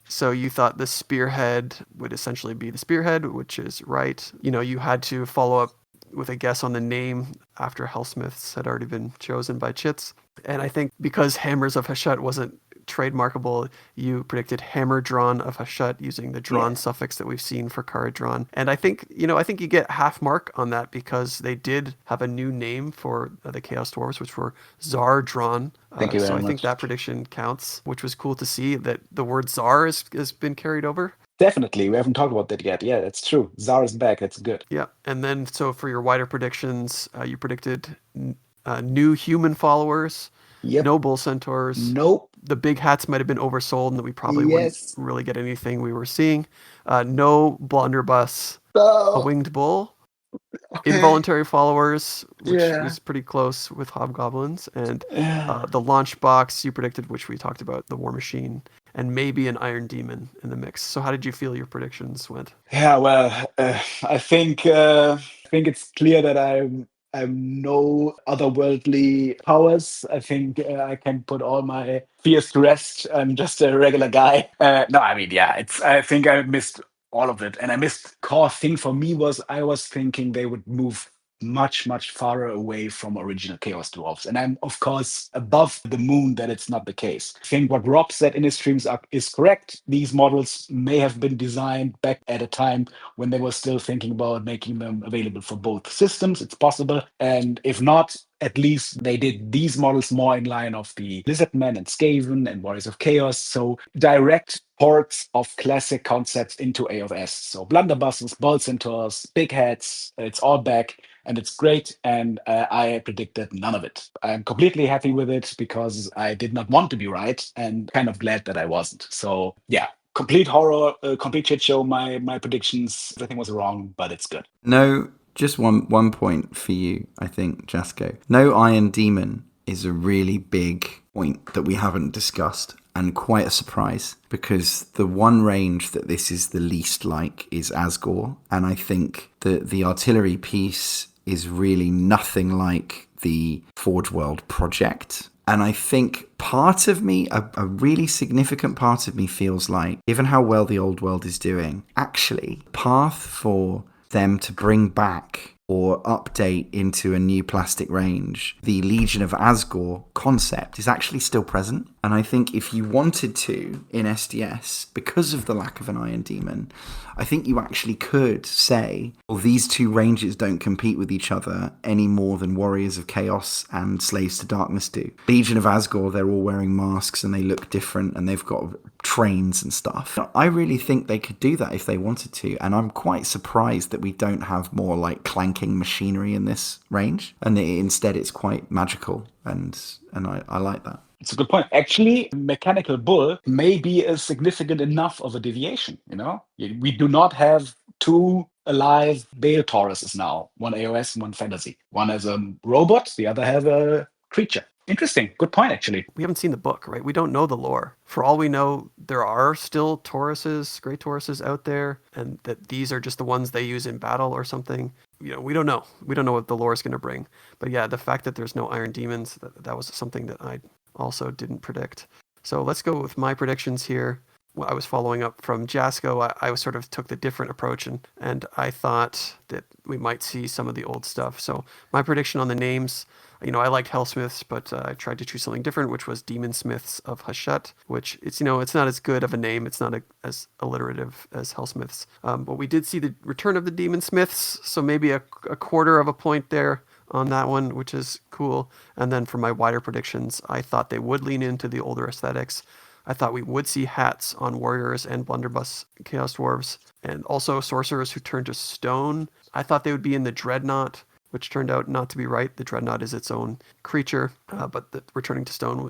So you thought the spearhead would essentially be the spearhead, which is right. You know, you had to follow up with a guess on the name after Helsmiths had already been chosen by Chits. And I think because Hammers of Hashut wasn't trademarkable, you predicted Hammer Drawn of Hashut using the drawn suffix that we've seen for card drawn. And I think you get half mark on that because they did have a new name for the Chaos Dwarfs, which were Tsar Drawn.
Thank you very
so I
much.
think that prediction counts, which was cool to see that the word Tsar has been carried over.
Definitely. We haven't talked about that yet. Yeah, that's true. Tsar is back. That's good.
Yeah. And then so for your wider predictions, you predicted new human followers,
Yep.
no bull centaurs.
Nope.
The big hats might have been oversold and that we probably
Yes.
wouldn't really get anything we were seeing. No blunderbuss, a
No.
winged bull,
Okay.
involuntary followers, which
Yeah.
was pretty close with hobgoblins, and
Yeah.
the launch box you predicted, which we talked about, the war machine, and maybe an iron demon in the mix. So how did you feel your predictions went?
Yeah, well, I think it's clear that I'm no otherworldly powers. I think I can put all my fears to rest. I'm just a regular guy. No, I mean, yeah, I think I missed all of it, and I missed core thing for me was I was thinking they would move much farther away from original Chaos Dwarfs. And I'm, of course, above the moon that it's not the case. I think what Rob said in his streams is correct. These models may have been designed back at a time when they were still thinking about making them available for both systems. It's possible. And if not, at least they did these models more in line of the Lizardmen and Skaven and Warriors of Chaos. So direct ports of classic concepts into AOS. So blunderbusses, ball centaurs, big heads, it's all back. And it's great, and I predicted none of it. I'm completely happy with it because I did not want to be right, and kind of glad that I wasn't. So yeah, complete horror, complete shit show. My predictions, everything was wrong, but it's good.
No, just one point for you, I think, Jasko. No Iron Demon is a really big point that we haven't discussed. And quite a surprise, because the one range that this is the least like is Asgore. And I think that the artillery piece is really nothing like the Forge World project. And I think part of me, a really significant part of me feels like, given how well the old world is doing, actually, path for them to bring back or update into a new plastic range, the Legion of Asgore concept is actually still present. And I think if you wanted to, in SDS, because of the lack of an Iron Demon, I think you actually could say, well, these two ranges don't compete with each other any more than Warriors of Chaos and Slaves to Darkness do. Legion of Asgore, they're all wearing masks and they look different and they've got trains and stuff. I really think they could do that if they wanted to, and I'm quite surprised that we don't have more like clanking machinery in this range, and instead it's quite magical, and I like that.
It's a good point. Actually, Mechanical Bull may be a significant enough of a deviation, you know? We do not have two alive Bale Tauruses now, one AOS and one fantasy. One has a robot, the other has a creature. Interesting. Good point, actually.
We haven't seen the book, right? We don't know the lore. For all we know, there are still Tauruses, Great Tauruses out there, and that these are just the ones they use in battle or something. You know, we don't know. We don't know what the lore is going to bring. But yeah, the fact that there's no Iron Demons, that was something that I also didn't predict. So let's go with my predictions here. Well, I was following up from Jasko. I sort of took the different approach, and I thought that we might see some of the old stuff. So my prediction on the names, you know, I liked Helsmiths, but I tried to choose something different, which was Demonsmiths of Hashut, which it's not as good of a name. It's not as alliterative as Helsmiths. But we did see the return of the Demonsmiths, so maybe a quarter of a point there on that one, which is cool. And then for my wider predictions, I thought they would lean into the older aesthetics. I thought we would see hats on warriors and blunderbuss Chaos Dwarves, and also sorcerers who turn to stone. I thought they would be in the Dreadnought, which turned out not to be right. The Dreadnought is its own creature, but the returning to stone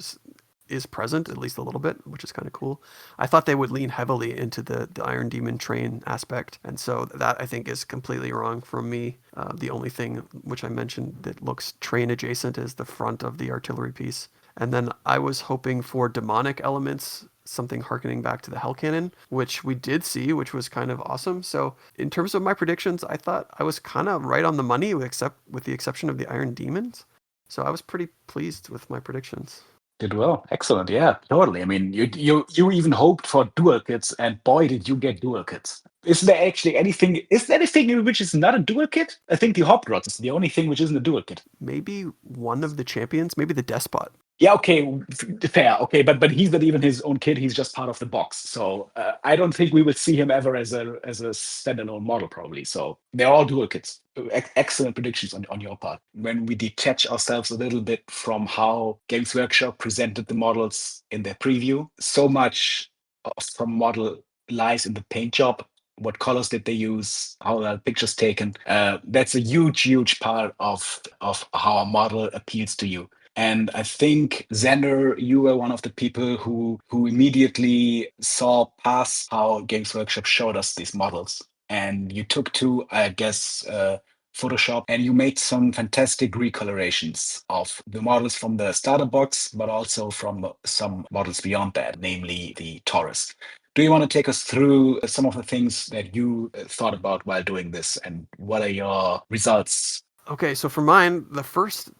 is present, at least a little bit, which is kind of cool. I thought they would lean heavily into the Iron Demon train aspect, and so that I think is completely wrong from me. The only thing which I mentioned that looks train adjacent is the front of the artillery piece. And then I was hoping for demonic elements, something harkening back to the Hell Cannon, which we did see, which was kind of awesome. So in terms of my predictions, I thought I was kind of right on the money, with the exception of the Iron Demons. So I was pretty pleased with my predictions.
Did well. Excellent. Yeah, totally. I mean, you even hoped for dual kits, and boy, did you get dual kits. Is there anything which is not a dual kit? I think the Hobgoblin is the only thing which isn't a dual kit.
Maybe one of the champions, maybe the Despot.
Yeah, okay, fair. Okay, but he's not even his own kid. He's just part of the box. So I don't think we will see him ever as a standalone model, probably. So they're all dual kits. Excellent predictions on your part. When we detach ourselves a little bit from how Games Workshop presented the models in their preview, so much from model lies in the paint job. What colors did they use? How are pictures taken? That's a huge part of how a model appeals to you. And I think, Xander, you were one of the people who immediately saw past how Games Workshop showed us these models. And you took to, I guess, Photoshop, and you made some fantastic recolorations of the models from the starter box, but also from some models beyond that, namely the Taurus. Do you want to take us through some of the things that you thought about while doing this, and what are your results?
Okay, so for mine, the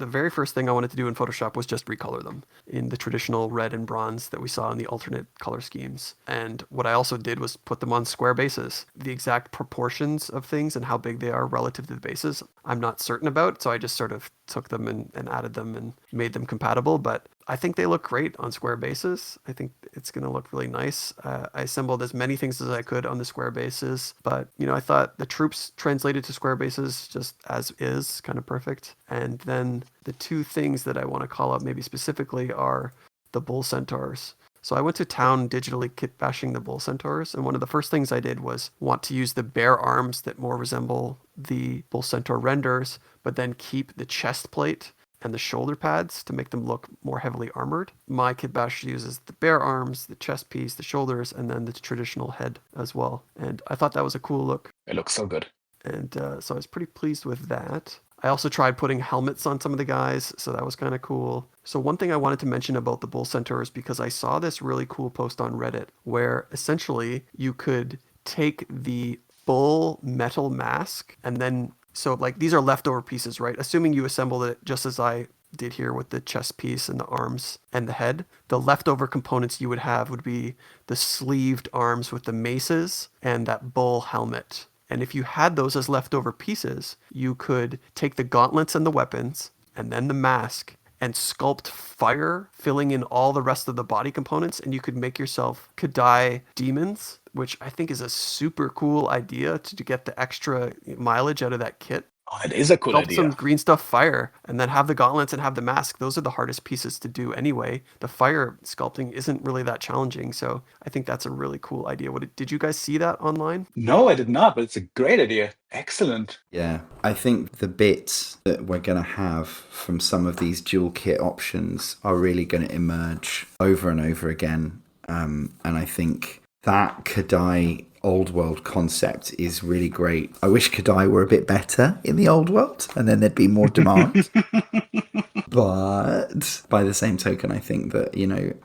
very first thing I wanted to do in Photoshop was just recolor them in the traditional red and bronze that we saw in the alternate color schemes. And what I also did was put them on square bases. The exact proportions of things and how big they are relative to the bases, I'm not certain about, so I just sort of took them and added them and made them compatible, but I think they look great on square bases. I think it's going to look really nice. I assembled as many things as I could on the square bases, but I thought the troops translated to square bases just as is, kind of perfect. And then the two things that I want to call out maybe specifically are the bull centaurs. So I went to town digitally kitbashing the bull centaurs, and one of the first things I did was want to use the bare arms that more resemble the bull centaur renders, but then keep the chest plate and the shoulder pads to make them look more heavily armored. My kitbash uses the bare arms, the chest piece, the shoulders, and then the traditional head as well. And I thought that was a cool look.
It looks so good.
And so I was pretty pleased with that. I also tried putting helmets on some of the guys, so that was kind of cool. So one thing I wanted to mention about the bull centaurs, because I saw this really cool post on Reddit where essentially you could take the bull metal mask and then, so like these are leftover pieces, right? Assuming you assembled it just as I did here with the chest piece and the arms and the head, the leftover components you would have would be the sleeved arms with the maces and that bull helmet. And if you had those as leftover pieces, you could take the gauntlets and the weapons and then the mask and sculpt fire, filling in all the rest of the body components, and you could make yourself Kadai demons, which I think is a super cool idea to get the extra mileage out of that kit.
Oh, it is a cool idea.
Some green stuff fire, and then have the gauntlets and have the mask. Those are the hardest pieces to do anyway. The fire sculpting isn't really that challenging, so I think that's a really cool idea. Did you guys see that online?
No, I did not, but it's a great idea. Excellent.
Yeah, I think the bits that we're going to have from some of these dual kit options are really going to emerge over and over again. And I think that Kadai old world concept is really great. I wish Kadai were a bit better in the old world, and then there'd be more demand. But by the same token, I think that,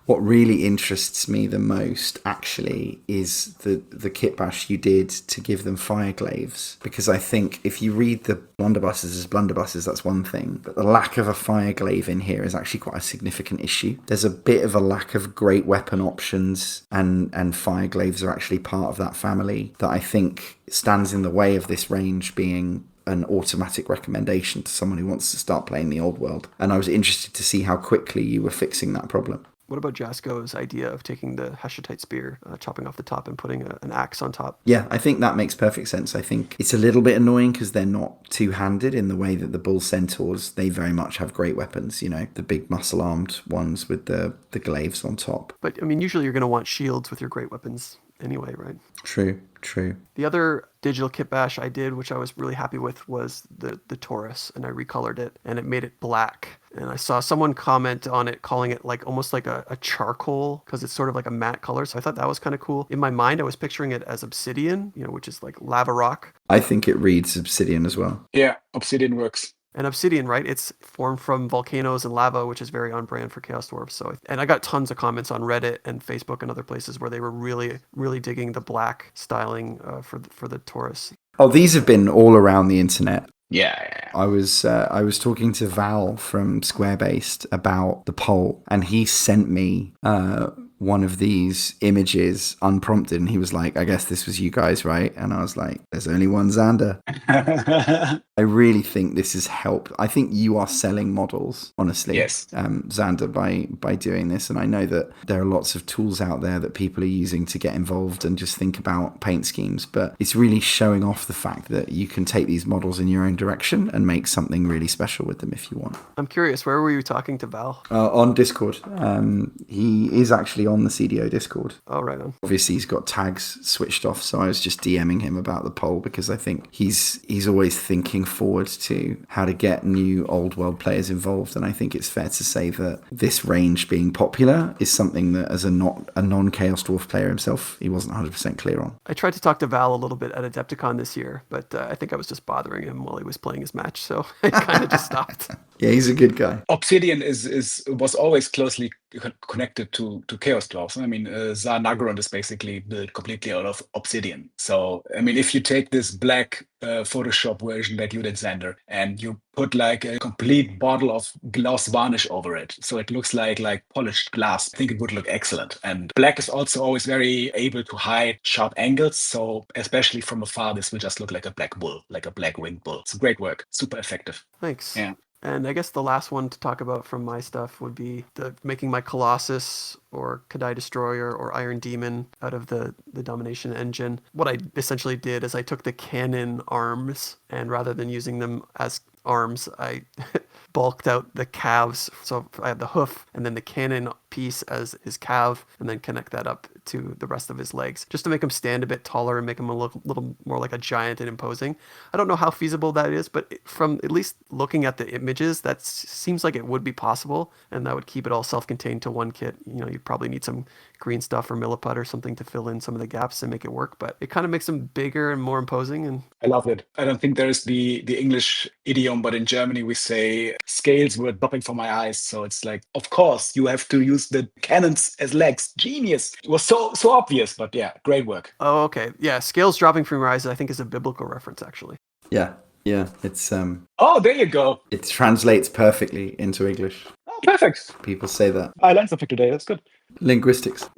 what really interests me the most actually is the kitbash you did to give them fire glaives. Because I think if you read the blunderbusses as blunderbusses, that's one thing. But the lack of a fire glaive in here is actually quite a significant issue. There's a bit of a lack of great weapon options, and fire glaives are actually part of that family that I think stands in the way of this range being an automatic recommendation to someone who wants to start playing the old world. And I was interested to see how quickly you were fixing that problem.
What about Jasko's idea of taking the Hashutite spear, chopping off the top and putting an axe on top?
Yeah, I think that makes perfect sense. I think it's a little bit annoying because they're not two-handed in the way that the bull centaurs, they very much have great weapons, the big muscle-armed ones with the glaives on top.
But, I mean, usually you're going to want shields with your great weapons anyway, right?
True.
The other digital kit bash I did, which I was really happy with, was the Taurus, and I recolored it and it made it black. And I saw someone comment on it calling it like almost like a charcoal because it's sort of like a matte color. So I thought that was kind of cool. In my mind, I was picturing it as obsidian, which is like lava rock.
I think it reads obsidian as well.
Yeah, obsidian works.
And obsidian, right? It's formed from volcanoes and lava, which is very on brand for Chaos Dwarf. And I got tons of comments on Reddit and Facebook and other places where they were really, really digging the black styling for the Taurus.
Oh, these have been all around the internet.
Yeah.
I was talking to Val from Square Based about the poll, and he sent me one of these images unprompted, and he was like, I guess this was you guys, right? And I was like, there's only one Xander. I really think this has helped. I think you are selling models, honestly,
Yes.
Xander, by doing this. And I know that there are lots of tools out there that people are using to get involved and just think about paint schemes. But it's really showing off the fact that you can take these models in your own direction and make something really special with them if you want.
I'm curious, where were you talking to Val?
On Discord. He is actually on the CDO Discord.
Oh, right on.
Obviously, he's got tags switched off, so I was just DMing him about the poll because I think he's always thinking forward to how to get new old world players involved, and I think it's fair to say that this range being popular is something that, as a non-Chaos Dwarf player himself, he wasn't 100% clear on.
I tried to talk to Val a little bit at Adepticon this year, but I think I was just bothering him while he was playing his match, so I kind of just stopped.
Yeah, he's a good guy.
Obsidian was always closely connected to Chaos Dwarfs. I mean, Zar Nagron is basically built completely out of obsidian. So, I mean, if you take this black Photoshop version that you did, Xander, and you put like a complete bottle of gloss varnish over it, so it looks like polished glass, I think it would look excellent. And black is also always very able to hide sharp angles. So, especially from afar, this will just look like a black bull, like a black winged bull. It's great work. Super effective.
Thanks.
Yeah.
And I guess the last one to talk about from my stuff would be making my Kollossus or Kadai Destroyer or Iron Demon out of the Domination engine. What I essentially did is I took the cannon arms, and rather than using them as arms, I bulked out the calves. So I had the hoof and then the cannon piece as his calf, and then connect that up to the rest of his legs, just to make him stand a bit taller and make him look a little more like a giant and imposing. I don't know how feasible that is, but from at least looking at the images, that seems like it would be possible, and that would keep it all self-contained to one kit. You'd probably need some green stuff or milliput or something to fill in some of the gaps and make it work, but it kind of makes him bigger and more imposing. And
I love it. I don't think there's the English idiom, but in Germany we say scales were dropping from my eyes. So it's like, of course, you have to use the cannons as legs. Genius. It was so obvious, but yeah, great work.
Oh, okay. Yeah, scales dropping from your eyes, I think, is a biblical reference, actually.
Yeah, it's
Oh, there you go.
it translates perfectly into English.
Oh, perfect.
People say that.
I learned something today. That's good.
Linguistics.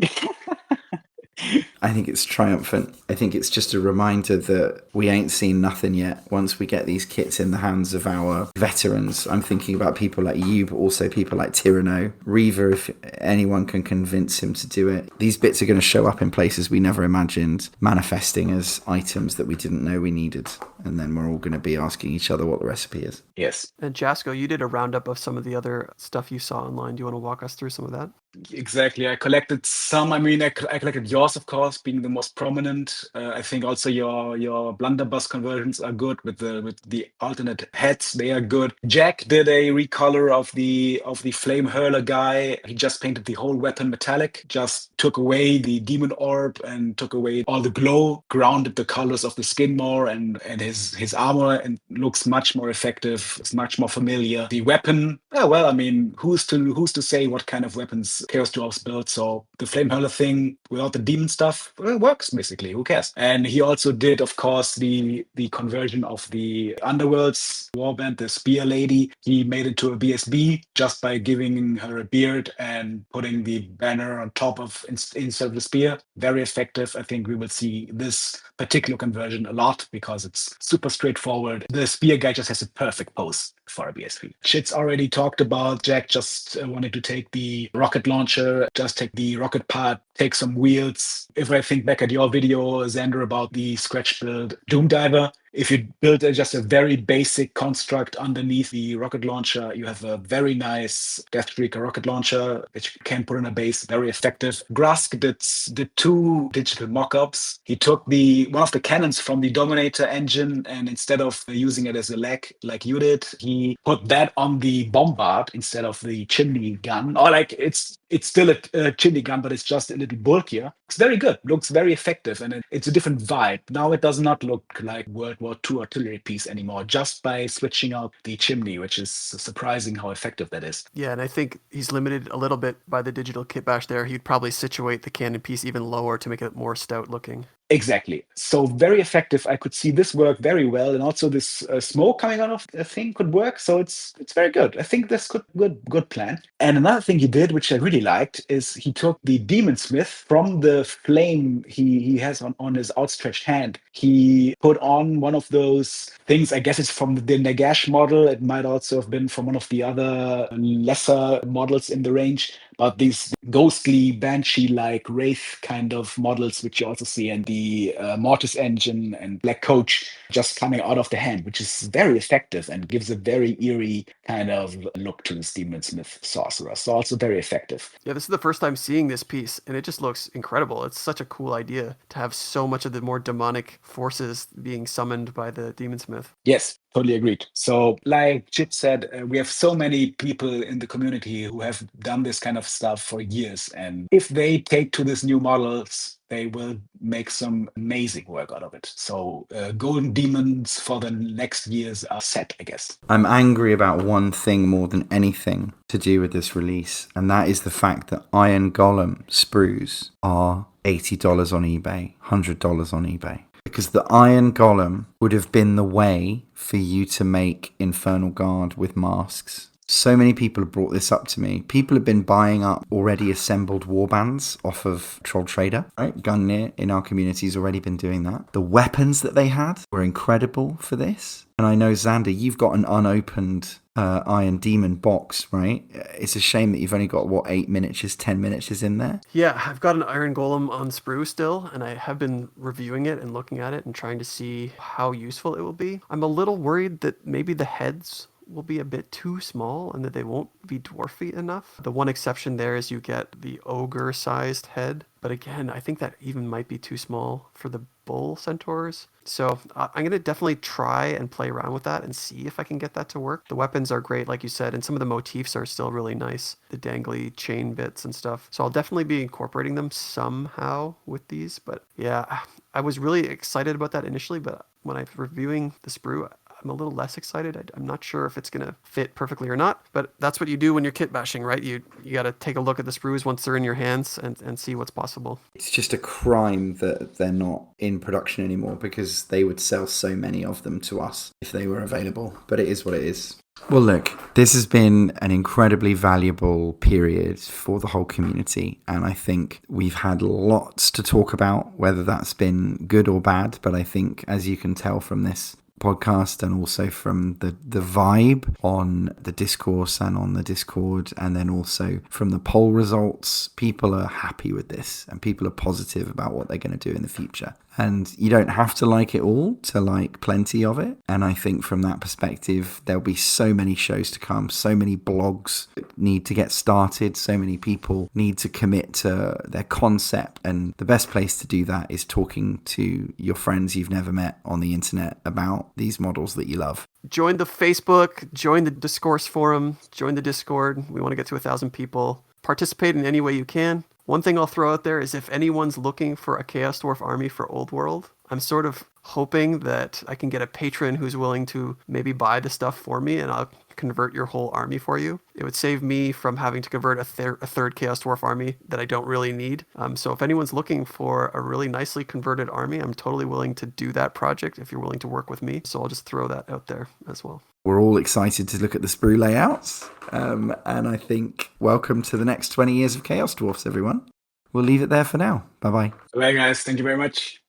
I think it's triumphant. I think it's just a reminder that we ain't seen nothing yet. Once we get these kits in the hands of our veterans, I'm thinking about people like you, but also people like Tyranno. Reaver, if anyone can convince him to do it. These bits are going to show up in places we never imagined, manifesting as items that we didn't know we needed. And then we're all going to be asking each other what the recipe is.
Yes.
And Jasko, you did a roundup of some of the other stuff you saw online. Do you want to walk us through some of that?
Exactly. I collected some. I mean, I collected yours, of course, being the most prominent. I think also your blunderbuss conversions are good with the alternate heads. They are good. Jack did a recolor of the flame hurler guy. He just painted the whole weapon metallic. Just took away the demon orb and took away all the glow. Grounded the colors of the skin more and his armor, and looks much more effective. It's much more familiar. The weapon. Well, I mean, who's to say what kind of weapons Chaos Dwarfs built? So the flame hurler thing without the demon stuff, well, it works basically. Who cares? And he also did, of course, the conversion of the Underworlds warband, the spear lady. He made it to a BSB just by giving her a beard and putting the banner on top of instead of the spear. Very effective. I think we will see this particular conversion a lot because it's super straightforward. The spear guy just has a perfect pose. for a BSP. Chit's already talked about Jack just wanting to take the rocket launcher, just take the rocket part, take some wheels. If I think back at your video, Xander, about the scratch build Doom Diver, if you build just a very basic construct underneath the rocket launcher, you have a very nice Deathstreaker rocket launcher, which you can put in a base, very effective. Grask did 2 digital mock-ups. He took one of the cannons from the Dominator engine, and instead of using it as a leg like you did, he put that on the bombard instead of the chimney gun. Or like it's still a chimney gun, but it's just a little bulkier. It's very good, looks very effective, and it's a different vibe. Now it does not look like World War II artillery piece anymore, just by switching out the chimney, which is surprising how effective that is.
Yeah, and I think he's limited a little bit by the digital kitbash there. He'd probably situate the cannon piece even lower to make it more stout looking.
Exactly. So very effective. I could see this work very well, and also this smoke coming out of the thing could work. So it's very good. I think this could good plan. And another thing he did, which I really liked, is he took the Demon Smith from the flame he has on his outstretched hand. He put on one of those things. I guess it's from the Nagash model. It might also have been from one of the other lesser models in the range. But these ghostly banshee-like wraith kind of models, which you also see in the Mortis engine and Black Coach, just coming out of the hand, which is very effective and gives a very eerie kind of look to this Demon Smith sorcerer. So also very effective.
Yeah, this is the first time seeing this piece, and it just looks incredible. It's such a cool idea to have so much of the more demonic forces being summoned by the Demon Smith.
Yes, totally agreed. So like Chip said, we have so many people in the community who have done this kind of stuff for years. And if they take to these new models, they will make some amazing work out of it. So golden demons for the next years are set, I guess.
I'm angry about one thing more than anything to do with this release, and that is the fact that Iron Golem sprues are $80 on eBay, $100 on eBay. Because the Iron Golem would have been the way for you to make Infernal Guard with masks. So many people have brought this up to me. People have been buying up already assembled warbands off of Troll Trader, right? Gunneer in our community has already been doing that. The weapons that they had were incredible for this. And I know, Xander, you've got an unopened Iron Demon box, right? It's a shame that you've only got, 8 miniatures, 10 miniatures in there?
Yeah, I've got an Iron Golem on sprue still, and I have been reviewing it and looking at it and trying to see how useful it will be. I'm a little worried that maybe the heads will be a bit too small and that they won't be dwarfy enough. The one exception there is you get the ogre-sized head, but again, I think that even might be too small for the bull centaurs. So I'm going to definitely try and play around with that and see if I can get that to work. The weapons are great, like you said, and some of the motifs are still really nice. The dangly chain bits and stuff. So I'll definitely be incorporating them somehow with these. But yeah, I was really excited about that initially, but when I'm reviewing the sprue, I'm a little less excited. I'm not sure if it's going to fit perfectly or not, but that's what you do when you're kit bashing, right? You got to take a look at the sprues once they're in your hands and see what's possible.
It's just a crime that they're not in production anymore, because they would sell so many of them to us if they were available, but it is what it is. Well, look, this has been an incredibly valuable period for the whole community, and I think we've had lots to talk about, whether that's been good or bad, but I think, as you can tell from this podcast and also from the vibe on the discourse and on the Discord, and then also from the poll results, people are happy with this and people are positive about what they're going to do in the future. And you don't have to like it all to like plenty of it. And I think from that perspective, there'll be so many shows to come, so many blogs need to get started, so many people need to commit to their concept. And the best place to do that is talking to your friends you've never met on the internet about these models that you love.
Join the Facebook, join the Discourse forum, join the Discord. We want to get to 1,000 people. Participate in any way you can. One thing I'll throw out there is if anyone's looking for a Chaos Dwarf army for Old World, I'm sort of hoping that I can get a patron who's willing to maybe buy the stuff for me and I'll convert your whole army for you. It would save me from having to convert a third Chaos Dwarf army that I don't really need. So if anyone's looking for a really nicely converted army, I'm totally willing to do that project if you're willing to work with me. So I'll just throw that out there as well.
We're all excited to look at the sprue layouts. And I think welcome to the next 20 years of Chaos Dwarfs, everyone. We'll leave it there for now. Bye-bye.
Bye, guys. Thank you very much.